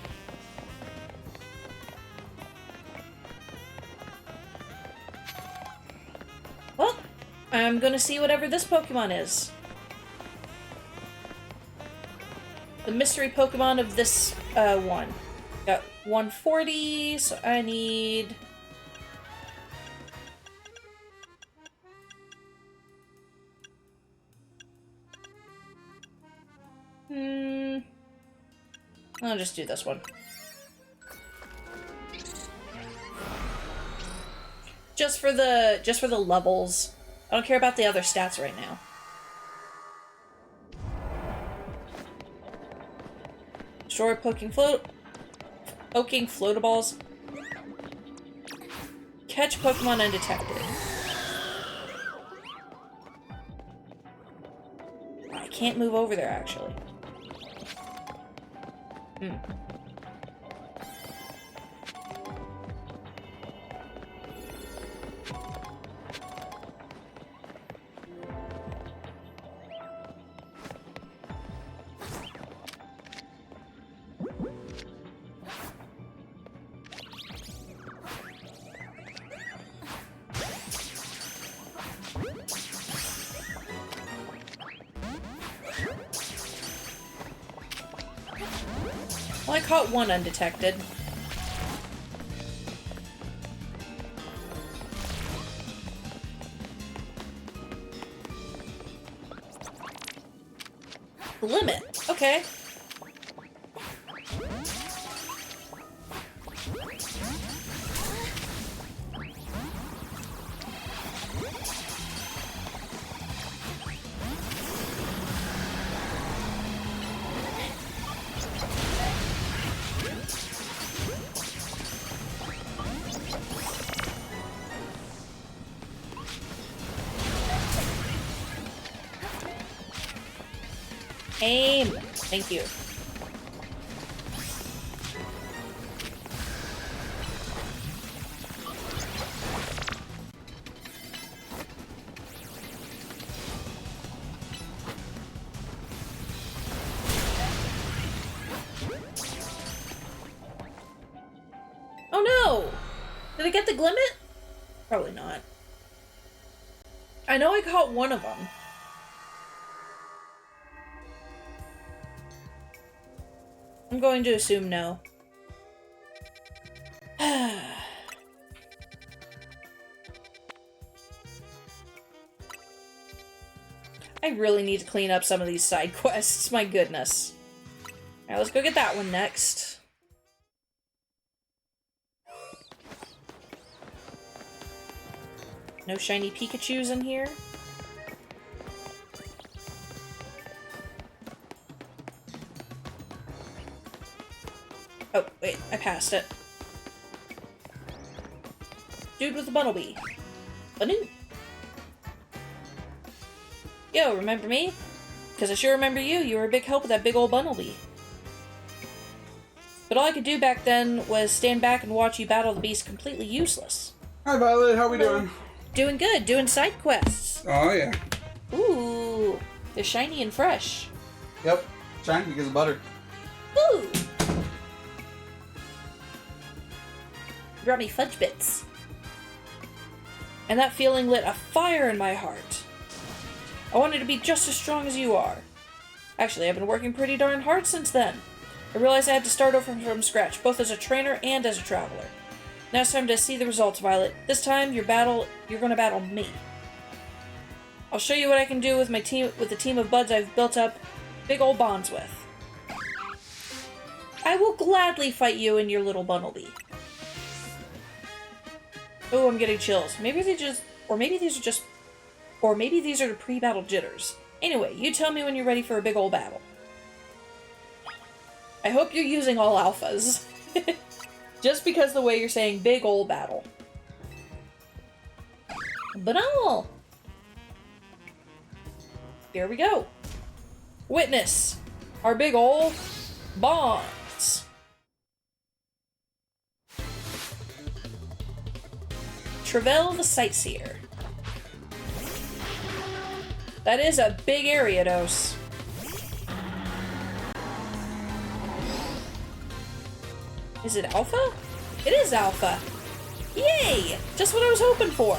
Well, I'm gonna see whatever this Pokemon is. The mystery Pokemon of this one. Got 140, so I need... I'll just do this one. Just for the levels. I don't care about the other stats right now. Destroy poking floataballs. Catch Pokemon undetected. I can't move over there, actually. Well, I caught one undetected. Limit. Okay. Aim! Thank you. Oh no! Did I get the Glimmet? Probably not. I know I caught one of them. I'm going to assume no. I really need to clean up some of these side quests, my goodness. Alright, let's go get that one next. No shiny Pikachus in here. Oh, wait, I passed it. Dude with the Bunnelby. Banu! Yo, remember me? Because I sure remember you. You were a big help with that big old Bunnelby. But all I could do back then was stand back and watch you battle the beast completely useless. Hi, Violet. How we doing? Doing good, doing side quests. Oh, yeah. Ooh, they're shiny and fresh. Yep. Shiny because of butter. Ooh! You brought me fudge bits. And that feeling lit a fire in my heart. I wanted to be just as strong as you are. Actually, I've been working pretty darn hard since then. I realized I had to start over from scratch, both as a trainer and as a traveler. Now it's time to see the results, Violet. This time, you're gonna battle me. I'll show you what I can do with the team of buds I've built up big old bonds with. I will gladly fight you and your little Bunnelby. Oh, I'm getting chills. Maybe these are the pre-battle jitters. Anyway, you tell me when you're ready for a big old battle. I hope you're using all alphas. Just because the way you're saying big old battle. Banal! Here we go. Witness our big ol' bonds. Travel the Sightseer. That is a big area, Dos. Is it Alpha? It is Alpha! Yay! Just what I was hoping for.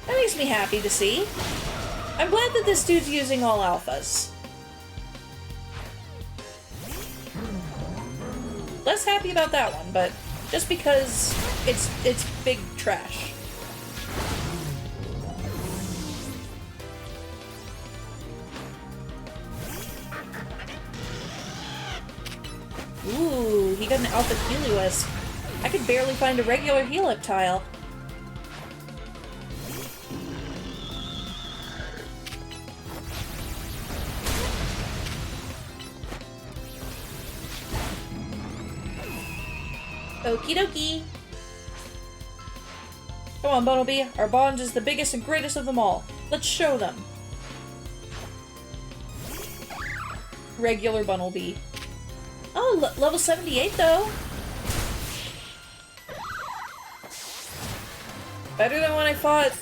That makes me happy to see. I'm glad that this dude's using all alphas. Less happy about that one, but just because it's big trash. Ooh, he got an Alpha Heliosp. I could barely find a regular Helip tile. Okie dokie. Come on, Bunnelby. Our bond is the biggest and greatest of them all. Let's show them. Regular Bunnelby. Oh, level 78 though. Better than when I fought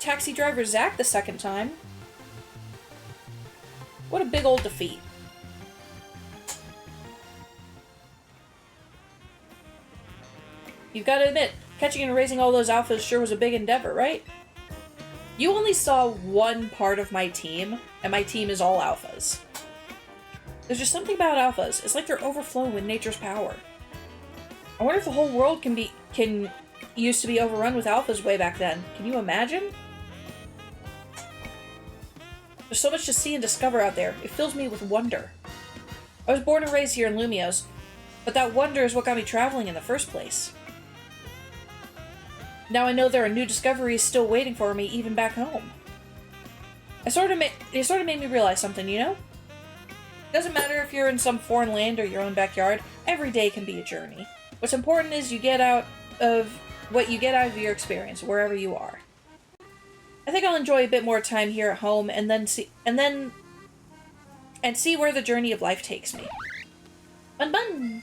taxi driver Zach the second time. What a big old defeat. You've got to admit, catching and raising all those alphas sure was a big endeavor, right? You only saw one part of my team, and my team is all alphas. There's just something about alphas. It's like they're overflowing with nature's power. I wonder if the whole world can used to be overrun with alphas way back then. Can you imagine? There's so much to see and discover out there. It fills me with wonder. I was born and raised here in Lumios, but that wonder is what got me traveling in the first place. Now I know there are new discoveries still waiting for me even back home. It sort of made me realize something, you know? Doesn't matter if you're in some foreign land or your own backyard, every day can be a journey. What's important is you get out of what you get out of your experience, wherever you are. I think I'll enjoy a bit more time here at home and see where the journey of life takes me. Bun bun!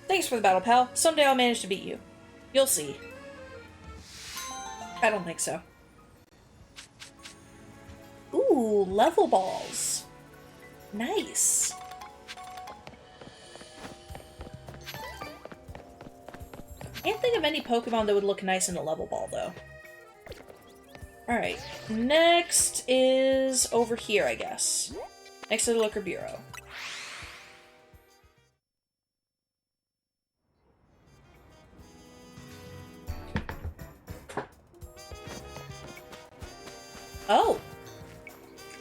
Thanks for the battle, pal. Someday I'll manage to beat you. You'll see. I don't think so. Ooh, level balls. Nice. Can't think of any Pokemon that would look nice in a level ball, though. Alright, next is over here, I guess. Next to the Liquor Bureau. Oh!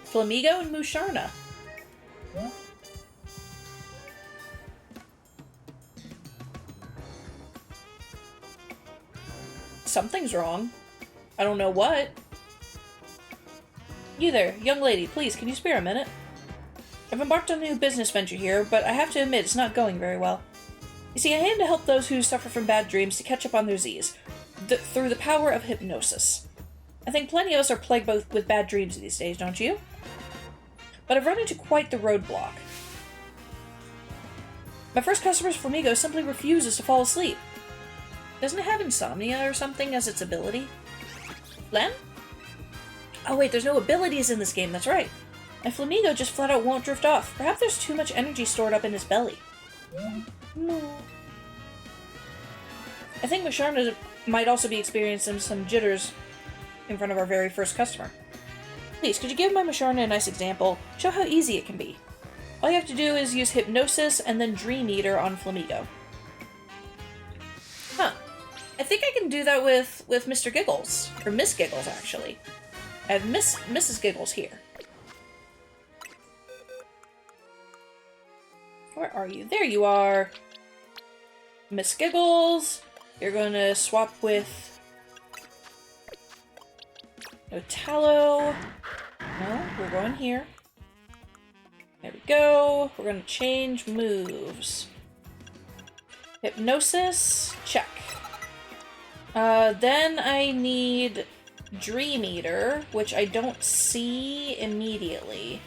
Flamigo and Musharna. something's wrong. I don't know what. You there, young lady, please, can you spare a minute? I've embarked on a new business venture here, but I have to admit it's not going very well. You see, I aim to help those who suffer from bad dreams to catch up on their Z's, through the power of hypnosis. I think plenty of us are plagued both with bad dreams these days, don't you? But I've run into quite the roadblock. My first customer, Flamigo, simply refuses to fall asleep. Doesn't it have insomnia or something as its ability? Len? Oh wait, there's no abilities in this game, that's right. My Flamigo just flat out won't drift off. Perhaps there's too much energy stored up in his belly. No. I think Masharna might also be experiencing some jitters in front of our very first customer. Please, could you give my Masharna a nice example? Show how easy it can be. All you have to do is use Hypnosis and then Dream Eater on Flamigo. Huh. I think I can do that with Mr. Giggles. Or Miss Giggles, actually. I have Mrs. Giggles here. Where are you? There you are! Miss Giggles. You're going to swap with Otalo. No, we're going here. There we go. We're going to change moves. Hypnosis. Check. Then I need Dream Eater, which I don't see immediately.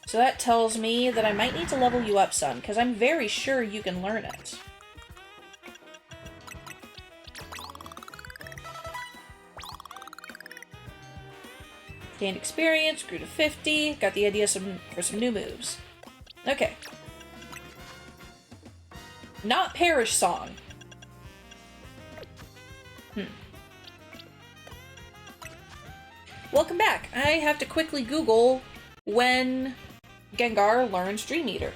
So that tells me that I might need to level you up, son, because I'm very sure you can learn it. Gained experience, grew to 50, got the idea for some new moves. Okay. Not Perish Song. Welcome back. I have to quickly Google when Gengar learns Dream Eater.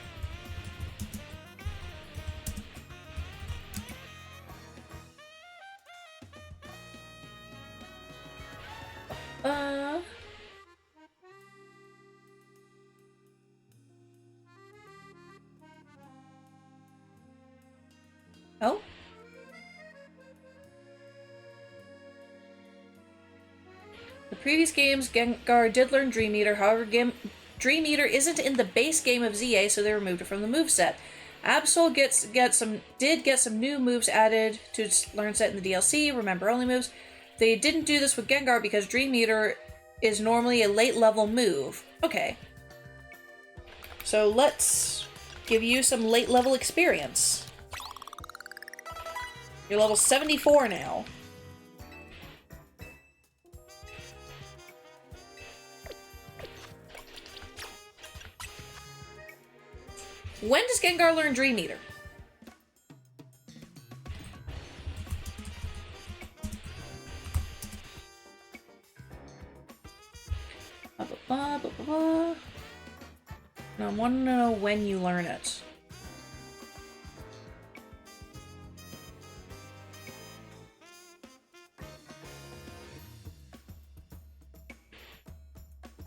Oh? The previous games, Gengar did learn Dream Eater, however, Dream Eater isn't in the base game of ZA, so they removed it from the moveset. Absol did get some new moves added to its learn set in the DLC, remember only moves. They didn't do this with Gengar because Dream Eater is normally a late level move. Okay. So let's give you some late level experience. You're level 74 now. When does Gengar learn Dream Eater? No, I want to know when you learn it.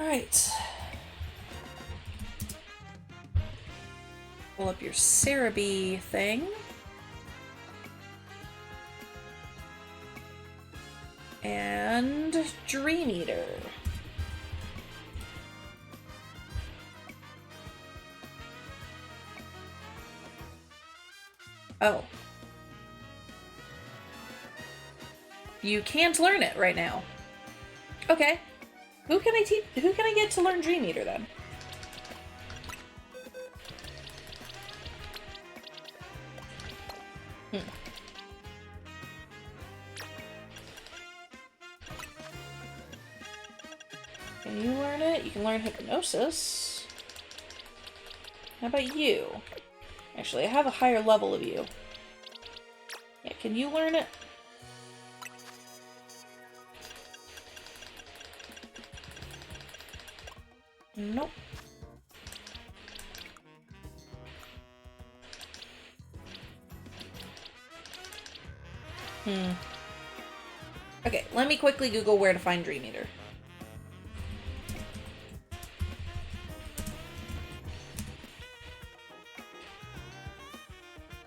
Alright. Pull up your Cerebi thing. And Dream Eater. Oh. You can't learn it right now. Okay. Who can I get to learn Dream Eater then? Can you learn it? You can learn Hypnosis. How about you? Actually, I have a higher level of you. Yeah, can you learn it? Nope. Okay, let me quickly Google where to find Dream Eater.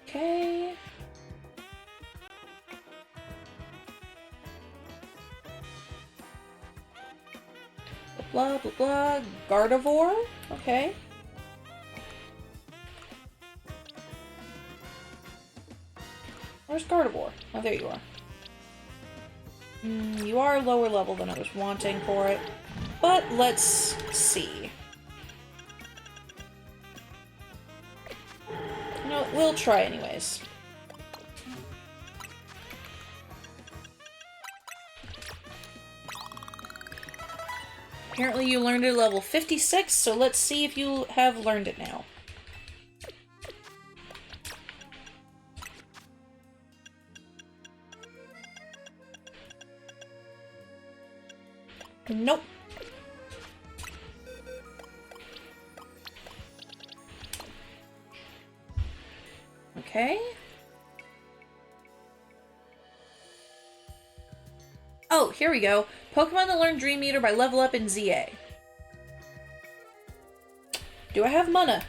Okay. Blah, blah, blah. Gardevoir? Okay. Where's Gardevoir? Oh, there you are. You are lower level than I was wanting for it. But let's see. You know, we'll try anyways. Apparently you learned it at level 56, so let's see if you have learned it now. Nope. Okay. Oh, here we go. Pokemon that learn Dream Eater by level up in ZA. Do I have mana?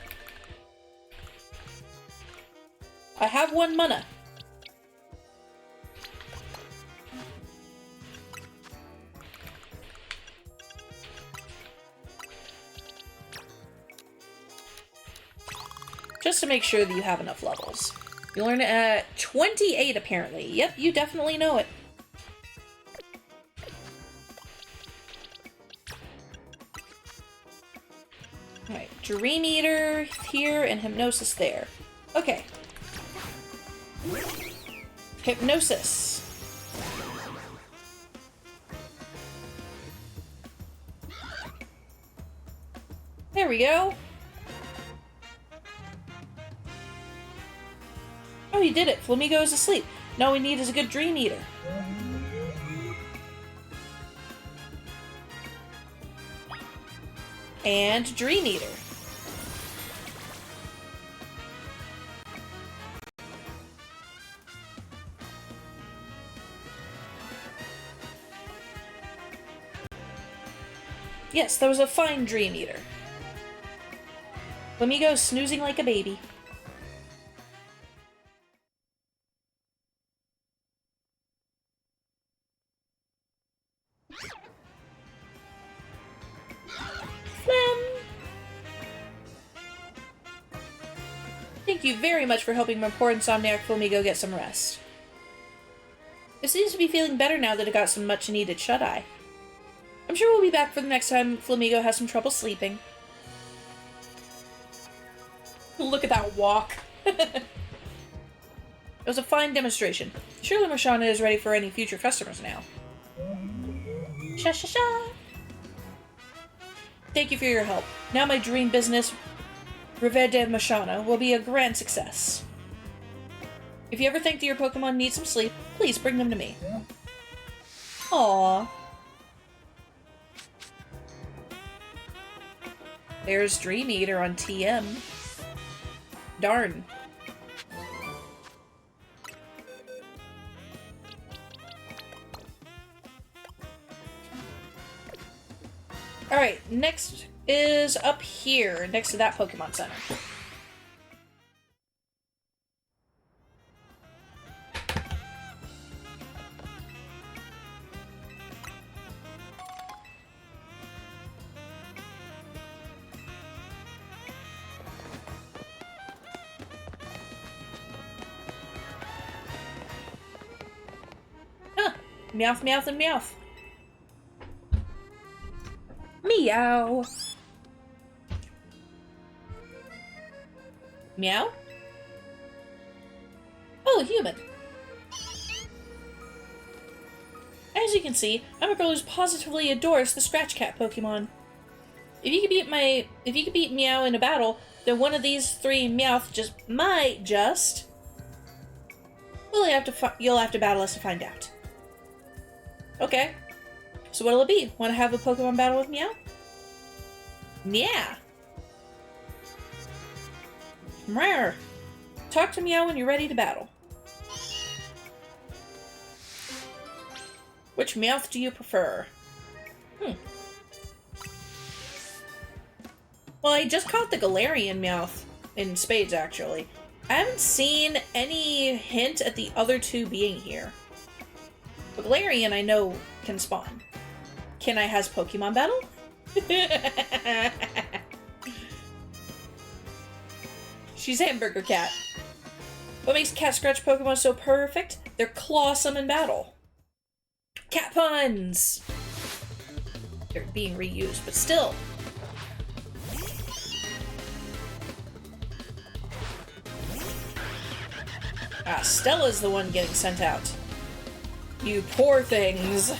I have 1 mana. Just to make sure that you have enough levels. You learn it at 28, apparently. Yep, you definitely know it. Alright, Dream Eater here and Hypnosis there. Okay. Hypnosis. There we go. Oh, you did it. Flamigo is asleep. Now all we need is a good Dream Eater. And Dream Eater. Yes, that was a fine Dream Eater. Flamigo snoozing like a baby. Thank you very much for helping my poor insomniac Flamigo get some rest. It seems to be feeling better now that it got some much-needed shut-eye. I'm sure we'll be back for the next time Flamigo has some trouble sleeping. Look at that walk. It was a fine demonstration. Surely Marshana is ready for any future customers now. Sha-sha-sha! Thank you for your help. Now my dream business, Revere de Marshana, will be a grand success. If you ever think that your Pokemon need some sleep, please bring them to me. Aww. There's Dream Eater on TM. Darn. Alright, next is up here, next to that Pokemon Center. Huh. Meowth, meowth, and meowth. Meow. Meow? Oh, human. As you can see, I'm a girl who positively adores the Scratch Cat Pokemon. If you could beat Meow in a battle, then one of these 3 Meowth might just. Well, you'll have to battle us to find out. Okay. So what'll it be? Want to have a Pokemon battle with Meow? Yeah. Rare. Talk to Meow when you're ready to battle. Which Meowth do you prefer? Well, I just caught the Galarian Meowth in spades, actually. I haven't seen any hint at the other 2 being here. The Galarian I know can spawn. Can I has Pokemon battle? She's Hamburger Cat. What makes Cat Scratch Pokemon so perfect? They're clawsome in battle. Cat puns! They're being reused, but still. Ah, Stella's the one getting sent out. You poor things.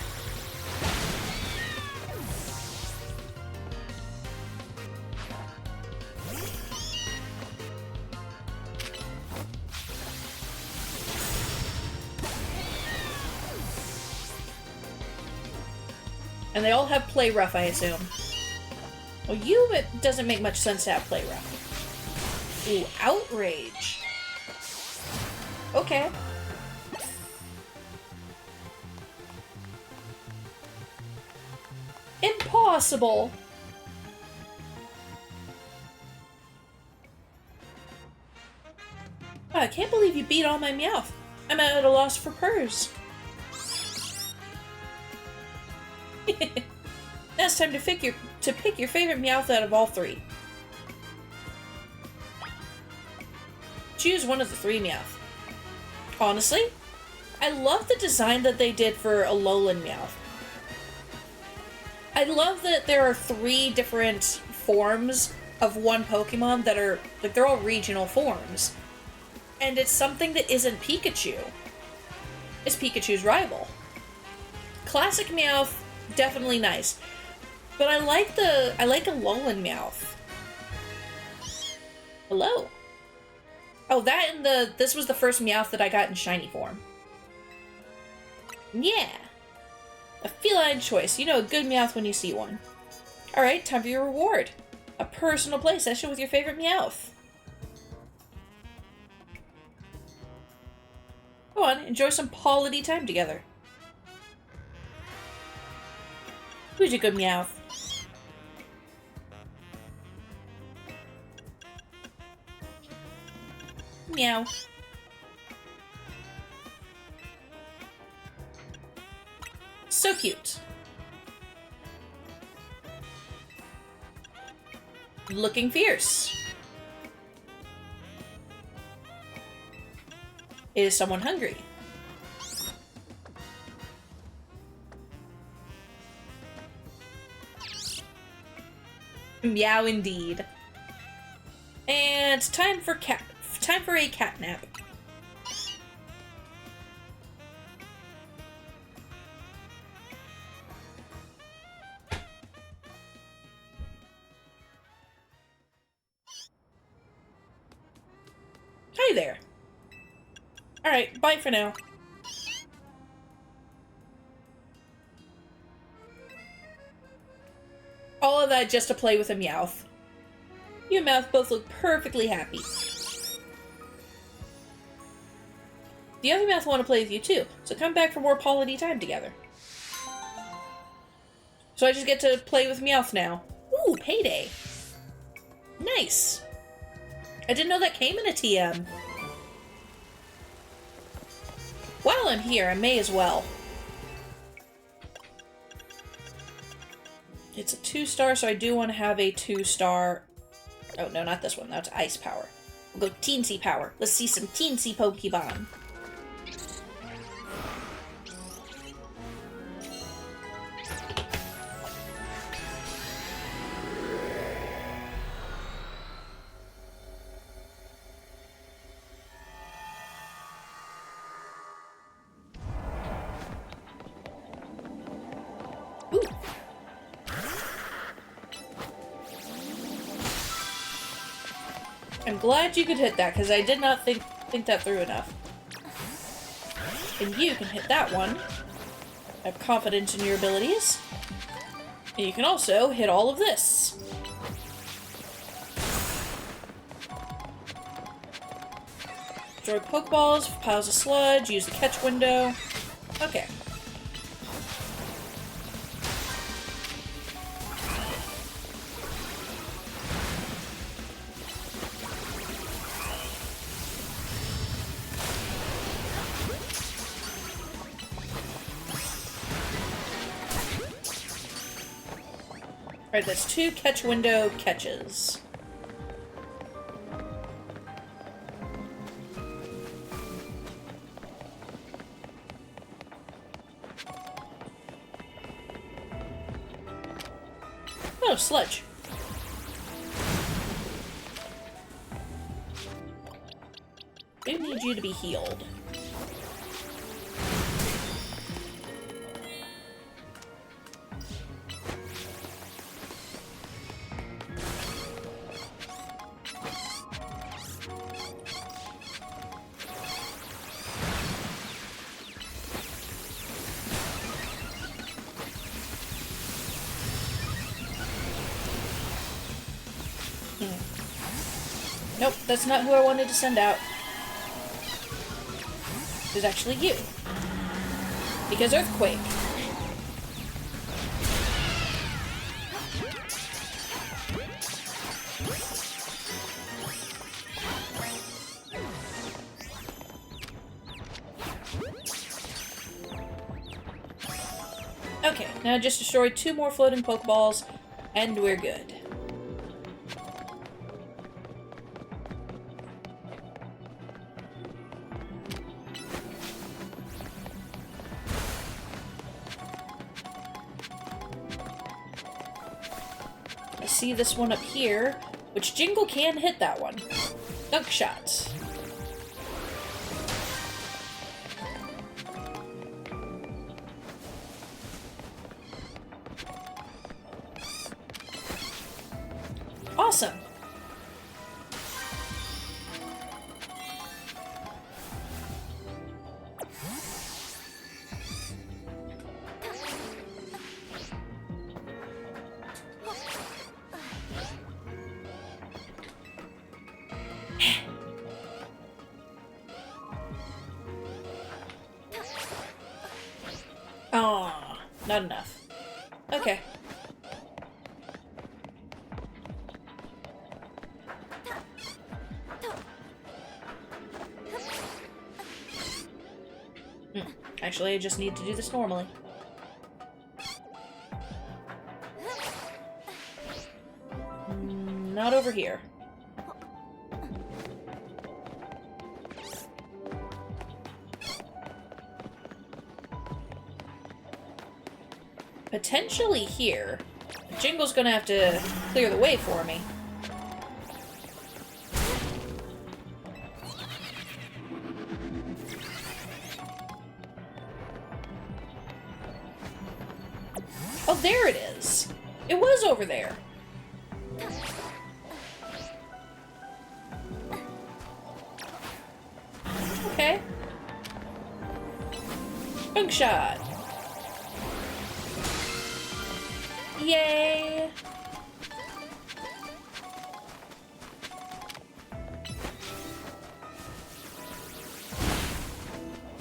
And they all have Play Rough, I assume. Well, it doesn't make much sense to have Play Rough. Ooh, Outrage. Okay. Impossible! Wow, I can't believe you beat all my Meowth. I'm at a loss for purrs. Now it's time to pick your favorite Meowth out of all three. Choose one of the three Meowth. Honestly, I love the design that they did for Alolan Meowth. I love that there are 3 different forms of one Pokemon that are, like, they're all regional forms. And it's something that isn't Pikachu. It's Pikachu's rival. Classic Meowth, definitely nice. But I like Alolan Meowth. Hello. Oh, that and this was the first Meowth that I got in shiny form. Yeah. A feline choice. You know a good Meowth when you see one. Alright, time for your reward. A personal play session with your favorite Meowth. Go on, enjoy some quality time together. Who's your good Meowth? Meow. So cute. Looking fierce. Is someone hungry? Meow indeed. And time for a cat nap. Hi there. Alright, bye for now. All of that just to play with a Meowth. You and Meowth both look perfectly happy. The other Meowth want to play with you too, so come back for more quality time together. So I just get to play with Meowth now. Ooh, payday. Nice. I didn't know that came in a TM. While I'm here, I may as well. It's a 2-star, so I do want to have a 2-star. Oh, no, not this one. That's Ice Power. We'll go Teensy Power. Let's see some Teensy Pokemon. Ooh. I'm glad you could hit that, because I did not think that through enough. And you can hit that one. I have confidence in your abilities. And you can also hit all of this. Throw Pokeballs, piles of sludge, use the catch window. Okay. Alright, that's 2 catch window catches. Oh, sludge. We need you to be healed. Nope, that's not who I wanted to send out. It was actually you. Because earthquake. Okay, now just destroy 2 more floating Pokeballs, and we're good. I see this one up here, which Jingle can hit that one. Dunk shot. Awesome. Aw, not enough. Okay. Actually, I just need to do this normally. Not over here. Potentially here. Jingle's gonna have to clear the way for me. Oh, there it is. It was over there. Okay. Bunk shot. Yay!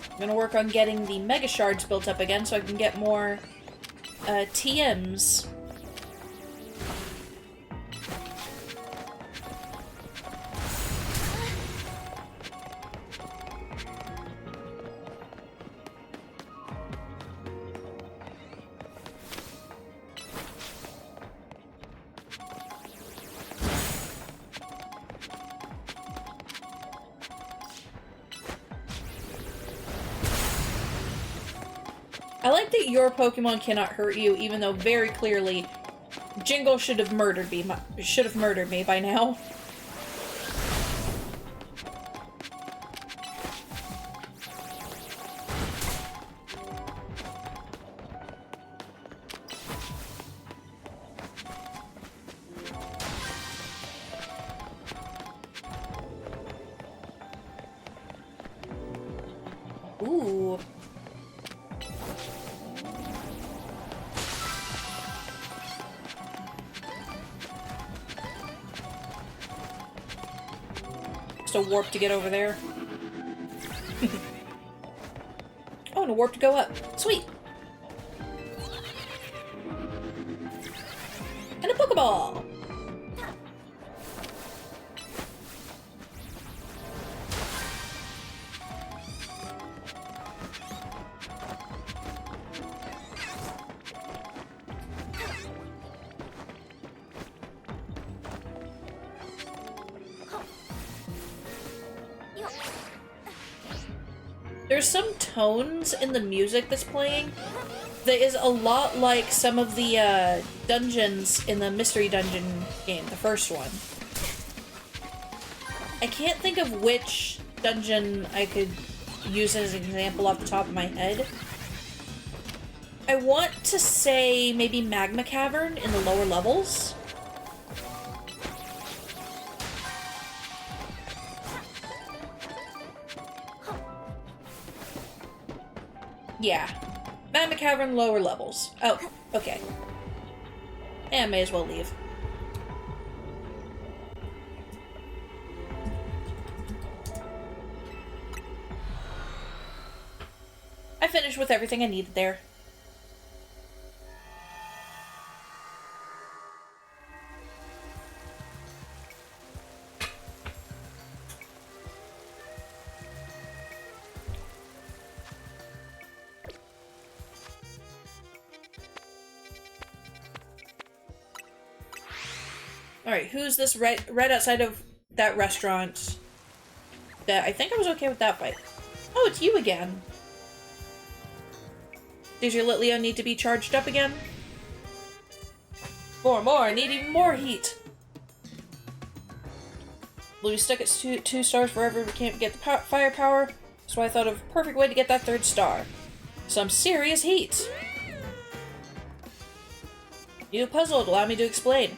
I'm gonna work on getting the Mega Shards built up again so I can get more TMs. I like that your Pokemon cannot hurt you, even though very clearly Jingle should have murdered me. By now. Ooh. A warp to get over there. Oh, and a warp to go up. Sweet! And a Pokeball! There's some tones in the music that's playing that is a lot like some of the dungeons in the Mystery Dungeon game, the first one. I can't think of which dungeon I could use as an example off the top of my head. I want to say maybe Magma Cavern in the lower levels. Yeah. Magma Cavern, lower levels. Oh, okay. Yeah, may as well leave. I finished with everything I needed there. Alright, who's this right outside of that restaurant? That I think I was okay with that fight. Oh, it's you again. Does your Litleo need to be charged up again? More, I need even more heat. Will be stuck at 2 stars forever if we can't get the firepower. So I thought of a perfect way to get that 3rd star. Some serious heat. You puzzled, allow me to explain.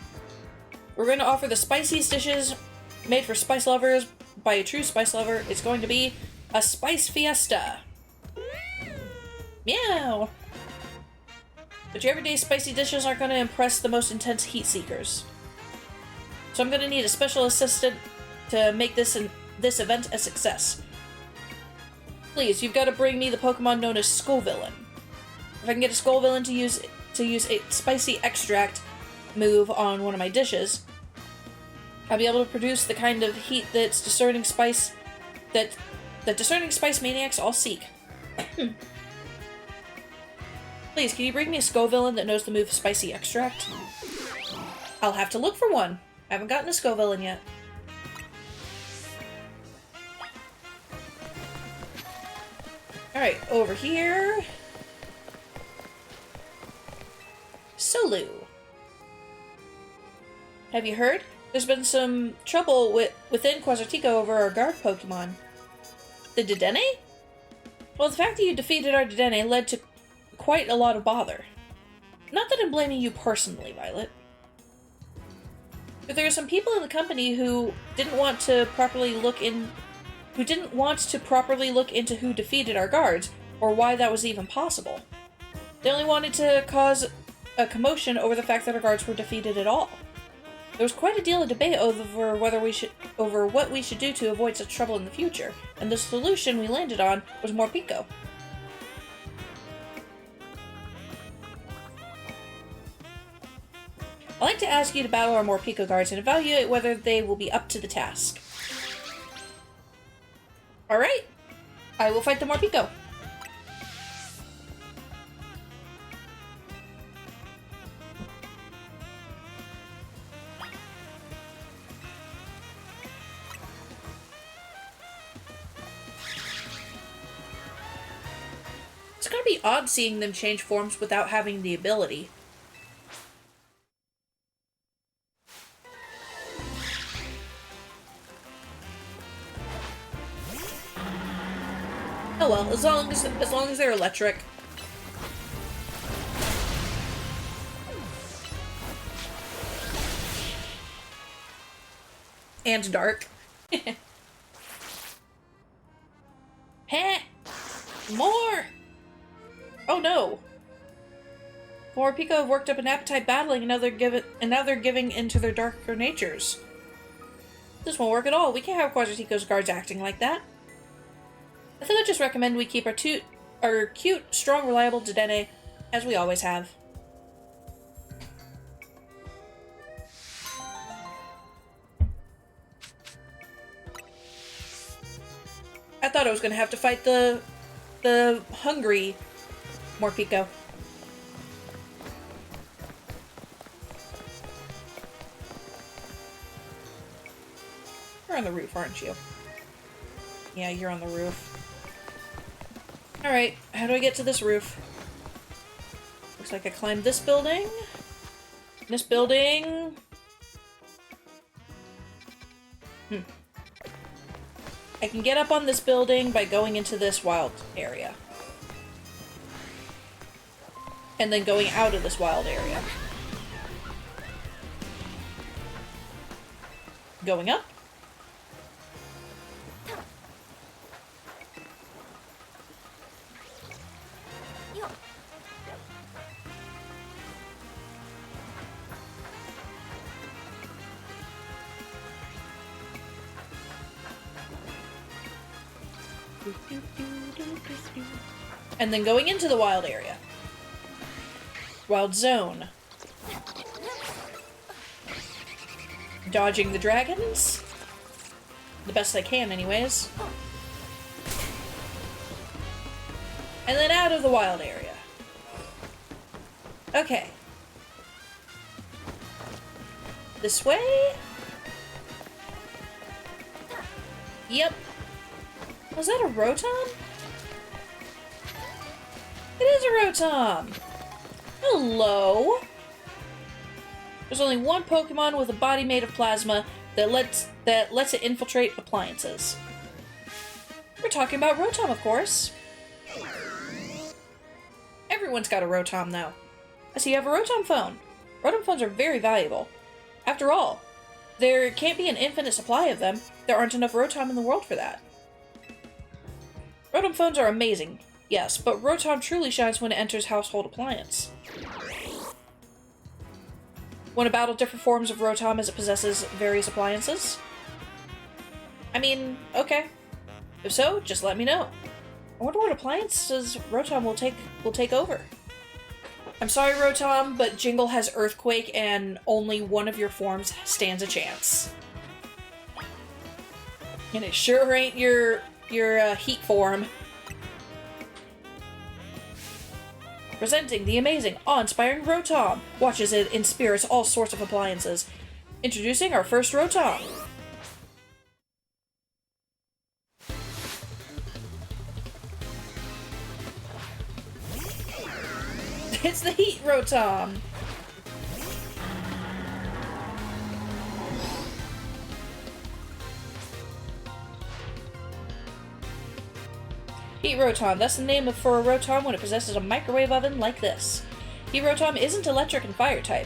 We're going to offer the spiciest dishes made for spice lovers by a true spice lover. It's going to be a spice fiesta. Meow! But your everyday spicy dishes aren't going to impress the most intense heat seekers. So I'm going to need a special assistant to make this event a success. Please, you've got to bring me the Pokemon known as Skullvillain. If I can get a Skullvillain to use a spicy extract move on one of my dishes, I'll be able to produce the kind of heat that discerning spice maniacs all seek. Please, can you bring me a Skullvillain that knows the move Spicy Extract? I'll have to look for one. I haven't gotten a Skullvillain yet. Alright, over here. Solu. Have you heard? There's been some trouble within Quasartico over our guard Pokemon. The Dedenne? Well, the fact that you defeated our Dedenne led to quite a lot of bother. Not that I'm blaming you personally, Violet. But there are some people in the company who didn't want to properly look into who defeated our guards, or why that was even possible. They only wanted to cause a commotion over the fact that our guards were defeated at all. There was quite a deal of debate over what we should do to avoid such trouble in the future, and the solution we landed on was more Pico. I'd like to ask you to battle our Morpeko guards and evaluate whether they will be up to the task. Alright, I will fight the Morpeko. It's gonna be odd seeing them change forms without having the ability. Oh well, as long as they're electric. And dark. Heh! More! Oh no! Morpeko have worked up an appetite battling, and now they're giving into their darker natures. This won't work at all. We can't have Quasartico's guards acting like that. I think I'd just recommend we keep our cute, strong, reliable Dedenne as we always have. I thought I was gonna have to fight the hungry Morpeko. You're on the roof, aren't you? Yeah, you're on the roof. Alright, how do I get to this roof? Looks like I climbed this building. This building... I can get up on this building by going into this wild area. And then going out of this wild area. Going up. And then going into the wild area. Wild zone. Dodging the dragons. The best I can, anyways. And then out of the wild area. Okay. This way? Yep. Was that a Rotom? It is a Rotom! Hello! There's only one Pokemon with a body made of plasma that lets it infiltrate appliances. We're talking about Rotom, of course. Everyone's got a Rotom now. I see you have a Rotom phone. Rotom phones are very valuable. After all, there can't be an infinite supply of them. There aren't enough Rotom in the world for that. Rotom phones are amazing, yes, but Rotom truly shines when it enters household appliance. Want to battle different forms of Rotom as it possesses various appliances? I mean, okay. If so, just let me know. I wonder what appliances Rotom will take over. I'm sorry, Rotom, but Jingle has Earthquake and only one of your forms stands a chance. And it sure ain't your heat form. Presenting the amazing, awe-inspiring Rotom. Watch as it inspires all sorts of appliances. Introducing our first Rotom. It's the Heat Rotom. Heat Rotom, that's the name for a Rotom when it possesses a microwave oven like this. Heat Rotom isn't electric and fire type.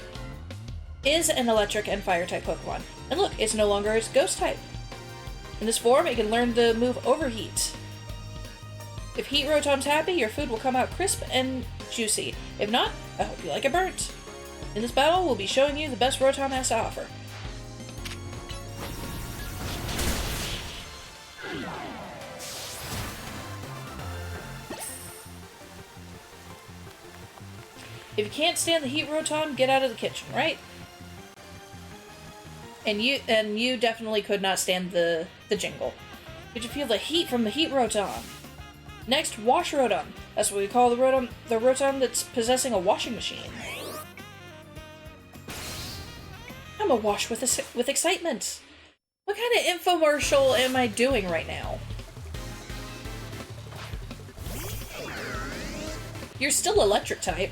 Is an electric and fire type Pokemon. And look, it's no longer its ghost type. In this form, it can learn the move Overheat. If Heat Rotom's happy, your food will come out crisp and juicy. If not, I hope you like it burnt. In this battle, we'll be showing you the best Rotom has to offer. If you can't stand the Heat Rotom, get out of the kitchen, right? And you definitely could not stand the Jingle. Did you feel the heat from the Heat Rotom? Next, Wash Rotom. That's what we call the Rotom that's possessing a washing machine. I'm awash with excitement. What kind of infomercial am I doing right now? You're still electric type.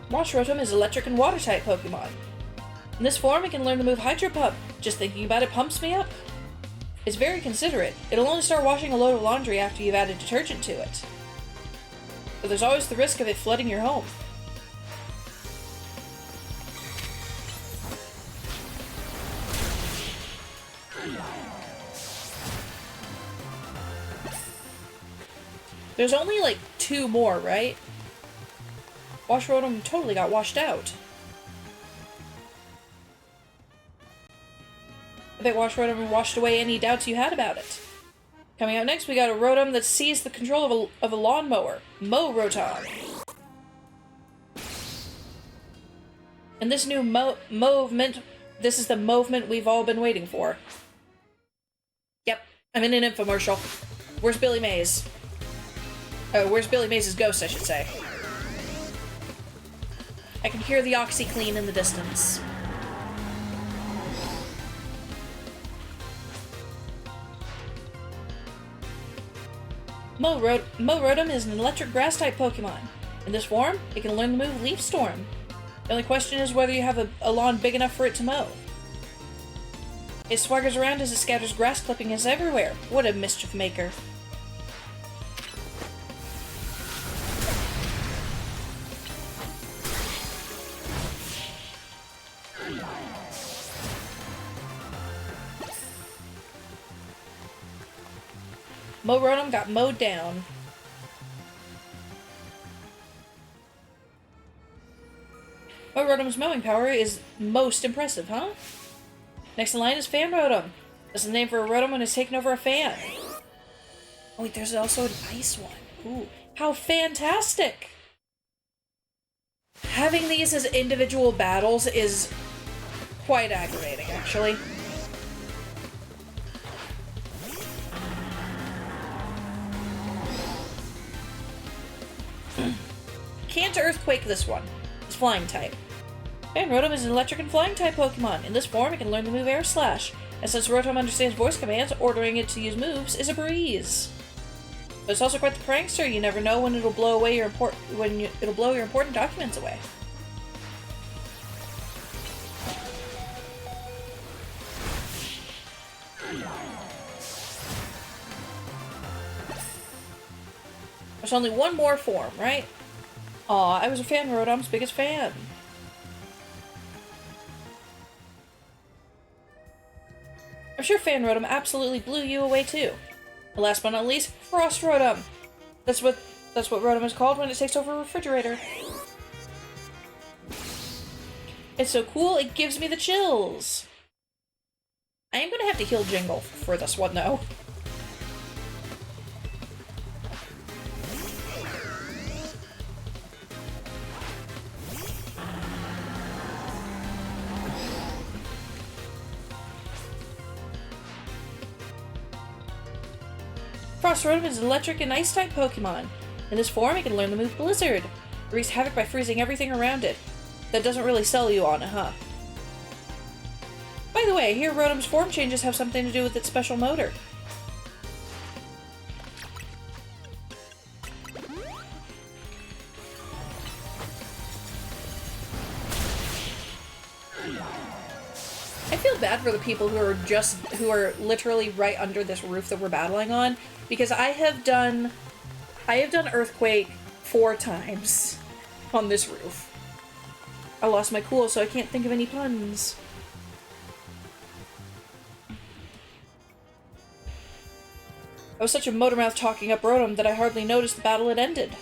Wash Rotom is electric and water type Pokemon. In this form, it can learn the move Hydro Pump. Just thinking about it pumps me up. It's very considerate. It'll only start washing a load of laundry after you've added detergent to it. But there's always the risk of it flooding your home. There's only like 2 more, right? Wash Rotom totally got washed out. I bet Wash Rotom washed away any doubts you had about it. Coming up next, we got a Rotom that seized the control of a lawnmower. Mow Rotom. And this new movement, this is the movement we've all been waiting for. Yep, I'm in an infomercial. Where's Billy Mays? Oh, where's Billy Mays' ghost, I should say. I can hear the OxyClean in the distance. Rotom is an electric grass-type Pokemon. In this form, it can learn the move Leaf Storm. The only question is whether you have a lawn big enough for it to mow. It swaggers around as it scatters grass clippings everywhere. What a mischief maker. Rotom got mowed down. Rotom's mowing power is most impressive, huh? Next in line is Fan Rotom. That's the name for a Rotom when it's taken over a fan. Oh wait, there's also an ice one. Ooh, how fantastic! Having these as individual battles is quite aggravating, actually. Can't Earthquake this one. It's Flying type. Fan Rotom is an electric and flying type Pokemon. In this form, it can learn the move Air Slash. And since Rotom understands voice commands, ordering it to use moves is a breeze. But it's also quite the prankster. You never know when it'll blow away your important documents away. There's only one more form, right? Aw, I was a Fan Rotom's biggest fan. I'm sure Fan Rotom absolutely blew you away too. And last but not least, Frost Rotom. That's what Rotom is called when it takes over a refrigerator. It's so cool, it gives me the chills. I am gonna have to heal Jingle for this one though. Frost Rotom is an electric and ice-type Pokemon. In this form, it can learn the move Blizzard. It wreaks havoc by freezing everything around it. That doesn't really sell you on it, huh? By the way, I hear Rotom's form changes have something to do with its special motor. I feel bad for the people who are literally right under this roof that we're battling on, because I have done Earthquake 4 times on this roof. I lost my cool, so I can't think of any puns. I was such a motormouth talking up Rotom that I hardly noticed the battle had ended.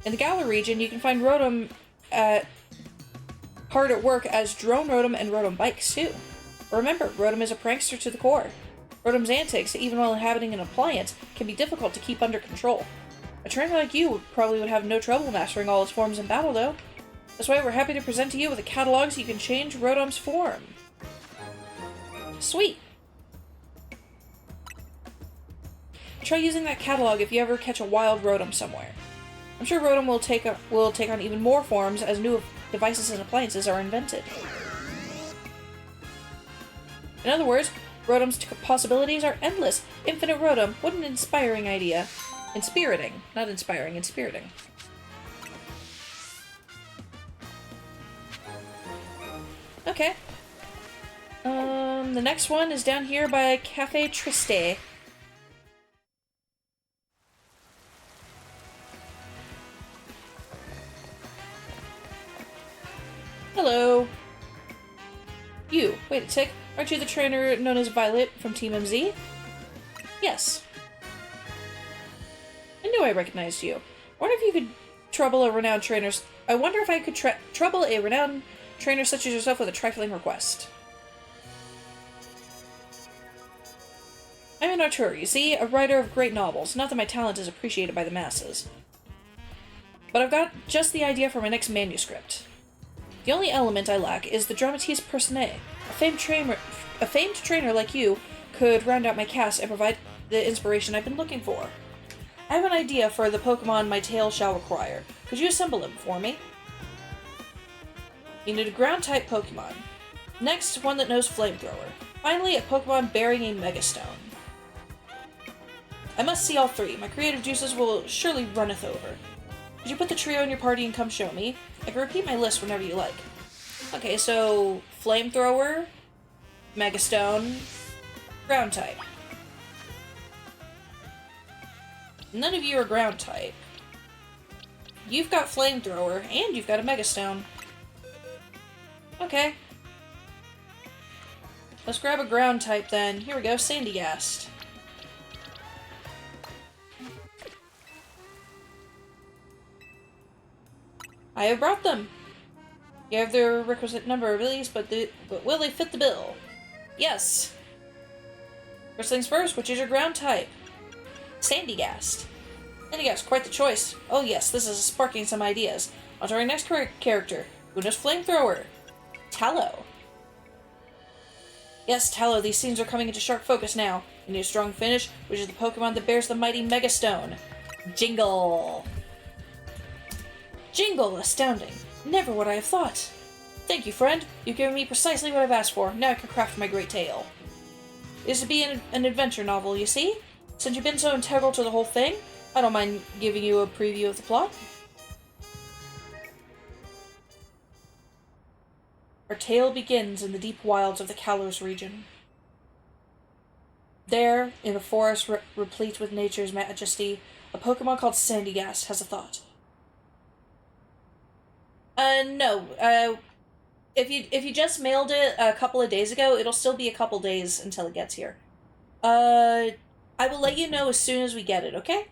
In the Galar region, you can find Rotom hard at work as Drone Rotom and Rotom Bikes, too. But remember, Rotom is a prankster to the core. Rotom's antics, even while inhabiting an appliance, can be difficult to keep under control. A trainer like you probably would have no trouble mastering all its forms in battle, though. That's why we're happy to present to you with a catalog so you can change Rotom's form. Sweet! Try using that catalog if you ever catch a wild Rotom somewhere. I'm sure Rotom will take on even more forms as new devices and appliances are invented. In other words, Rotom's possibilities are endless. Infinite Rotom, what an inspiring idea. Inspiriting. Not inspiring, inspiriting. Okay. The next one is down here by Cafe Triste. Hello. You, wait a tick. Aren't you the trainer known as Violet from Team MZ? Yes. I knew I recognized you. I wonder if you could trouble a renowned trainer. I wonder if I could trouble a renowned trainer such as yourself with a trifling request. I'm an auteur, you see, a writer of great novels. Not that my talent is appreciated by the masses. But I've got just the idea for my next manuscript. The only element I lack is the dramatis personae. A famed trainer like you could round out my cast and provide the inspiration I've been looking for. I have an idea for the Pokemon my tale shall require. Could you assemble him for me? You need a ground-type Pokemon. Next, one that knows Flamethrower. Finally, a Pokemon bearing a Megastone. I must see all three. My creative juices will surely runneth over. Could you put the trio in your party and come show me? I can repeat my list whenever you like. Okay, so Flamethrower, Megastone, Ground type. None of you are Ground type. You've got Flamethrower, and you've got a Megastone. Okay. Let's grab a Ground type then. Here we go, Sandygast. I have brought them. You have the requisite number of abilities, but will they fit the bill? Yes. First things first, which is your Ground type? Sandygast. Sandygast, quite the choice. Oh yes, this is sparking some ideas. On to our next character. Una's Flamethrower. Tallow. Yes, Tallow, these scenes are coming into sharp focus now. You need a strong finish, which is the Pokemon that bears the mighty Megastone. Jingle. Jingle, astounding. Never would I have thought. Thank you, friend. You've given me precisely what I've asked for. Now I can craft my great tale. It is to be an adventure novel, you see? Since you've been so integral to the whole thing, I don't mind giving you a preview of the plot. Our tale begins in the deep wilds of the Kalos region. There, in a forest replete with nature's majesty, a Pokemon called Sandygast has a thought. No. If you just mailed it a couple of days ago, it'll still be a couple days until it gets here. I will let you know as soon as we get it, okay?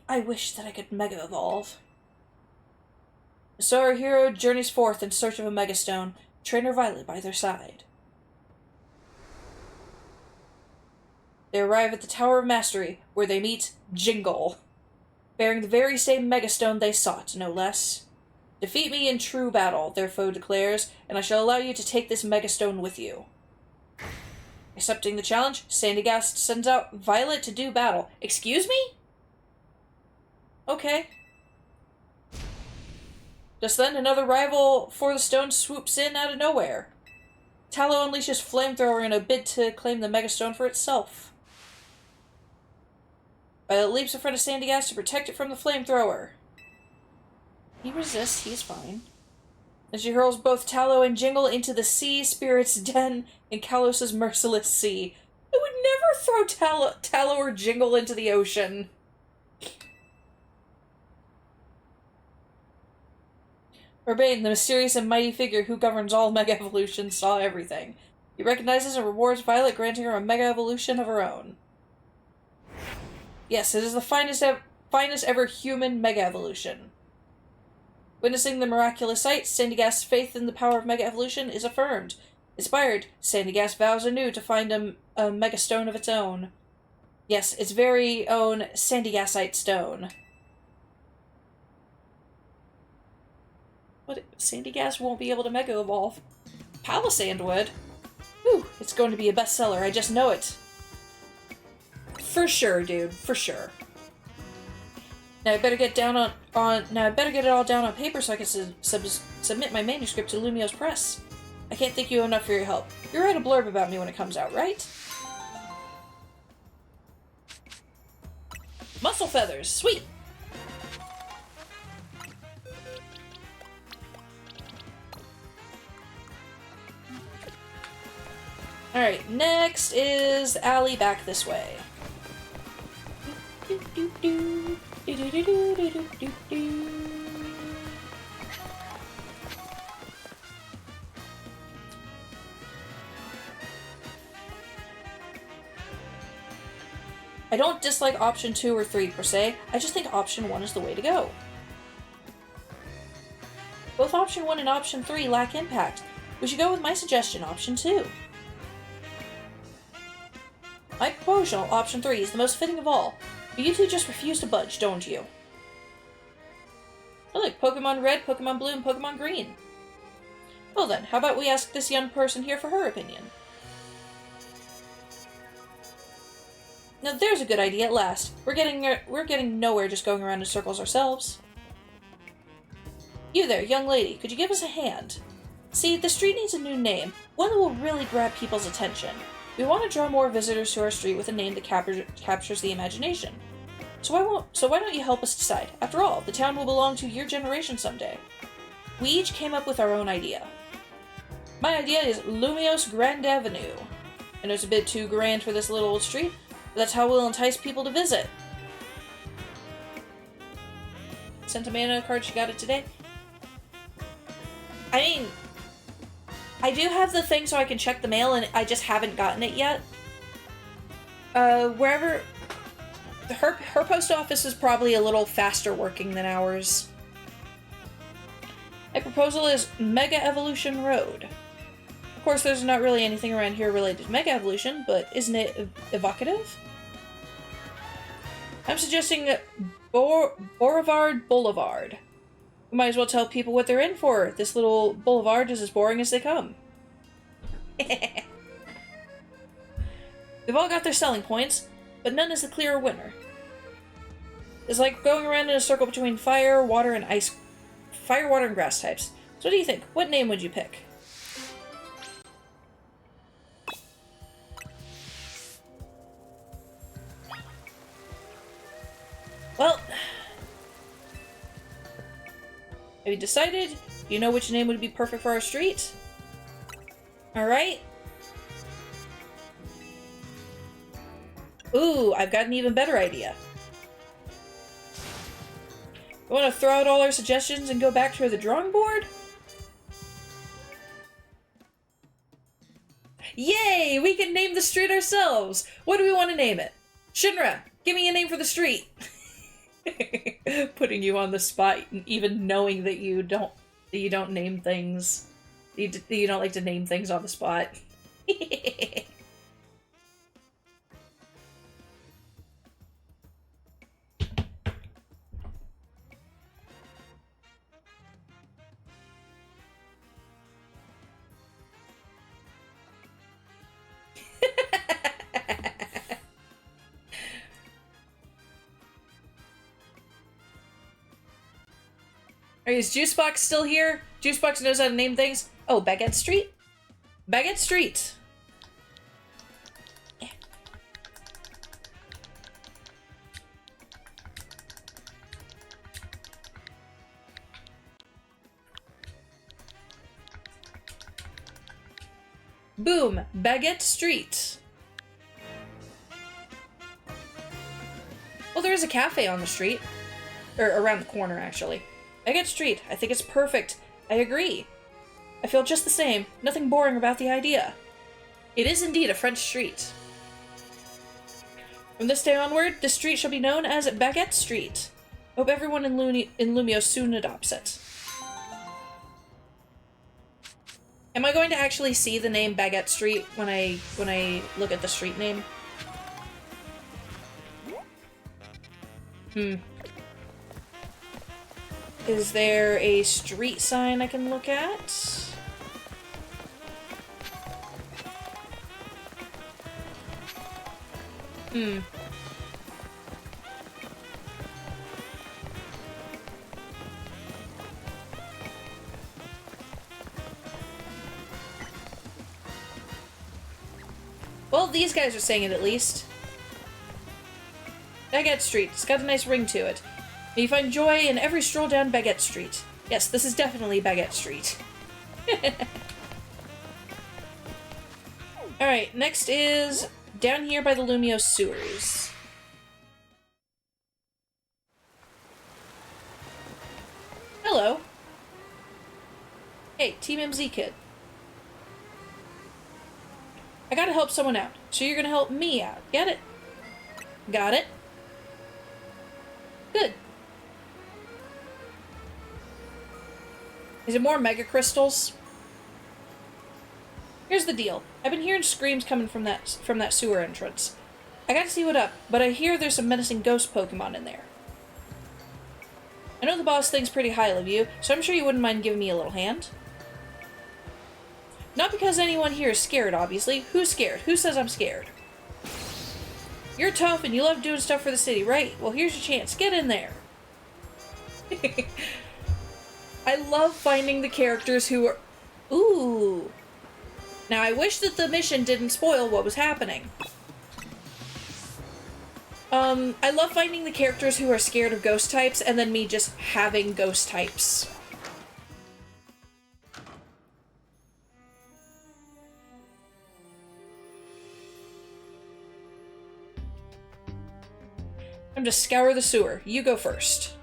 I wish that I could Mega Evolve. So our hero journeys forth in search of a Megastone, Trainer Violet by their side. They arrive at the Tower of Mastery, where they meet Jingle, bearing the very same Megastone they sought, no less. Defeat me in true battle, their foe declares, and I shall allow you to take this Megastone with you. Accepting the challenge, Sandygast sends out Violet to do battle. Excuse me? Okay. Just then, another rival for the stone swoops in out of nowhere. Tallow unleashes Flamethrower in a bid to claim the Megastone for itself. Violet leaps in front of Sandygast to protect it from the Flamethrower. He resists, he's fine. And she hurls both Tallow and Jingle into the Sea Spirit's Den in Kalos' merciless sea. I would never throw Tallow or Jingle into the ocean. Urbane, the mysterious and mighty figure who governs all Mega Evolutions, saw everything. He recognizes and rewards Violet, granting her a Mega Evolution of her own. Yes, it is the finest ever human Mega Evolution. Witnessing the miraculous sight, Sandygast's faith in the power of Mega Evolution is affirmed. Inspired, Sandygast vows anew to find a Megastone of its own. Yes, its very own Sandygastite stone. What? Sandygast won't be able to Mega Evolve. Palisand would. Whew, it's going to be a bestseller, I just know it. For sure, dude, for sure. Now I better get down now I better get it all down on paper so I can submit my manuscript to Lumio's press. I can't thank you enough for your help. You'll write a blurb about me when it comes out, right? Muscle feathers, sweet. Alright, next is Alley back this way. I don't dislike option 2 or 3 per se, I just think option 1 is the way to go. Both option 1 and option 3 lack impact. We should go with my suggestion, option 2. My proposal, option 3, is the most fitting of all, but you two just refuse to budge, don't you? I like Pokemon Red, Pokemon Blue, and Pokemon Green. Well then, how about we ask this young person here for her opinion? Now there's a good idea at last. We're getting nowhere just going around in circles ourselves. You there, young lady, could you give us a hand? See, the street needs a new name, one that will really grab people's attention. We want to draw more visitors to our street with a name that captures the imagination. So why don't you help us decide? After all, the town will belong to your generation someday. We each came up with our own idea. My idea is Lumios Grand Avenue. I know it's a bit too grand for this little old street, but that's how we'll entice people to visit. Sent a Mania card, she got it today. I mean, I do have the thing so I can check the mail, and I just haven't gotten it yet. Wherever... Her post office is probably a little faster working than ours. My proposal is Mega Evolution Road. Of course, there's not really anything around here related to Mega Evolution, but isn't it evocative? I'm suggesting Boulevard Boulevard. We might as well tell people what they're in for. This little boulevard is as boring as they come. They've all got their selling points, but none is the clearer winner. It's like going around in a circle between fire, water, and ice. Fire, water, and grass types. So what do you think? What name would you pick? Well, have you decided? Do you know which name would be perfect for our street? Alright. Ooh, I've got an even better idea. We want to throw out all our suggestions and go back to the drawing board? Yay! We can name the street ourselves! What do we want to name it? Shinra, give me a name for the street! Putting you on the spot, even knowing that you don't name things. You don't like to name things on the spot. Is Juicebox still here? Juicebox knows how to name things. Oh, Baguette Street? Baguette Street. Yeah. Boom! Baguette Street. Well, there is a cafe on the street. Or around the corner, actually. Baguette Street. I think it's perfect. I agree. I feel just the same. Nothing boring about the idea. It is indeed a French street. From this day onward, the street shall be known as Baguette Street. Hope everyone in Lumio soon adopts it. Am I going to actually see the name Baguette Street when I look at the street name? Is there a street sign I can look at? Well, these guys are saying it at least. Baguette Street. It's got a nice ring to it. May you find joy in every stroll down Baguette Street. Yes, this is definitely Baguette Street. Alright, next is down here by the Lumio sewers. Hello. Hey, Team MZ kid. I gotta help someone out, so you're gonna help me out. Get it? Got it? Good. Is it more mega crystals? Here's the deal. I've been hearing screams coming from that sewer entrance. I gotta see what up, but I hear there's some menacing ghost Pokemon in there. I know the boss thinks pretty highly of you, so I'm sure you wouldn't mind giving me a little hand. Not because anyone here is scared, obviously. Who's scared? Who says I'm scared? You're tough and you love doing stuff for the city, right? Well, here's your chance. Get in there. I love finding the characters who are... Ooh. Now, I wish that the mission didn't spoil what was happening. I love finding the characters who are scared of ghost types and then me just having ghost types. I'm just scour the sewer. You go first.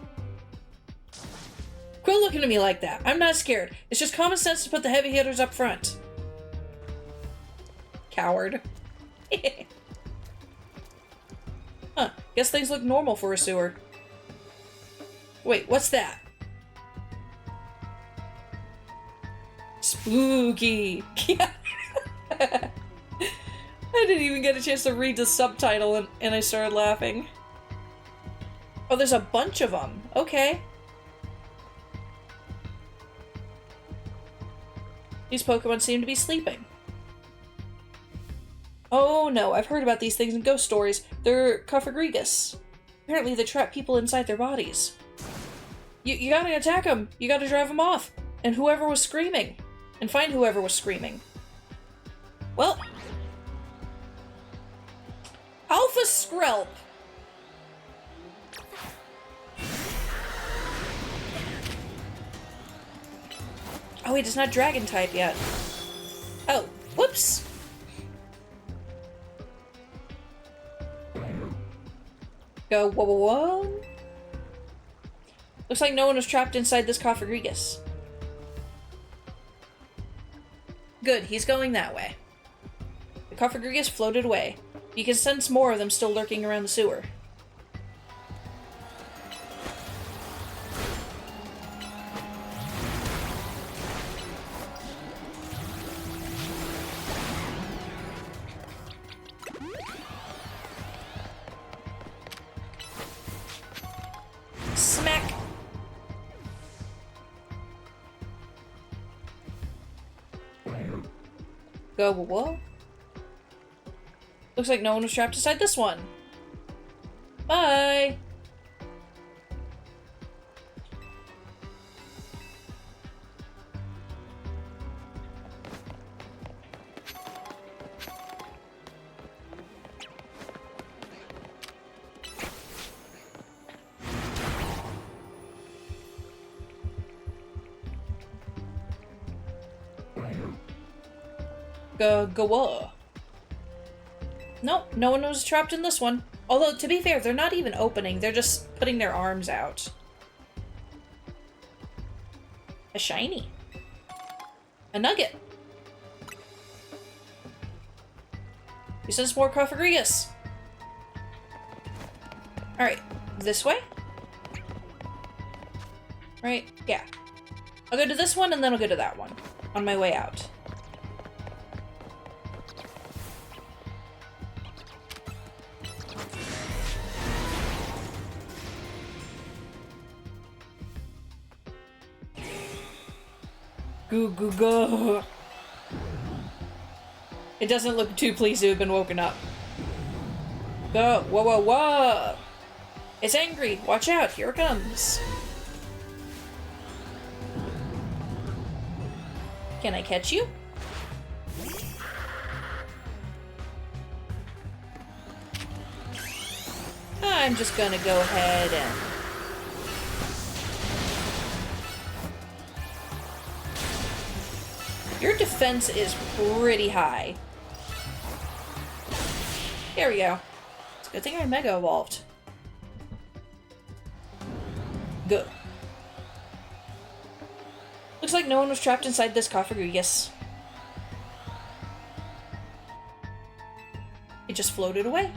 Quit looking at me like that. I'm not scared. It's just common sense to put the heavy hitters up front. Coward. Huh. Guess things look normal for a sewer. Wait, what's that? Spooky. I didn't even get a chance to read the subtitle and I started laughing. Oh, there's a bunch of them. Okay. These Pokemon seem to be sleeping. Oh no, I've heard about these things in ghost stories. They're Cofagrigus. Apparently they trap people inside their bodies. You gotta attack them. You gotta drive them off. And whoever was screaming. And find whoever was screaming. Well. Alpha Skrelp. Oh wait, it's not dragon type yet. Oh, whoops. Go, whoa, whoa, whoa. Looks like no one was trapped inside this Cofagrigus. Good, he's going that way. The Cofagrigus floated away. You can sense more of them still lurking around the sewer. Smack! Go, whoa. Looks like no one was trapped inside this one. Bye! Go. Nope, no one was trapped in this one. Although, to be fair, they're not even opening, they're just putting their arms out. A shiny. A nugget. You sense more Cofagrigus. Alright, this way? Right? Yeah. I'll go to this one and then I'll go to that one. On my way out. Go. It doesn't look too pleased to have been woken up. Go. Whoa. It's angry. Watch out. Here it comes. Can I catch you? I'm just gonna go ahead and... Your defense is pretty high. There we go. It's a good thing I Mega Evolved. Good. Looks like no one was trapped inside this Cofagrigus. It just floated away.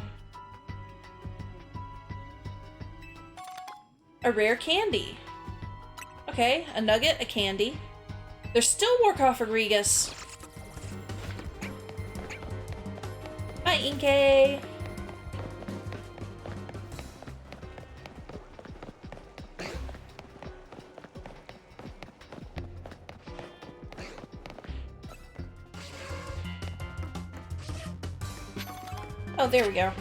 A rare candy. Okay, a nugget, a candy. There's still more Cofagrigus. Hi, Inkay. Oh, there we go.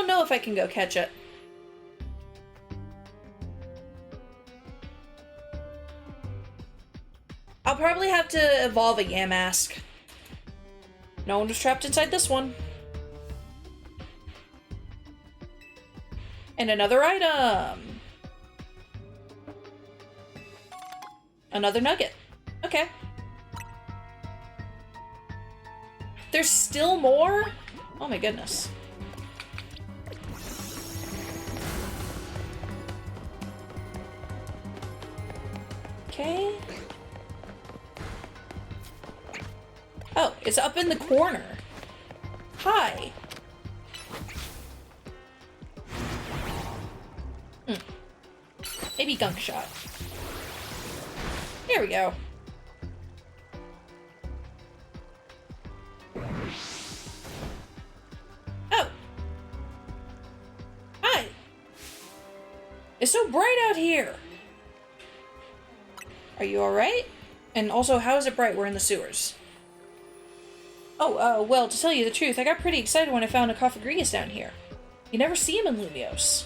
don't know if I can go catch it. I'll probably have to evolve a Yamask. No one was trapped inside this one. And another item. Another nugget. Okay. There's still more? Oh my goodness. Okay. Oh, it's up in the corner. Hi. Maybe gunk shot. Here we go. Oh. Hi. It's so bright out here. Are you alright? And also, how is it bright? We're in the sewers. Oh, well, to tell you the truth, I got pretty excited when I found a Cofagrigus down here. You never see him in Lumios.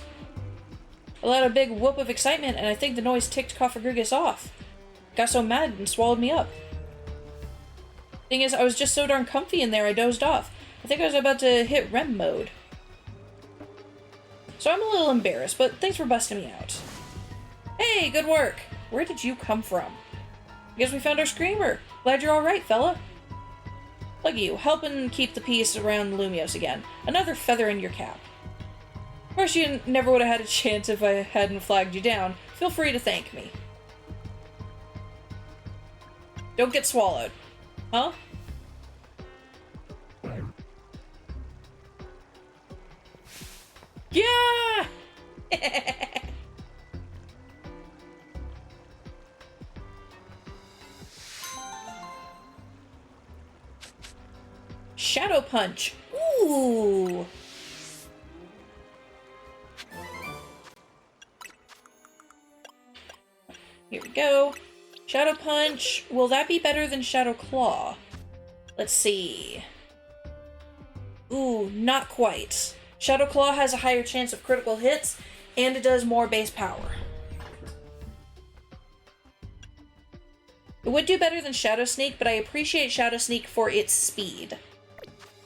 I let a big whoop of excitement, and I think the noise ticked Cofagrigus off. Got so mad and swallowed me up. Thing is, I was just so darn comfy in there I dozed off. I think I was about to hit REM mode. So I'm a little embarrassed, but thanks for busting me out. Hey, good work! Where did you come from? I guess we found our screamer. Glad you're alright, fella. Look at you, helping keep the peace around Lumios again. Another feather in your cap. Of course, you never would have had a chance if I hadn't flagged you down. Feel free to thank me. Don't get swallowed. Huh? Yeah! Shadow Punch. Ooh. Here we go. Shadow Punch. Will that be better than Shadow Claw? Let's see. Ooh, not quite. Shadow Claw has a higher chance of critical hits, and it does more base power. It would do better than Shadow Sneak, but I appreciate Shadow Sneak for its speed.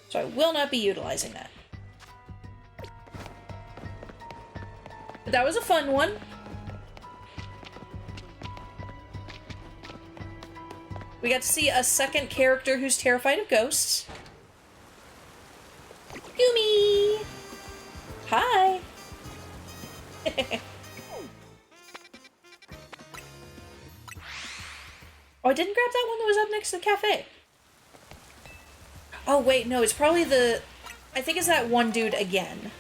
So I will not be utilizing that. But that was a fun one. We got to see a second character who's terrified of ghosts. Yumi! Hi! Oh, I didn't grab that one that was up next to the cafe. Oh, wait, no, it's probably the... I think it's that one dude again.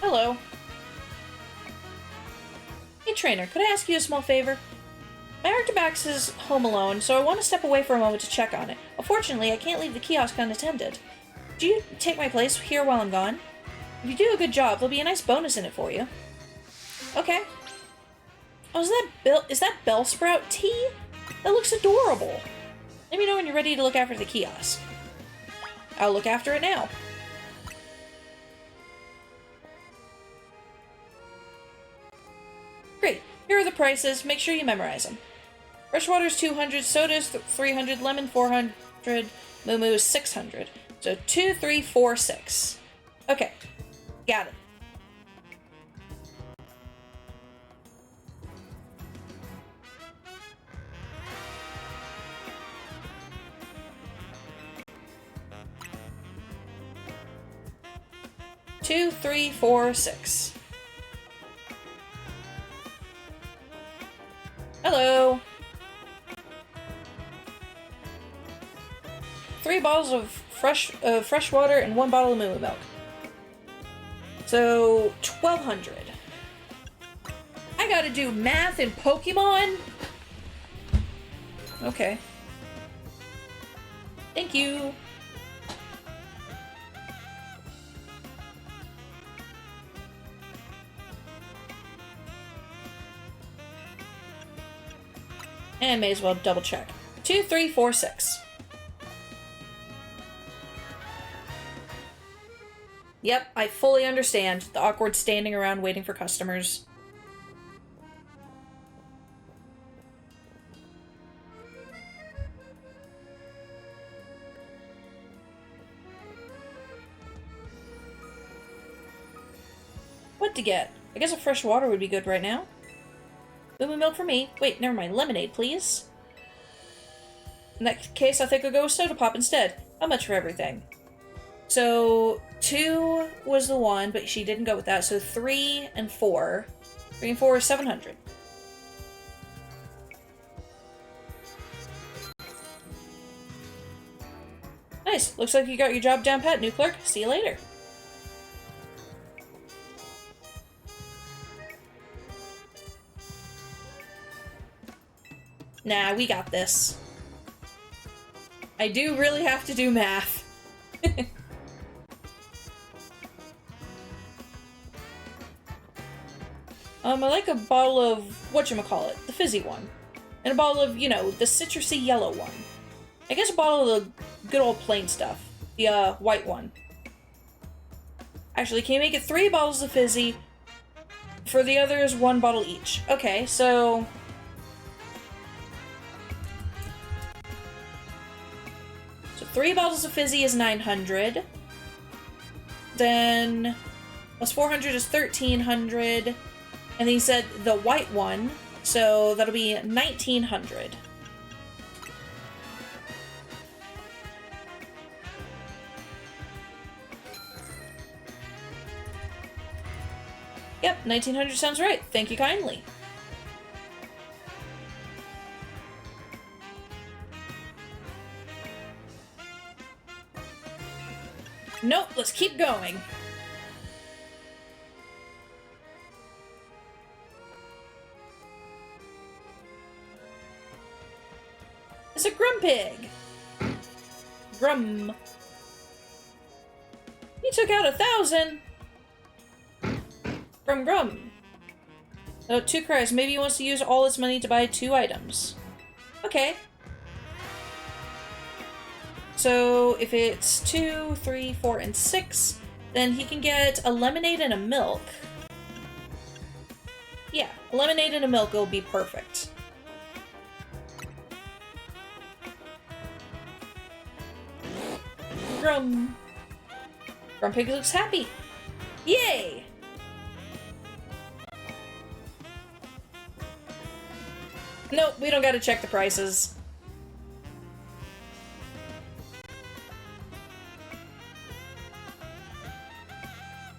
Hello. Hey, trainer, could I ask you a small favor? My Arctobax is home alone, so I want to step away for a moment to check on it. Unfortunately, I can't leave the kiosk unattended. Do you take my place here while I'm gone? If you do a good job, there'll be a nice bonus in it for you. Okay. Oh, is that Bellsprout tea? That looks adorable. Let me know when you're ready to look after the kiosk. I'll look after it now. Great. Here are the prices. Make sure you memorize them. Freshwater's 200, soda's 300, lemon 400, Moo is 600. So 2, 3, 4, 6. Okay. Got it. Two, 3, 4, 6. Hello. 3 bottles of fresh water and 1 bottle of moo milk. So 1,200. I gotta do math in Pokemon? Okay. Thank you. And may as well double check. 2, 3, 4, 6. Yep, I fully understand the awkward standing around waiting for customers. What to get? I guess a fresh water would be good right now. Moo milk for me. Wait, never mind. Lemonade, please. In that case, I think I'll go with soda pop instead. How much for everything? So, 2 was the one, but she didn't go with that. So 3 and 4. 3 and 4 is 700. Nice. Looks like you got your job down pat, new clerk. See you later. Nah, we got this. I do really have to do math. I like a bottle of whatchamacallit, the fizzy one. And a bottle of, you know, the citrusy yellow one. I guess a bottle of the good old plain stuff. The, white one. Actually, can you make it 3 bottles of fizzy? For the others, 1 bottle each. Okay, so... So 3 bottles of fizzy is 900. Then... plus 400 is 1300. And then he said the white one, so that'll be 1900. Yep, 1900 sounds right. Thank you kindly. Nope, let's keep going. It's a Grumpig! Grum. He took out 1,000! Grum. Oh, 2 cries. Maybe he wants to use all his money to buy 2 items. Okay. So, if it's 2, 3, 4, and 6, then he can get a lemonade and a milk. Yeah, a lemonade and a milk will be perfect. Grumpig looks happy. Yay! Nope, we don't gotta check the prices.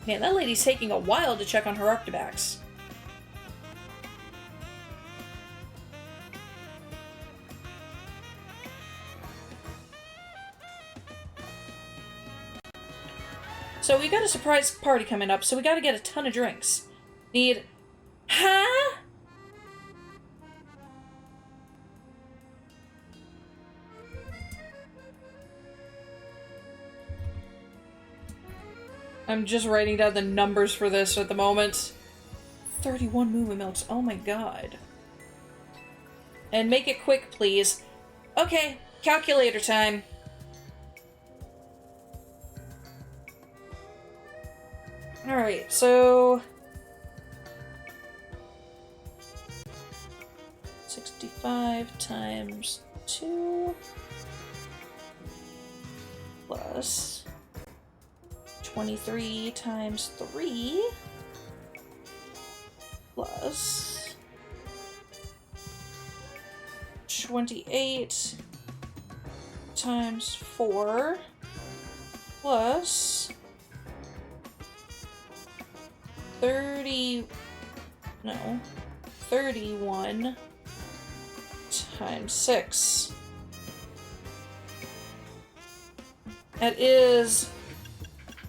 Man, that lady's taking a while to check on her Arctibax. So we got a surprise party coming up, so we gotta get a ton of drinks. Need... Huh? I'm just writing down the numbers for this at the moment. 31 Moo Milks, oh my god. And make it quick, please. Okay, calculator time. Alright, so... 65 times 2 plus 23 times 3 plus 28 times 4 plus 31 times 6. That is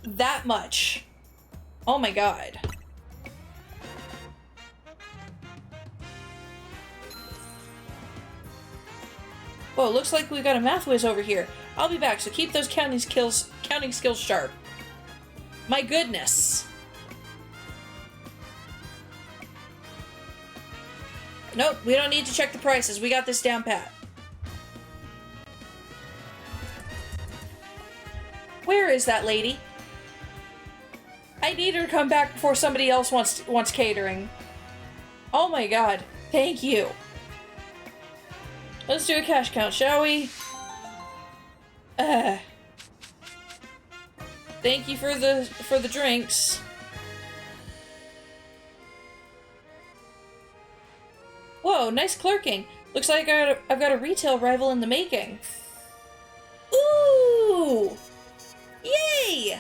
that much. Oh my god. Whoa, looks like we've got a math whiz over here. I'll be back, so keep those counting skills sharp. My goodness. Nope, we don't need to check the prices. We got this down pat. Where is that lady? I need her to come back before somebody else wants catering. Oh my god. Thank you. Let's do a cash count, shall we? Thank you for the drinks. Whoa, nice clerking. Looks like I've got a retail rival in the making. Ooh! Yay!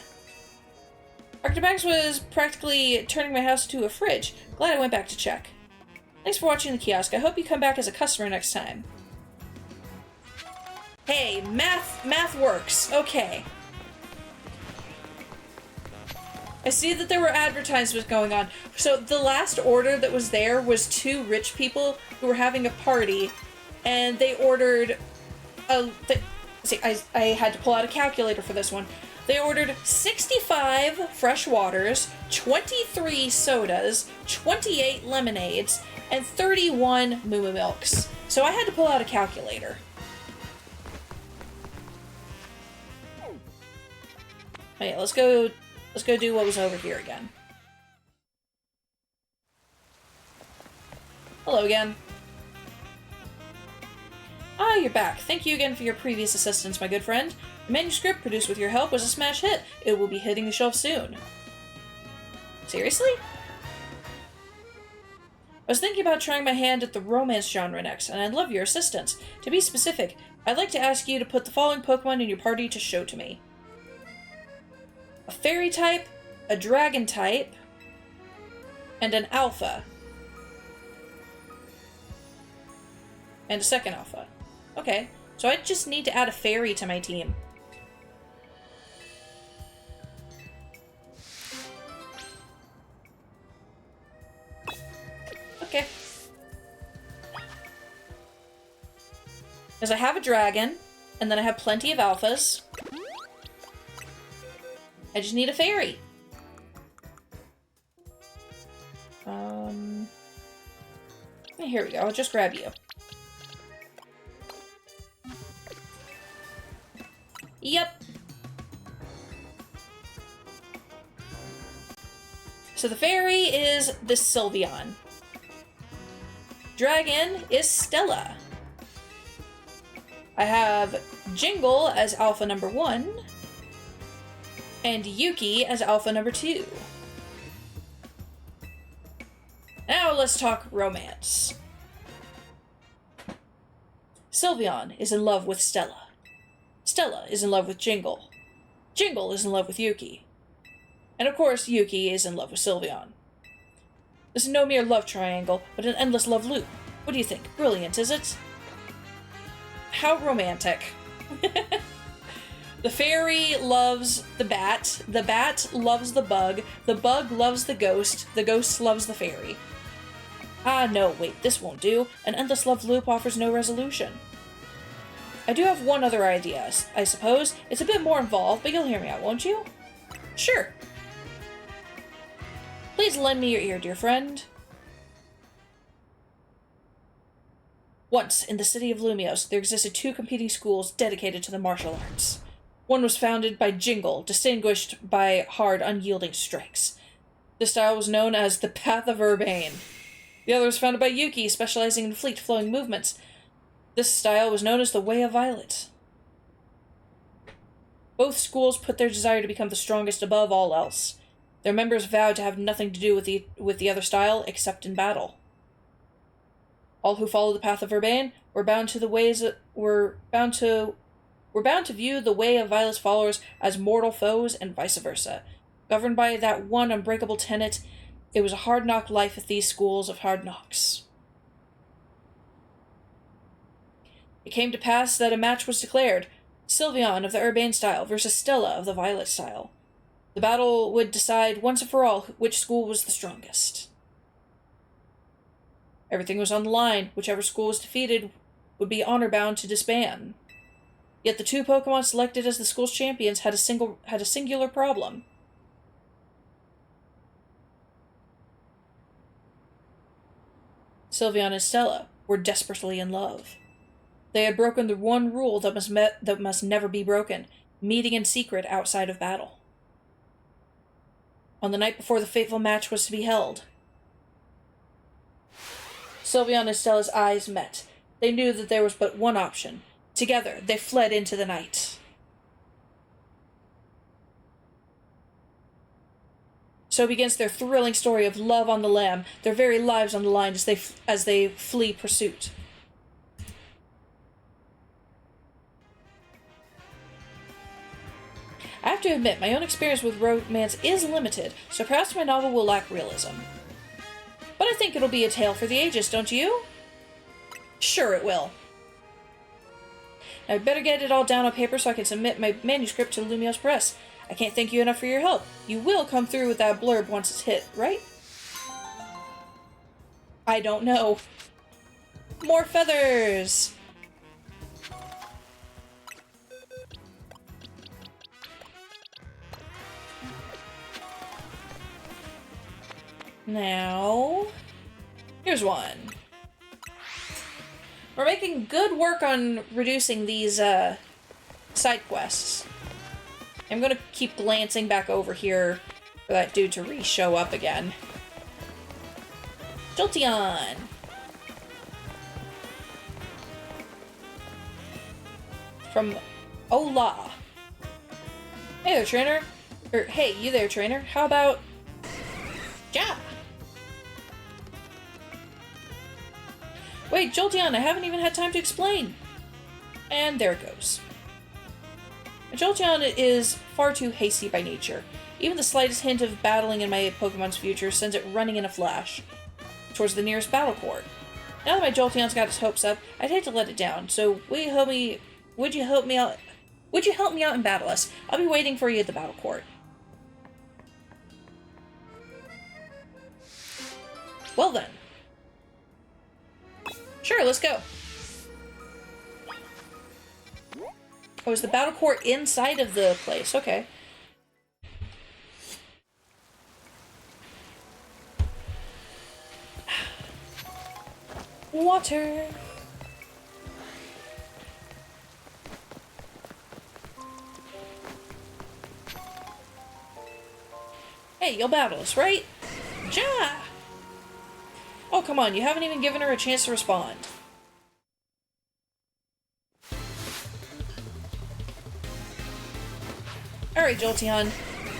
Arctimax was practically turning my house into a fridge. Glad I went back to check. Thanks for watching the kiosk. I hope you come back as a customer next time. Hey, math works. Okay. I see that there were advertisements going on. So the last order that was there was two rich people who were having a party, and they ordered I had to pull out a calculator for this one. They ordered 65 fresh waters, 23 sodas, 28 lemonades, and 31 Moo Milks. So I had to pull out a calculator. Okay, let's go do what was over here again. Hello again. Ah, you're back. Thank you again for your previous assistance, my good friend. The manuscript produced with your help was a smash hit. It will be hitting the shelf soon. Seriously? I was thinking about trying my hand at the romance genre next, and I'd love your assistance. To be specific, I'd like to ask you to put the following Pokemon in your party to show to me. A fairy type, a dragon type, and an alpha. And a second alpha. Okay, so I just need to add a fairy to my team. Okay. Because I have a dragon, and then I have plenty of alphas. I just need a fairy. Here we go, I'll just grab you. Yep. So the fairy is the Sylveon. Dragon is Stella. I have Jingle as alpha number 1. And Yuki as alpha number 2. Now let's talk romance. Sylveon is in love with Stella. Stella is in love with Jingle. Jingle is in love with Yuki. And of course, Yuki is in love with Sylveon. This is no mere love triangle, but an endless love loop. What do you think? Brilliant, is it? How romantic. The fairy loves the bat loves the bug loves the ghost loves the fairy. Ah, no, wait, this won't do. An endless love loop offers no resolution. I do have one other idea, I suppose. It's a bit more involved, but you'll hear me out, won't you? Sure. Please lend me your ear, dear friend. Once, in the city of Lumios, there existed 2 competing schools dedicated to the martial arts. One was founded by Jingle, distinguished by hard, unyielding strikes. This style was known as the Path of Urbane. The other was founded by Yuki, specializing in fleet-flowing movements. This style was known as the Way of Violet. Both schools put their desire to become the strongest above all else. Their members vowed to have nothing to do with the other style except in battle. All who followed the Path of Urbane were bound to view the Way of Violet's followers as mortal foes and vice versa. Governed by that one unbreakable tenet, it was a hard-knock life at these schools of hard knocks. It came to pass that a match was declared, Sylveon of the Urbane style versus Stella of the Violet style. The battle would decide once and for all which school was the strongest. Everything was on the line. Whichever school was defeated would be honor-bound to disband. Yet the 2 Pokemon selected as the school's champions had a singular problem. Sylveon and Stella were desperately in love. They had broken the one rule that must never be broken, meeting in secret outside of battle. On the night before the fateful match was to be held, Sylveon and Stella's eyes met. They knew that there was but one option. Together, they fled into the night. So begins their thrilling story of love on the lam, their very lives on the line as they flee pursuit. I have to admit, my own experience with romance is limited, so perhaps my novel will lack realism. But I think it'll be a tale for the ages, don't you? Sure it will. Now I'd better get it all down on paper so I can submit my manuscript to Lumiose Press. I can't thank you enough for your help. You will come through with that blurb once it's hit, right? I don't know. More feathers! Now, here's one. We're making good work on reducing these side quests. I'm gonna keep glancing back over here for that dude to re-show up again. Jolteon! From Ola. Hey there, trainer. Hey, you there, trainer. How about... Ja! Wait, Jolteon, I haven't even had time to explain! And there it goes. Jolteon is far too hasty by nature. Even the slightest hint of battling in my Pokemon's future sends it running in a flash towards the nearest battle court. Now that my Jolteon's got his hopes up, I'd hate to let it down, so would you help me out and battle us? I'll be waiting for you at the battle court. Well then. Sure, let's go. Oh, is the battle court inside of the place? Okay. Water. Hey, you'll battle us, right? Ja! Oh, come on, you haven't even given her a chance to respond. Alright, Jolteon.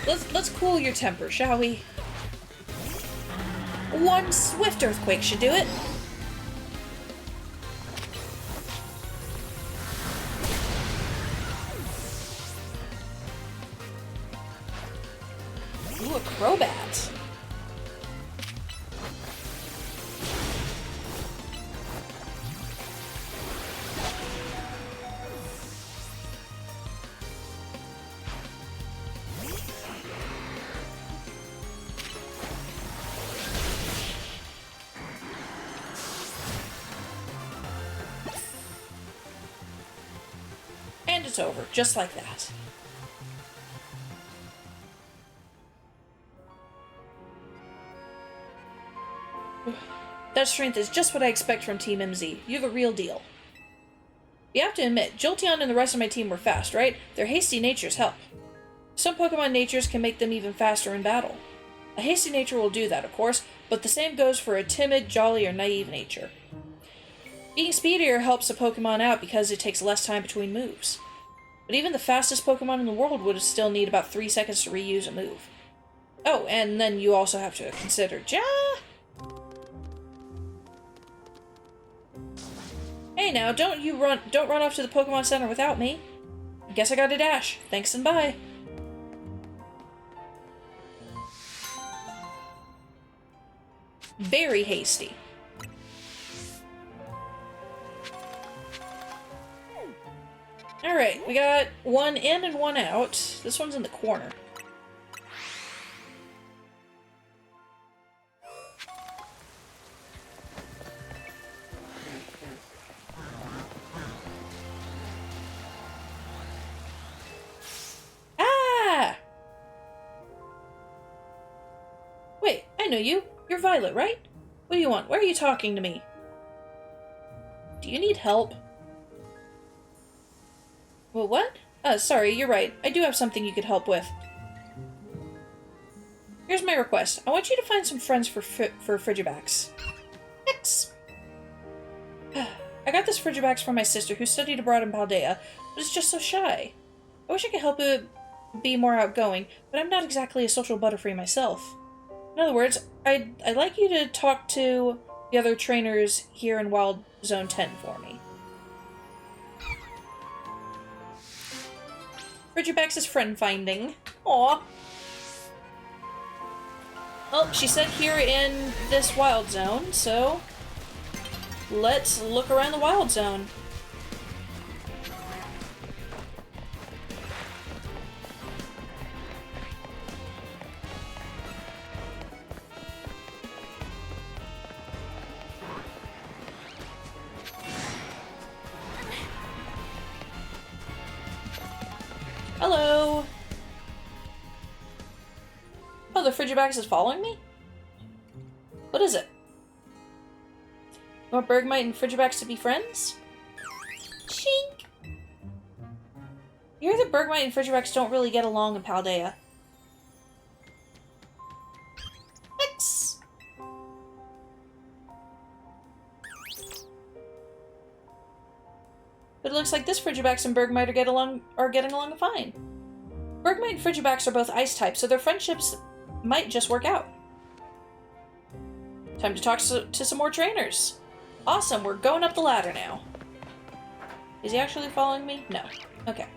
Let's cool your temper, shall we? One swift earthquake should do it. Ooh, a Crobat. And it's over, just like that. That strength is just what I expect from Team MZ. You're the real deal. You have to admit, Jolteon and the rest of my team were fast, right? Their hasty natures help. Some Pokemon natures can make them even faster in battle. A hasty nature will do that, of course, but the same goes for a timid, jolly, or naive nature. Being speedier helps a Pokemon out because it takes less time between moves. But even the fastest Pokemon in the world would still need about 3 seconds to reuse a move. Oh, and then you also have to consider Ja! Hey now, don't run off to the Pokemon Center without me. Guess I got a dash. Thanks and bye. Very hasty. Alright, we got one in and one out. This one's in the corner. Ah! Wait, I know you. You're Violet, right? What do you want? Why are you talking to me? you need help? Well, what? Sorry, you're right. I do have something you could help with. Here's my request. I want you to find some friends for Frigibacks. X. I got this Frigibacks from my sister, who studied abroad in Paldea, but is just so shy. I wish I could help it be more outgoing, but I'm not exactly a social butterfly myself. In other words, I'd like you to talk to the other trainers here in Wild Zone 10 for me. Frigibacks is friend finding. Aw. Well, she said here in this Wild Zone, so let's look around the Wild Zone. Hello! Oh, the Frigibacks is following me? What is it? You want Bergmite and Frigibacks to be friends? Chink! You hear that Bergmite and Frigibacks don't really get along in Paldea. X! But it looks like this Frigibacks and Bergmite are getting along fine. Bergmite and Frigibacks are both ice types, so their friendships might just work out. Time to talk to some more trainers. Awesome, we're going up the ladder now. Is he actually following me? No. Okay.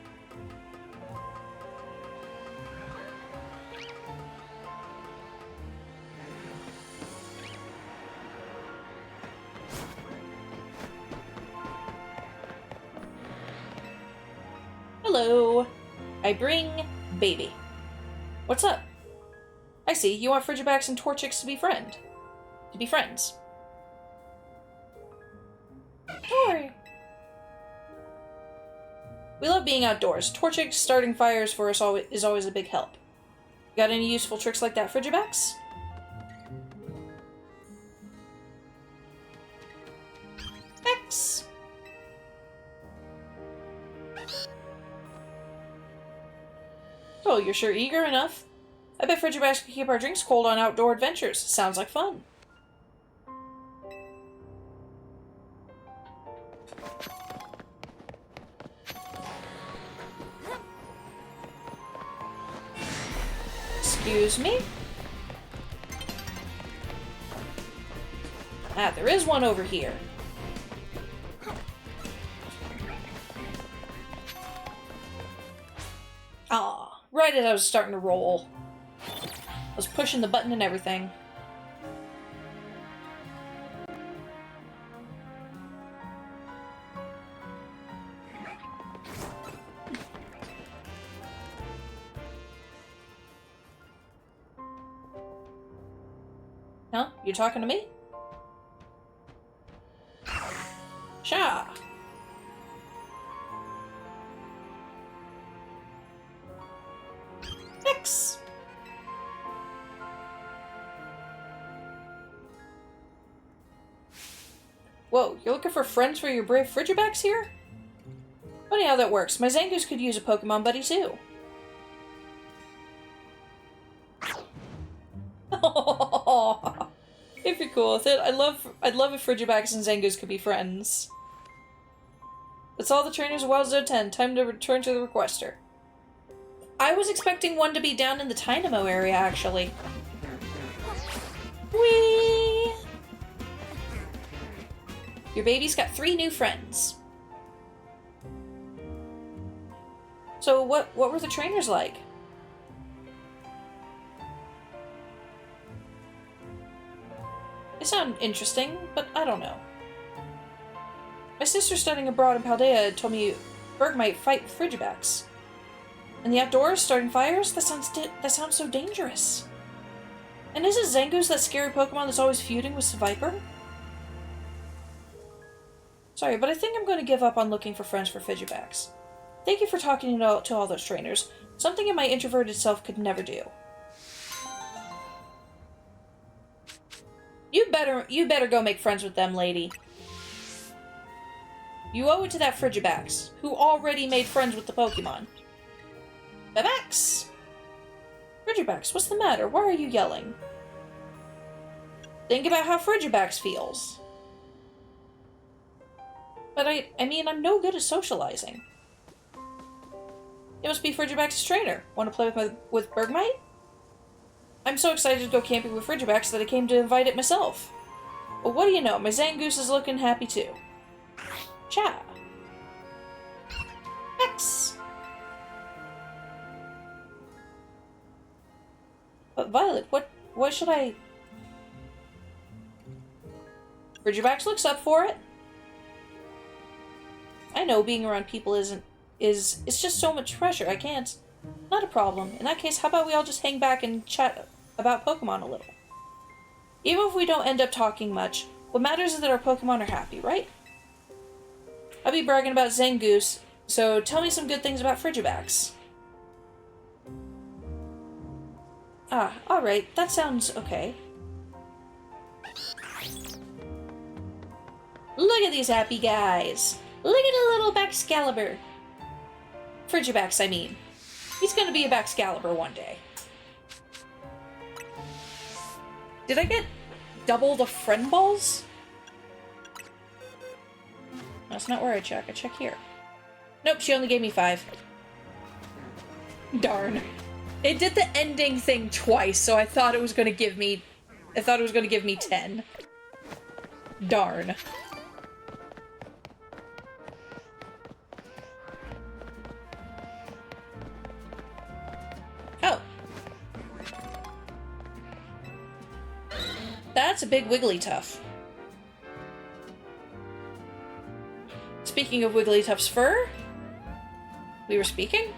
Hello. I bring baby. What's up? I see. You want Frigibacks and Torchics to be friends. Don't worry. We love being outdoors. Torchics starting fires for us is always a big help. Got any useful tricks like that, Frigibacks? X. Oh, you're sure eager enough? I bet Frigibacks could keep our drinks cold on outdoor adventures. Sounds like fun. Excuse me? Ah, there is one over here. Ah, right as I was starting to roll. I was pushing the button and everything. Huh? You talking to me? Sha. X. Whoa, you're looking for friends for your brave Frigibacks here? Funny how that works. My Zangoose could use a Pokemon buddy too. If you're cool with it, I'd love if Frigibacks and Zangoose could be friends. That's all the trainers of Wild Zone 10. Time to return to the requester. I was expecting one to be down in the Dynamo area, actually. Whee! Your baby's got 3 new friends. So what were the trainers like? They sound interesting, but I don't know. My sister studying abroad in Paldea told me Bergmite fight Frigibacks. In the outdoors, starting fires? That sounds so dangerous. And isn't Zangoose that scary Pokemon that's always feuding with Seviper? Sorry, but I think I'm going to give up on looking for friends for Frigibacks. Thank you for talking to all those trainers. Something in my introverted self could never do. You better go make friends with them, lady. You owe it to that Frigibax, who already made friends with the Pokemon. Babax! Frigibax, what's the matter? Why are you yelling? Think about how Frigibax feels. But I mean, I'm no good at socializing. It must be Frigibax's trainer. Want to play with Bergmite? I'm so excited to go camping with Frigibax that I came to invite it myself. But what do you know, my Zangoose is looking happy too. Cha. X. But Violet, what should I... Frigibax looks up for it. I know being around people it's just so much pressure. I can't. Not a problem. In that case, how about we all just hang back and chat about Pokemon a little? Even if we don't end up talking much, what matters is that our Pokemon are happy, right? I'll be bragging about Zangoose, so tell me some good things about Frigibax. Ah, alright, that sounds okay. Look at these happy guys! Look at a little Baxcalibur! Frigibax, I mean. He's gonna be a Baxcalibur one day. Did I get double the friend balls? That's not where I check. I check here. Nope, she only gave me 5. Darn. It did the ending thing twice, so I thought it was gonna give me... 10. Darn. Oh. That's a big Wigglytuff. Speaking of Wigglytuff's fur, we were speaking?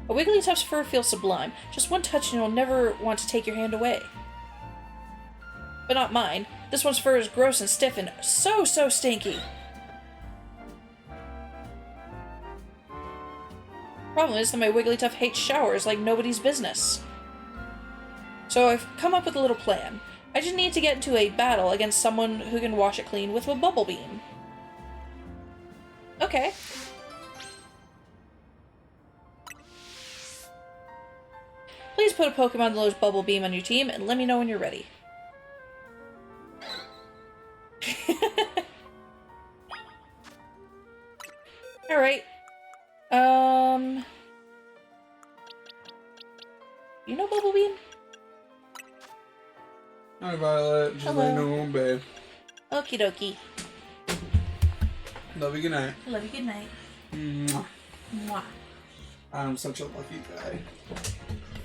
A Wigglytuff's fur feels sublime. Just one touch and you'll never want to take your hand away. But not mine. This one's fur is gross and stiff and so stinky. Problem is that my Wigglytuff hates showers like nobody's business. So I've come up with a little plan. I just need to get into a battle against someone who can wash it clean with a bubble beam. Okay. Please put a Pokemon that knows Bubble Beam on your team and let me know when you're ready. Alright. You know Bubble Beam? Hi, Violet. Just Hello. laying on bed. Okie dokie. Love you. Good night. Love you. Good night. Mwah. Mwah. I'm such a lucky guy.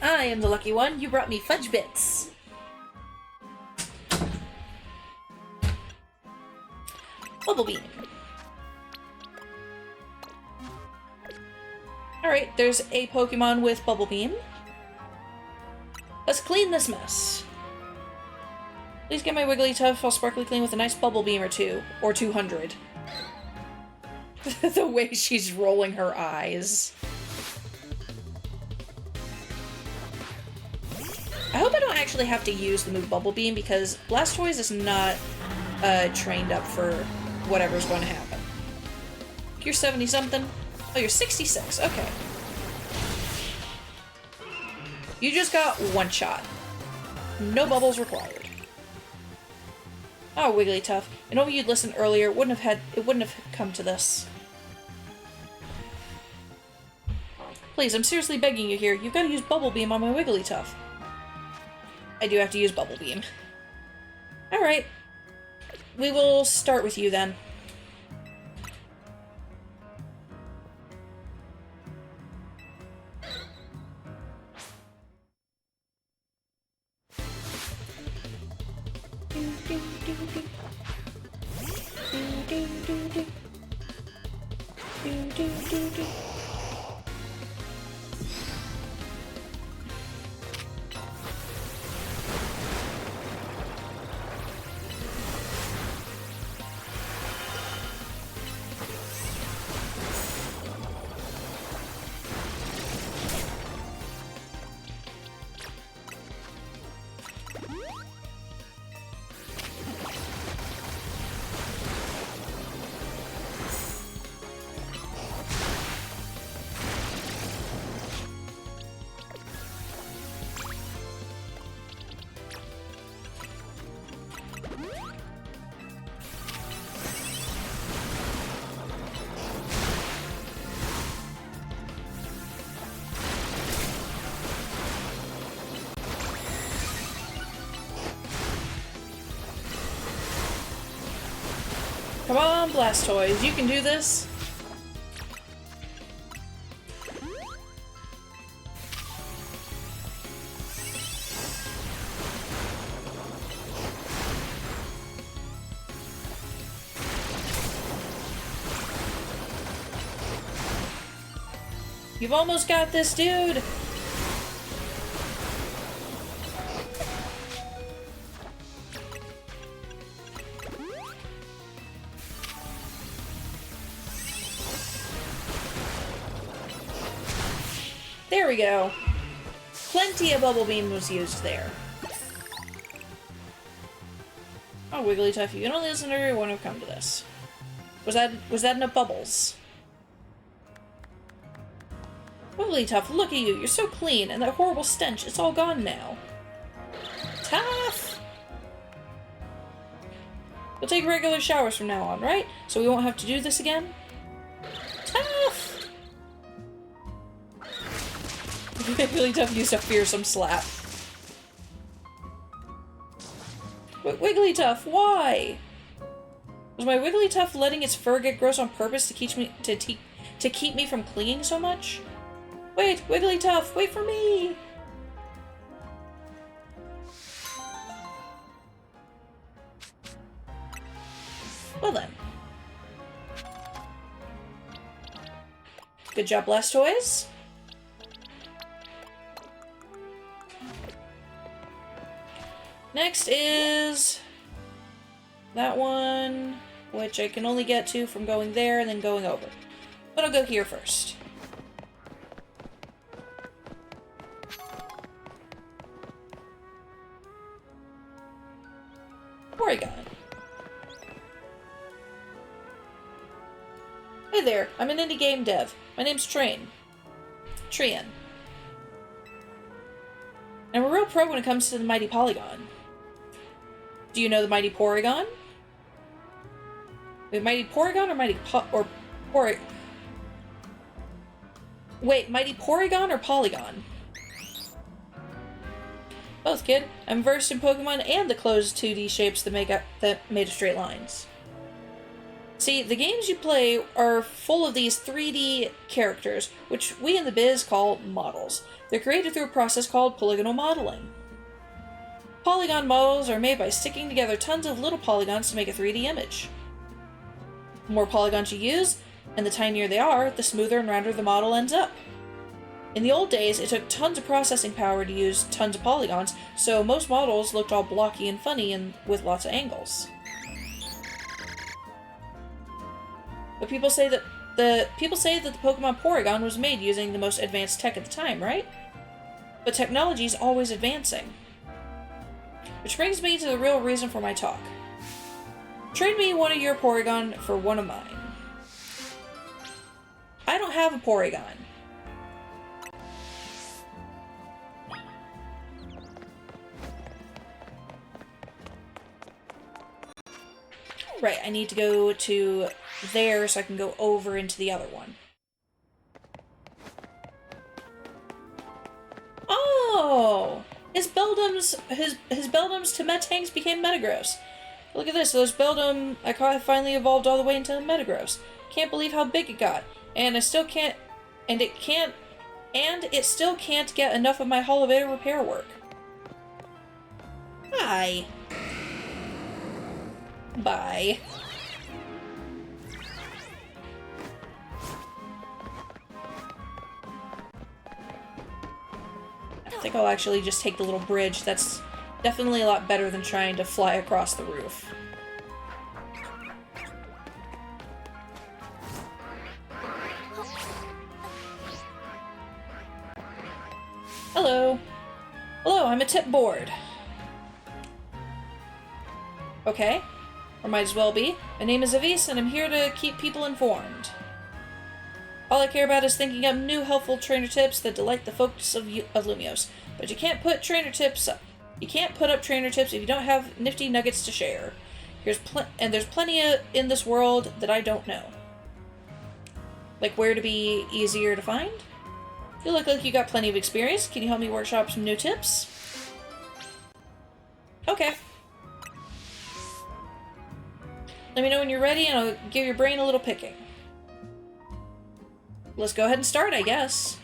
I am the lucky one. You brought me fudge bits. Bubble Beam. Alright, there's a Pokemon with Bubble Beam. Let's clean this mess. Please get my Wigglytuff all sparkly clean with a nice Bubble Beam or 2. Or 200. The way she's rolling her eyes. I hope I don't actually have to use the move Bubble Beam because Blastoise is not trained up for whatever's going to happen. You're 70-something? Oh, you're 66. Okay. You just got one shot. No bubbles required. Oh, Wigglytuff. I know you'd listened earlier. It wouldn't have come to this. Please, I'm seriously begging you here. You've got to use Bubble Beam on my Wigglytuff. I do have to use Bubble Beam. Alright. We will start with you then. Come on, Blastoise, you can do this. You've almost got this, dude! There we go. Plenty of Bubble Beam was used there. Oh, Wigglytuff, you can only listen to everyone who come to this. Was that enough bubbles? Wigglytuff, look at you. You're so clean, and that horrible stench, it's all gone now. Tough! We'll take regular showers from now on, right? So we won't have to do this again? Tough! Wigglytuff used a fearsome slap. Wigglytuff, why? Was my Wigglytuff letting its fur get gross on purpose to keep me from clinging so much? Wait, Wigglytuff, wait for me! Well then. Good job, Blastoise. Next is that one, which I can only get to from going there and then going over. But I'll go here first. Porygon. Hey there, I'm an indie game dev. My name's Trian. And I'm a real pro when it comes to the mighty Polygon. Do you know the mighty Porygon? Wait, mighty Porygon or Wait, mighty Porygon or Polygon? Both, kid. I'm versed in Pokemon and the closed 2D shapes that made of straight lines. See, the games you play are full of these 3D characters, which we in the biz call models. They're created through a process called polygonal modeling. Polygon models are made by sticking together tons of little polygons to make a 3D image. The more polygons you use, and the tinier they are, the smoother and rounder the model ends up. In the old days, it took tons of processing power to use tons of polygons, so most models looked all blocky and funny and with lots of angles. But people say that the Pokemon Porygon was made using the most advanced tech at the time, right? But technology is always advancing. Which brings me to the real reason for my talk. Trade me one of your Porygon for one of mine. I don't have a Porygon. Right, I need to go to there so I can go over into the other one. Oh! His Beldum's to Metangs became Metagross. Look at this, those Beldum I caught finally evolved all the way into Metagross. Can't believe how big it got. And it still can't get enough of my Holovator repair work. Hi. Bye. I think I'll actually just take the little bridge. That's definitely a lot better than trying to fly across the roof. Hello. Hello, I'm a tip board. Okay. Or might as well be. My name is Avis, and I'm here to keep people informed. All I care about is thinking up new helpful trainer tips that delight the folks of Lumios. But you can't put trainer tips up. You can't put up trainer tips if you don't have nifty nuggets to share. There's plenty in this world that I don't know. Like where to be easier to find? You look like you got plenty of experience. Can you help me workshop some new tips? Okay. Let me know when you're ready and I'll give your brain a little picking. Let's go ahead and start, I guess.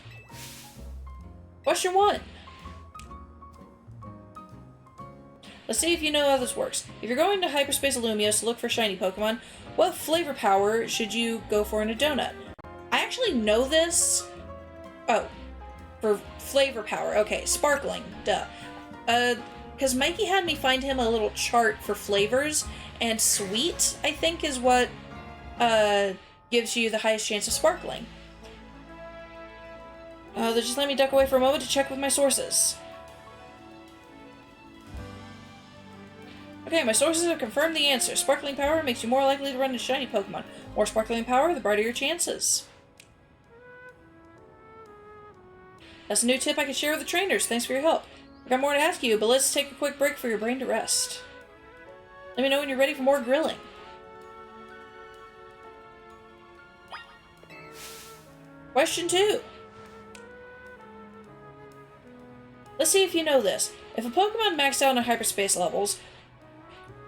Question 1. Let's see if you know how this works. If you're going to Hyperspace Illumios to look for shiny Pokemon, what flavor power should you go for in a donut? I actually know this. Oh, for flavor power. Okay, sparkling. Duh. Because Mikey had me find him a little chart for flavors, and sweet, I think, is what gives you the highest chance of sparkling. Just let me duck away for a moment to check with my sources. Okay, my sources have confirmed the answer. Sparkling power makes you more likely to run into shiny Pokemon. More sparkling power, the brighter your chances. That's a new tip I can share with the trainers. Thanks for your help. I got more to ask you, but let's take a quick break for your brain to rest. Let me know when you're ready for more grilling. Question 2. Let's see if you know this. If a Pokemon maxed out on hyperspace levels,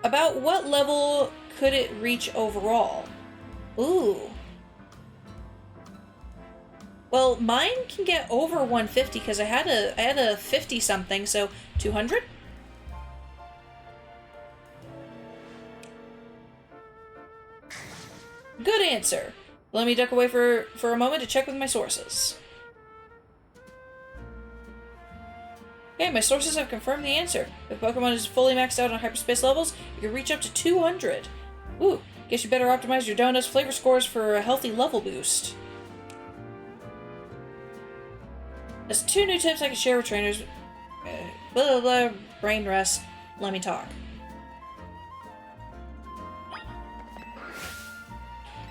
about what level could it reach overall? Ooh. Well, mine can get over 150 because I had a 50 something, so 200? Good answer. Let me duck away for a moment to check with my sources. Okay, my sources have confirmed the answer. If Pokemon is fully maxed out on hyperspace levels, you can reach up to 200. Ooh, guess you better optimize your donuts flavor scores for a healthy level boost. That's 2 new tips I can share with trainers. Blah, blah, blah, brain rest. Let me talk.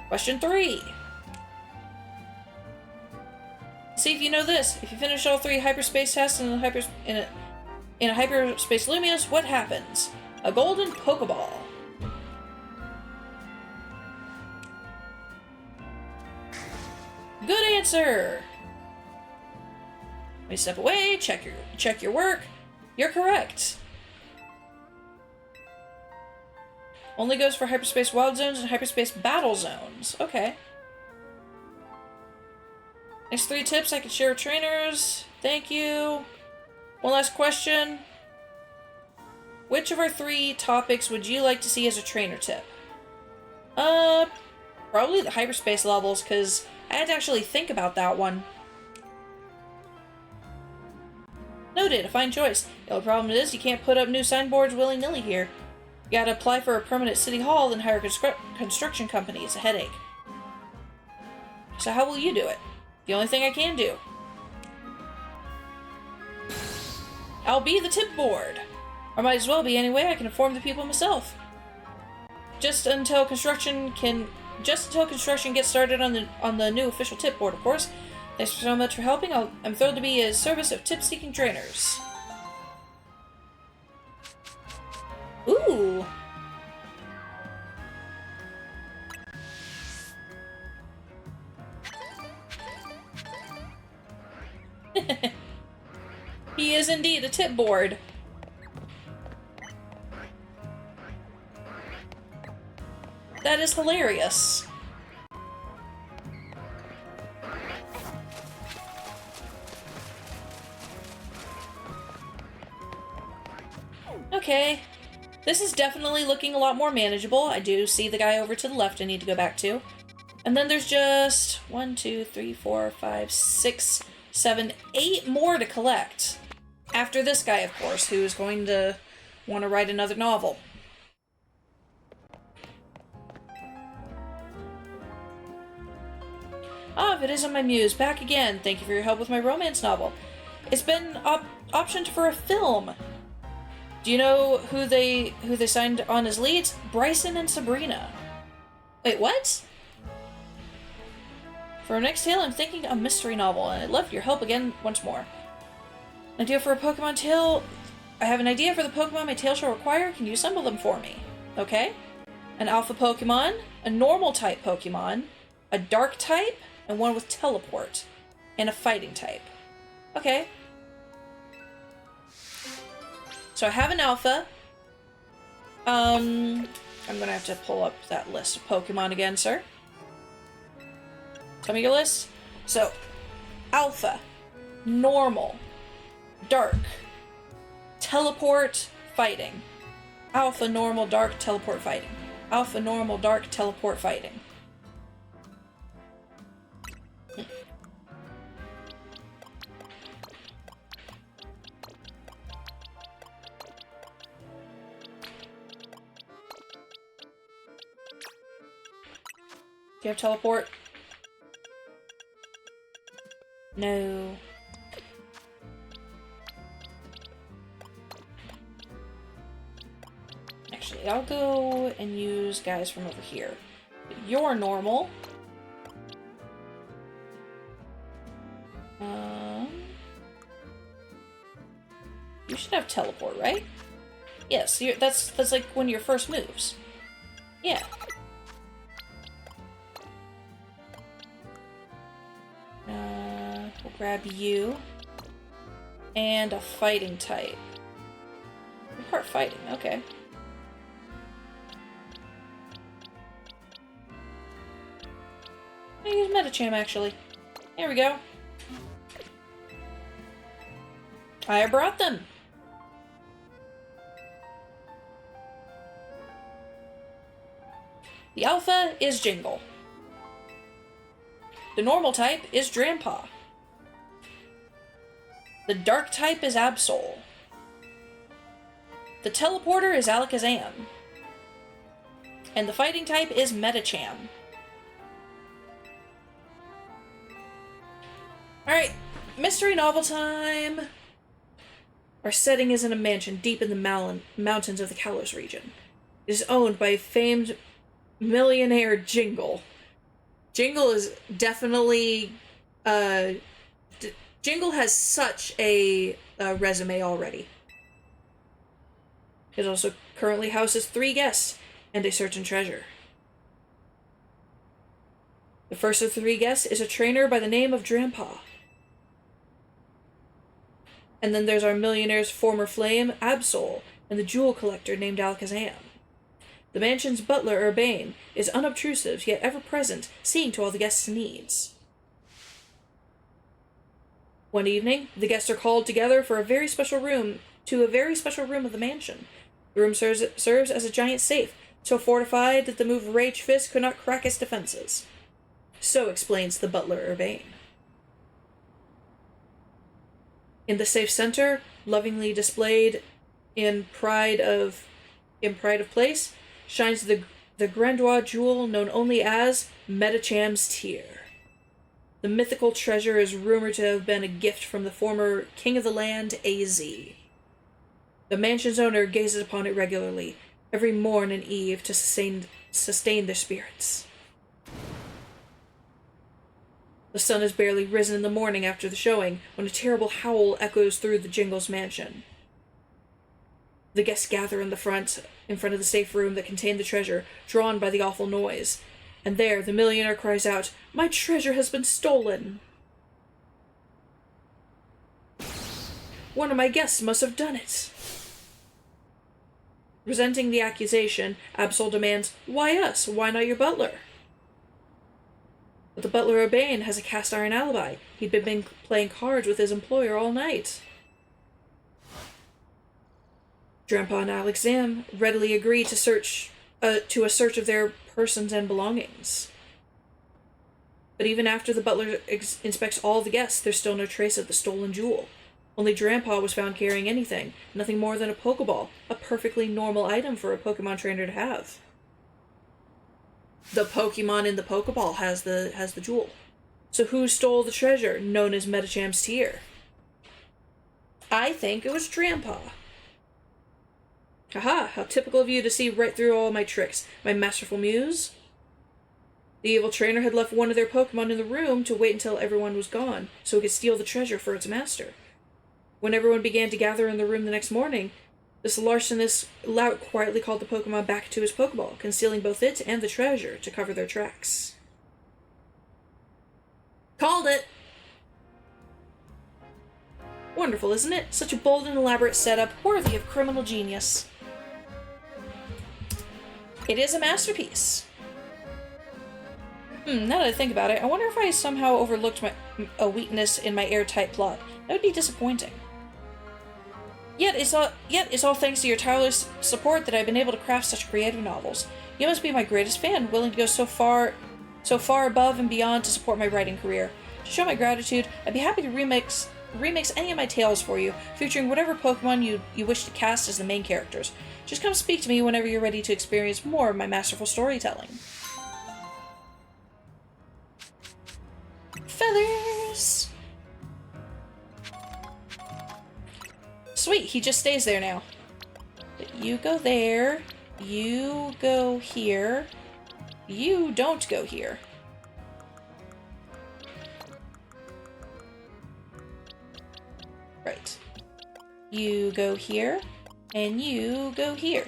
Question 3. See if you know this. If you finish all 3 hyperspace tests in a hyperspace Lumios, what happens? A golden Pokeball. Good answer. Let me step away. Check your work. You're correct. Only goes for hyperspace wild zones and hyperspace battle zones. Okay. Next 3 tips I can share with trainers. Thank you. One last question. Which of our 3 topics would you like to see as a trainer tip? Probably the hyperspace levels, because I had to actually think about that one. Noted, a fine choice. The only problem is you can't put up new signboards willy-nilly here. You gotta apply for a permanent city hall, then hire a construction company. It's a headache. So how will you do it? The only thing I can do. I'll be the tip board. Or might as well be anyway, I can inform the people myself. Just until construction gets started on the new official tip board, of course. Thanks so much for helping. I'm thrilled to be a service of tip-seeking trainers. Ooh. He is indeed a tip board. That is hilarious. Okay. This is definitely looking a lot more manageable. I do see the guy over to the left I need to go back to. And then there's just 1, 2, 3, 4, 5, 6, 7, 8 more to collect. After this guy, of course, who's going to want to write another novel. Ah, if it isn't my muse, back again. Thank you for your help with my romance novel. It's been optioned for a film. Do you know who they signed on as leads? Bryson and Sabrina. Wait, what? For our next tale, I'm thinking a mystery novel, and I'd love your help again once more. An idea for a Pokemon tale? I have an idea for the Pokemon my tale shall require. Can you assemble them for me? Okay. An Alpha Pokemon, a Normal type Pokemon, a Dark type, and one with Teleport, and a Fighting type. Okay. So I have an Alpha. I'm gonna have to pull up that list of Pokemon again, sir. Tell me your list. So, Alpha, Normal, Dark, Teleport, Fighting. Alpha, Normal, Dark, Teleport, Fighting. Alpha, Normal, Dark, Teleport, Fighting. Do you have Teleport? No. Actually, I'll go and use guys from over here. You're normal. You should have Teleport, right? Yes, that's like one of your first moves. Yeah. We'll grab you. And a fighting type. Part fighting, okay. I'm gonna use Medicham, actually. There we go. I brought them! The Alpha is Jingle. The normal type is Drampa. The dark type is Absol. The teleporter is Alakazam. And the fighting type is Medicham. Alright, mystery novel time! Our setting is in a mansion deep in the mountains of the Kalos region. It is owned by famed millionaire Jingle. Jingle is definitely, Jingle has such a resume already. It also currently houses 3 guests and a certain treasure. The first of the 3 guests is a trainer by the name of Drampa. And then there's our millionaire's former flame, Absol, and the jewel collector named Alakazam. The mansion's butler, Urbane, is unobtrusive yet ever-present, seeing to all the guests' needs. One evening, the guests are called together for a very special room of the mansion. The room serves as a giant safe, so fortified that the move of Rage Fist could not crack its defenses. So explains the butler, Urbane. In the safe center, lovingly displayed in pride of place, shines the Grandois jewel known only as Medicham's Tear. The mythical treasure is rumored to have been a gift from the former king of the land, AZ. The mansion's owner gazes upon it regularly, every morn and eve to sustain their spirits. The sun has barely risen in the morning after the showing, when a terrible howl echoes through the Jingle's mansion. The guests gather in front of the safe room that contained the treasure, drawn by the awful noise. And there, the millionaire cries out, "My treasure has been stolen!" One of my guests must have done it. Resenting the accusation, Absol demands, "Why us? Why not your butler?" But the butler Urbane has a cast-iron alibi. He'd been playing cards with his employer all night. Drampa and Alakazam readily agree to a search of their persons and belongings. But even after the butler inspects all the guests, there's still no trace of the stolen jewel. Only Drampa was found carrying anything, nothing more than a Pokeball, a perfectly normal item for a Pokemon trainer to have. The Pokemon in the Pokeball has the jewel. So who stole the treasure, known as Medicham's Tear? I think it was Drampa. Haha, how typical of you to see right through all my tricks, my masterful muse. The evil trainer had left one of their Pokemon in the room to wait until everyone was gone, so he could steal the treasure for its master. When everyone began to gather in the room the next morning, this larcenous lout quietly called the Pokemon back to his Pokeball, concealing both it and the treasure to cover their tracks. Called it! Wonderful, isn't it? Such a bold and elaborate setup, worthy of criminal genius. It is a masterpiece. Now that I think about it, I wonder if I somehow overlooked a weakness in my airtight plot. That would be disappointing. Yet it's all thanks to your tireless support that I've been able to craft such creative novels. You must be my greatest fan, willing to go so far above and beyond to support my writing career. To show my gratitude, I'd be happy to remix any of my tales for you, featuring whatever Pokemon you wish to cast as the main characters. Just come speak to me whenever you're ready to experience more of my masterful storytelling. Feathers! Sweet, he just stays there now. But you go there, you go here, you don't go here. Right. You go here, and you go here.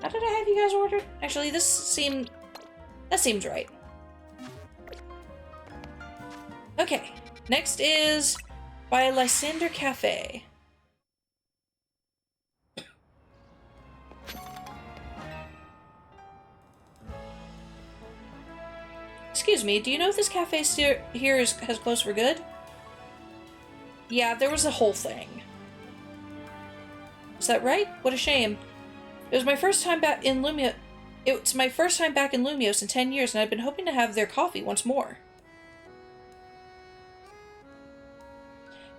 How did I have you guys ordered? Actually, that seems right. Okay, next is by Lysander Cafe. Excuse me, do you know if this cafe here has closed for good? Yeah, there was a whole thing. Is that right? What a shame. It was my first time back in Lumio. It's my first time back in Lumios in 10 years, and I've been hoping to have their coffee once more.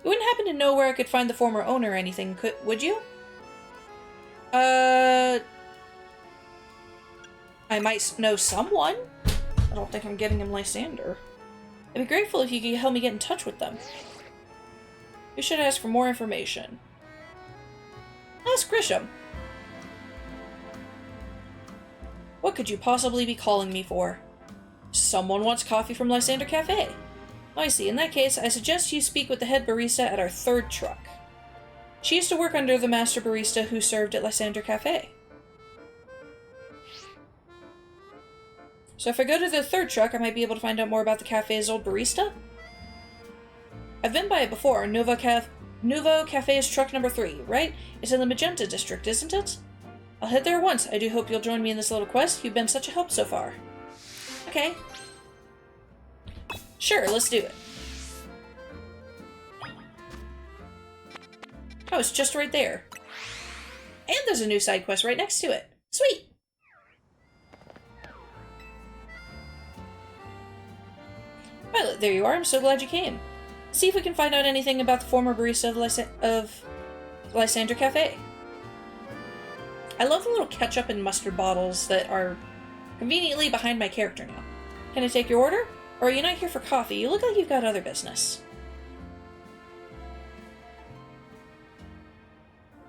You wouldn't happen to know where I could find the former owner or anything, would you? I might know someone. I don't think I'm getting him Lysander. I'd be grateful if you could help me get in touch with them. You should ask for more information. Ask Grisham. What could you possibly be calling me for? Someone wants coffee from Lysander Cafe. I see. In that case, I suggest you speak with the head barista at our third truck. She used to work under the master barista who served at Lysander Cafe. So if I go to the third truck, I might be able to find out more about the cafe's old barista? I've been by it before. Nuevo Cafe's truck number 3, right? It's in the Magenta district, isn't it? I'll head there once. I do hope you'll join me in this little quest. You've been such a help so far. Okay. Sure, let's do it. Oh, it's just right there. And there's a new side quest right next to it. Sweet! Violet, there you are. I'm so glad you came. See if we can find out anything about the former barista of Lysander Cafe. I love the little ketchup and mustard bottles that are conveniently behind my character now. Can I take your order? Or are you not here for coffee? You look like you've got other business.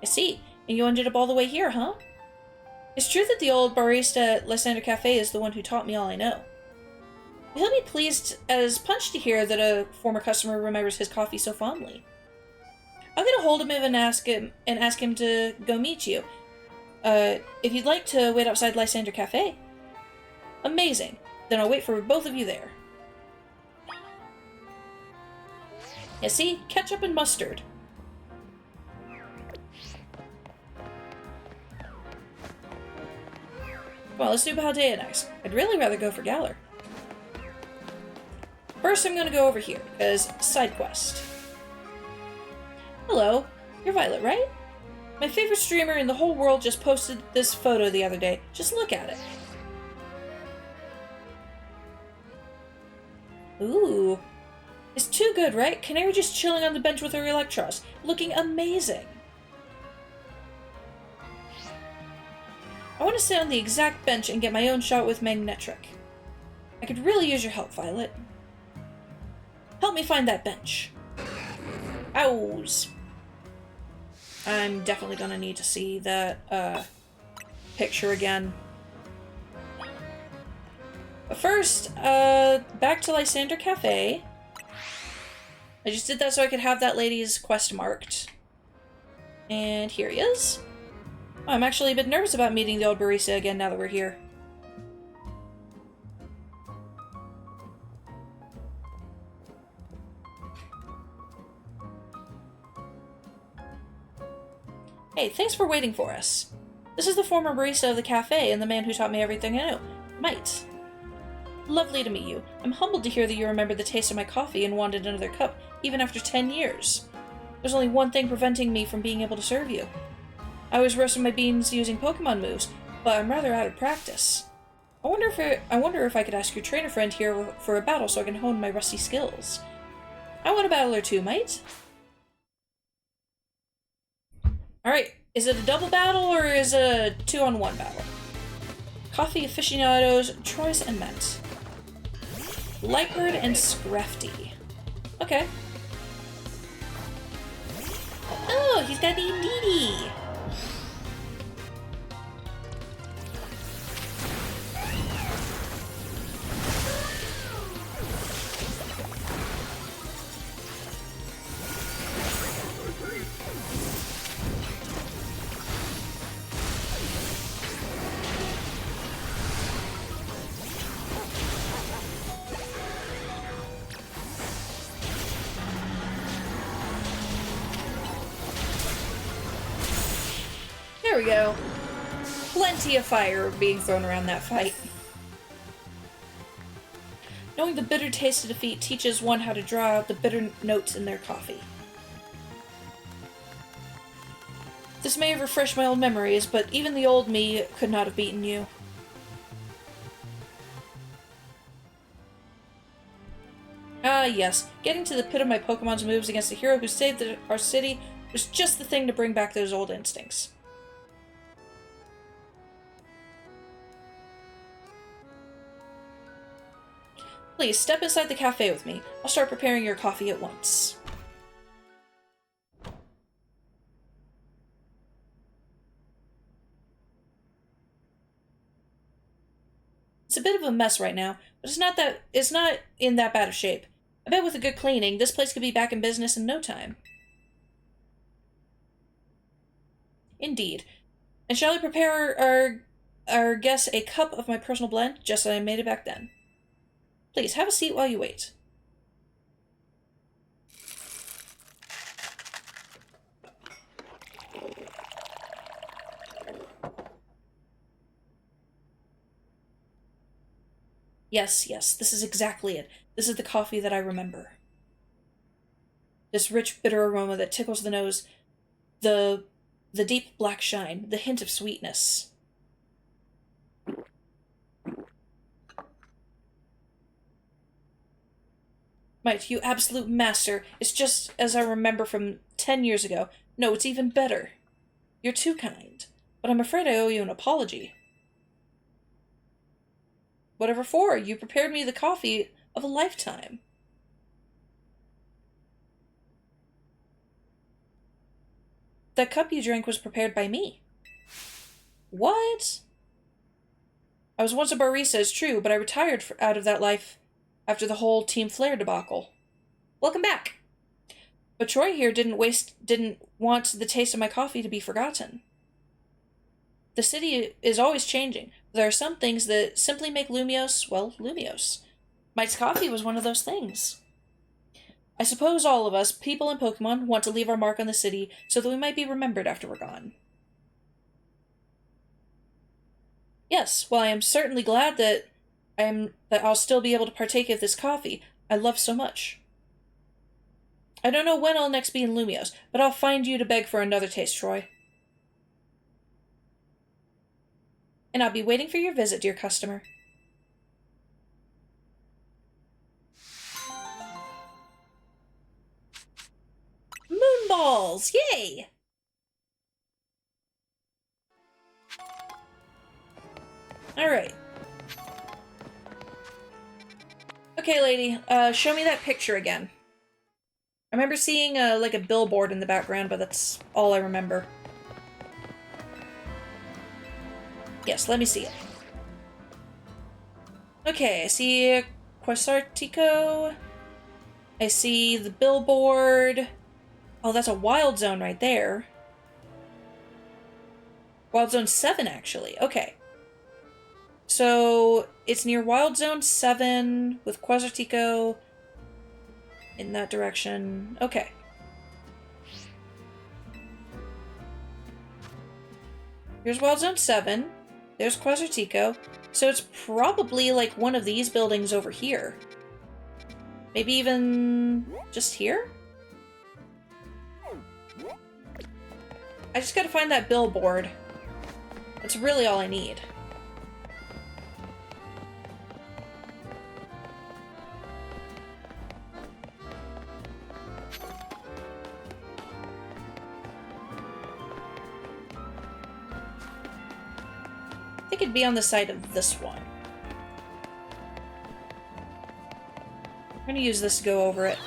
I see. And you ended up all the way here, huh? It's true that the old barista at Lysander Cafe is the one who taught me all I know. He'll be pleased as punch to hear that a former customer remembers his coffee so fondly. I'll get a hold of him and ask him to go meet you. If you'd like to wait outside Lysander Cafe. Amazing. Then I'll wait for both of you there. You see? Ketchup and mustard. Well, let's do Paldea next. I'd really rather go for Galar. First, I'm gonna go over here, because side quest. Hello. You're Violet, right? My favorite streamer in the whole world just posted this photo the other day. Just look at it. Ooh. It's too good, right? Canary just chilling on the bench with her Electros, looking amazing. I want to sit on the exact bench and get my own shot with Magnetric. I could really use your help, Violet. Help me find that bench. Ows. I'm definitely gonna need to see that, picture again. But first, back to Lysander Cafe. I just did that so I could have that lady's quest marked. And here he is. Oh, I'm actually a bit nervous about meeting the old barista again now that we're here. Hey, thanks for waiting for us. This is the former barista of the cafe and the man who taught me everything I know, Mite. Lovely to meet you. I'm humbled to hear that you remembered the taste of my coffee and wanted another cup, even after 10 years. There's only one thing preventing me from being able to serve you. I always roasted my beans using Pokemon moves, but I'm rather out of practice. I wonder if I could ask your trainer friend here for a battle so I can hone my rusty skills. I want a battle or two, mate. Alright, is it a double battle or is it a 2-on-1 battle? Coffee aficionados, Troyes and Met. Lightbird and Scrafty. Okay. Oh, he's got Indeedee! There we go. Plenty of fire being thrown around that fight. Knowing the bitter taste of defeat teaches one how to draw out the bitter notes in their coffee. This may have refreshed my old memories, but even the old me could not have beaten you. Ah, yes. Getting to the pit of my Pokemon's moves against the hero who saved our city was just the thing to bring back those old instincts. Please, step inside the cafe with me. I'll start preparing your coffee at once. It's a bit of a mess right now, but it's not in that bad of shape. I bet with a good cleaning, this place could be back in business in no time. Indeed. And shall I prepare our guests a cup of my personal blend, just as I made it back then? Please, have a seat while you wait. Yes, yes, this is exactly it. This is the coffee that I remember. This rich, bitter aroma that tickles the nose, the deep black shine, the hint of sweetness. Mite, you absolute master. It's just as I remember from 10 years ago. No, it's even better. You're too kind. But I'm afraid I owe you an apology. Whatever for? You prepared me the coffee of a lifetime. That cup you drank was prepared by me. What? I was once a barista, it's true, but I retired out of that life after the whole Team Flare debacle. Welcome back. But Troy here didn't want the taste of my coffee to be forgotten. The city is always changing. There are some things that simply make Lumiose, well, Lumiose. Mite's coffee was one of those things. I suppose all of us, people and Pokemon, want to leave our mark on the city so that we might be remembered after we're gone. Yes, well, I am certainly glad that I'll still be able to partake of this coffee I love so much. I don't know when I'll next be in Lumiose, but I'll find you to beg for another taste, Troy. And I'll be waiting for your visit, dear customer. Moonballs! Yay! Alright. Okay, lady, show me that picture again. I remember seeing, like a billboard in the background, but that's all I remember. Yes, let me see it. Okay, I see Quasartico. I see the billboard. Oh, that's a Wild Zone right there. Wild Zone 7, actually. Okay. So, it's near Wild Zone 7 with Quasartico in that direction. Okay. Here's Wild Zone 7. There's Quasartico. So it's probably like one of these buildings over here. Maybe even just here? I just gotta find that billboard. That's really all I need. I think it'd be on the side of this one. I'm gonna use this to go over it.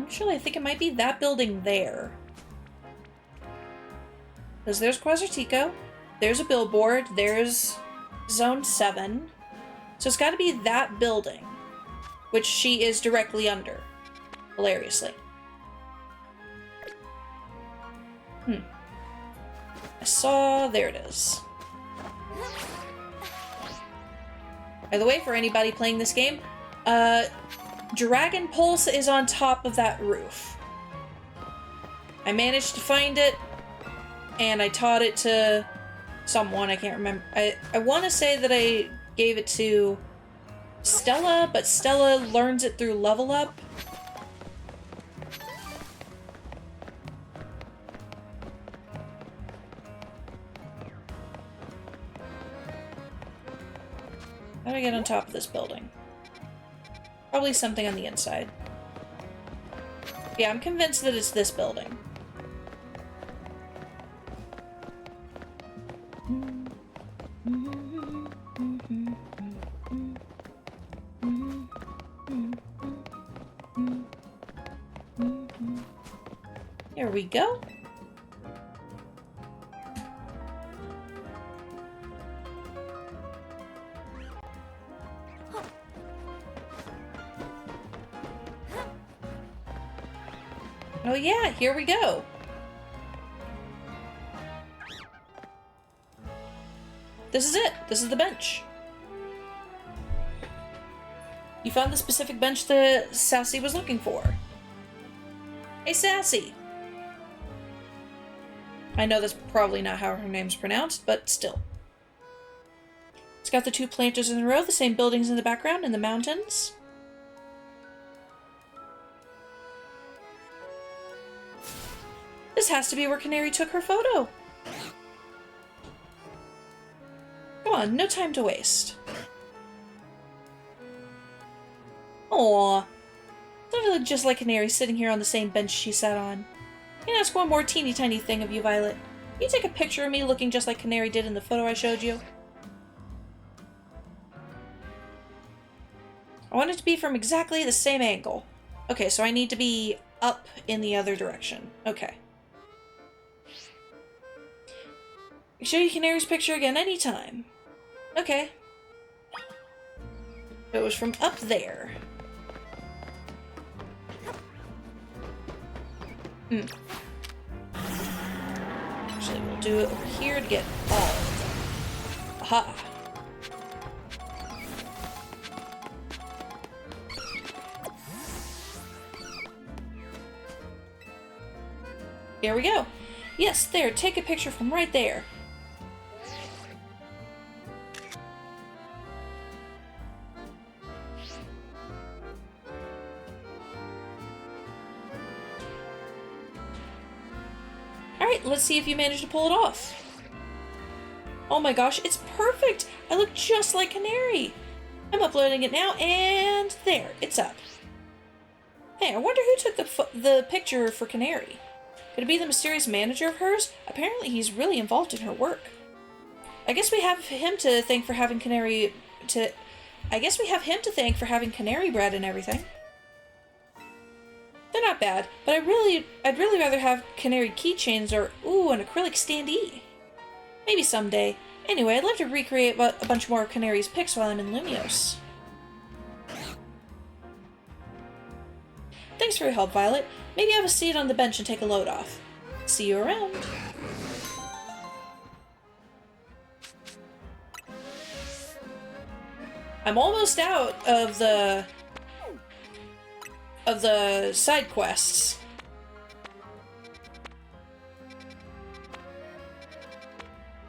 Actually, I think it might be that building there. Because there's Quasartico, there's a billboard, there's Zone 7. So it's got to be that building, which she is directly under, hilariously. I saw... there it is. By the way, for anybody playing this game, Dragon Pulse is on top of that roof. I managed to find it, and I taught it to someone, I can't remember. I want to say that I gave it to Stella, but Stella learns it through level up. How do I get on top of this building? Probably something on the inside. Yeah, I'm convinced that it's this building. There we go. Oh yeah, here we go. This is it. This is the bench. You found the specific bench that Sassy was looking for. Hey, Sassy! I know that's probably not how her name's pronounced, but still. It's got the two planters in a row, the same buildings in the background, and the mountains. This has to be where Canary took her photo. Come on, no time to waste. Aww. Don't it look just like Canary sitting here on the same bench she sat on? Can I ask one more teeny tiny thing of you, Violet? Can you take a picture of me looking just like Canary did in the photo I showed you? I want it to be from exactly the same angle. Okay, so I need to be up in the other direction. Okay. I can show you Canary's picture again anytime. Okay. It was from up there. Actually, we'll do it over here to get all of them. Aha! Here we go. Yes, there, take a picture from right there. Alright, let's see if you manage to pull it off. Oh my gosh, it's perfect! I look just like Canary! I'm uploading it now, and there, it's up. Hey, I wonder who took the picture for Canary. Could it be the mysterious manager of hers? Apparently he's really involved in her work. I guess we have him to thank for having Canary bread and everything. They're not bad, but I'd really rather have Canary keychains or, ooh, an acrylic standee. Maybe someday. Anyway, I'd love to recreate a bunch more Canary's pics while I'm in Lumios. Thanks for your help, Violet. Maybe have a seat on the bench and take a load off. See you around. I'm almost out of the side quests.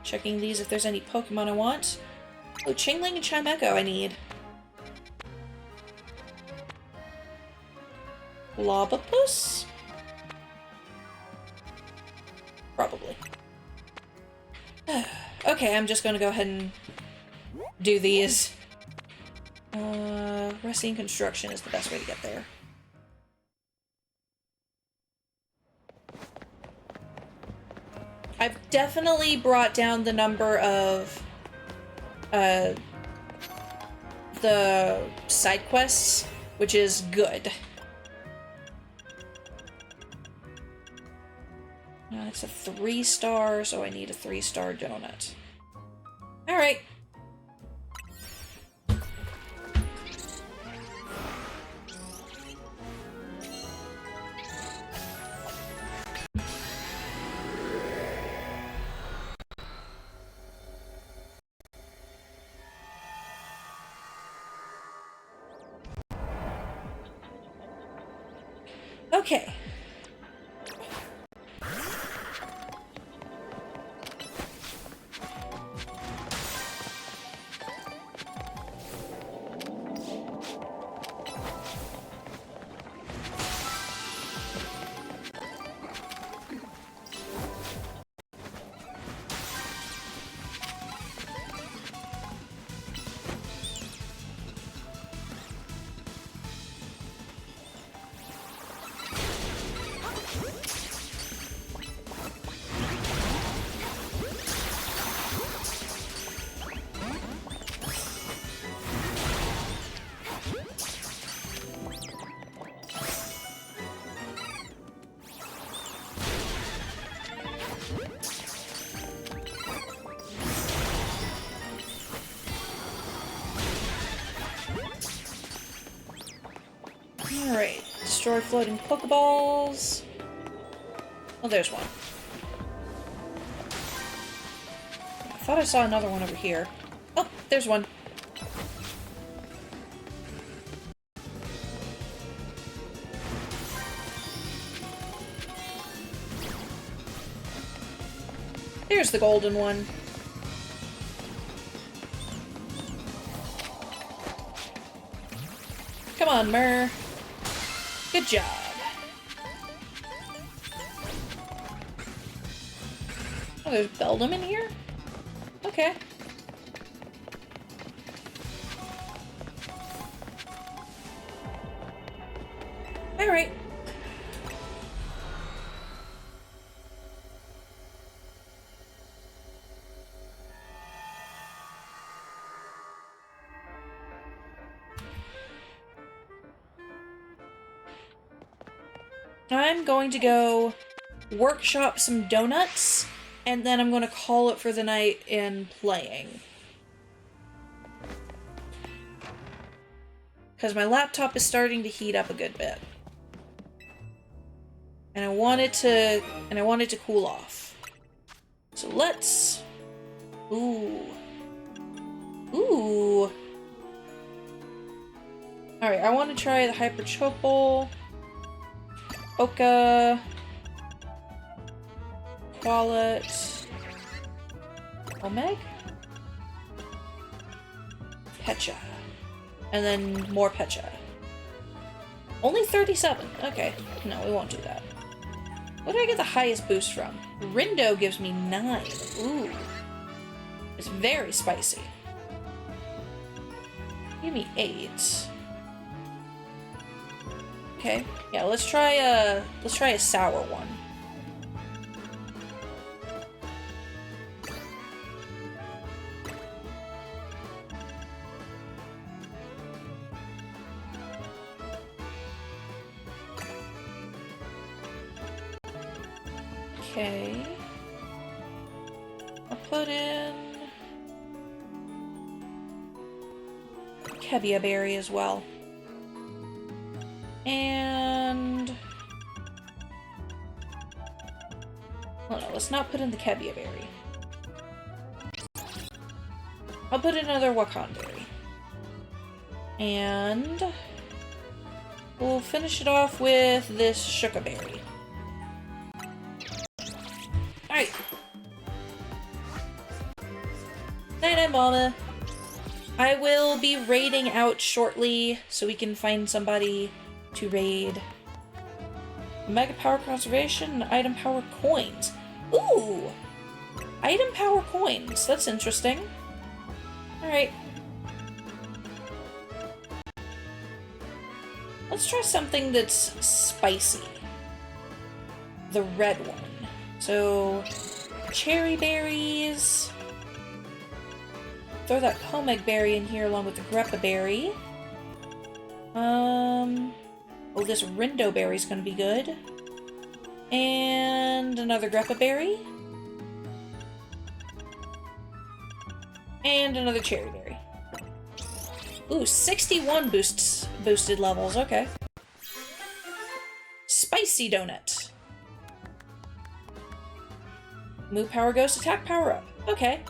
Checking these if there's any Pokemon I want. Oh, Chingling and Chimecho I need. Lobopus? Probably. Okay, I'm just gonna go ahead and do these. Racine Construction is the best way to get there. I've definitely brought down the number of the side quests, which is good. It's a 3-star, so I need a 3-star donut. Alright. Okay. Alright, destroy floating Pokeballs. Oh, there's one. I thought I saw another one over here. Oh, there's one. There's the golden one. Come on, Myrrh. Good job. Oh, there's Beldum in here? Okay. Alright. I'm going to go workshop some donuts, and then I'm going to call it for the night in playing. Because my laptop is starting to heat up a good bit. And I want it to cool off. So let's... Ooh. Ooh. Alright, I want to try the Hyper Choke Bowl. Oka, Wallet, Omeg, Pecha, and then more Pecha. Only 37. Okay, no, we won't do that. What did I get the highest boost from? Rindo gives me 9. Ooh, it's very spicy. Give me 8. Okay, yeah, let's try a sour one. Okay. I'll put in Kebia berry as well. And... oh no, let's not put in the Kebia berry. I'll put in another Wakan berry. And... we'll finish it off with this Shuka berry. Alright. Night-night, Mama. I will be raiding out shortly, so we can find somebody to raid. Mega Power Conservation, Item Power Coins. Ooh! Item Power Coins. That's interesting. Alright. Let's try something that's spicy. The red one. So, cherry berries. Throw that Pomeg berry in here along with the Greppa berry. Oh, this Rindo berry's gonna be good. And another Greppa berry. And another cherry berry. Ooh, 61 boosted levels, okay. Spicy donut. Move power ghost, attack power up. Okay.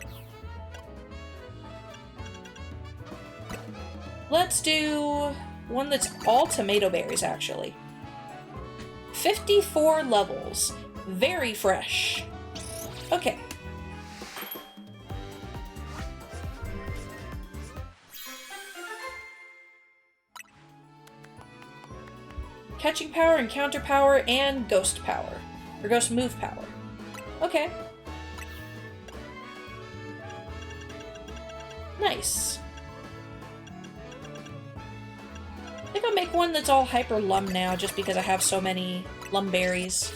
Let's do one that's all tomato berries, actually. 54 levels. Very fresh. Okay. Catching power, encounter power, and ghost power. Or ghost move power. Okay. Nice. I think I'll make one that's all hyper lum now, just because I have so many lum berries.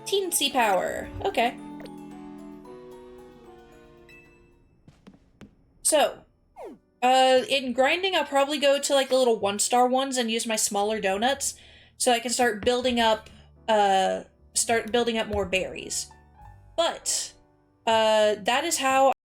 Teensy power. Okay. So, in grinding, I'll probably go to like the little 1-star ones and use my smaller donuts, so I can start building up more berries. But, that is how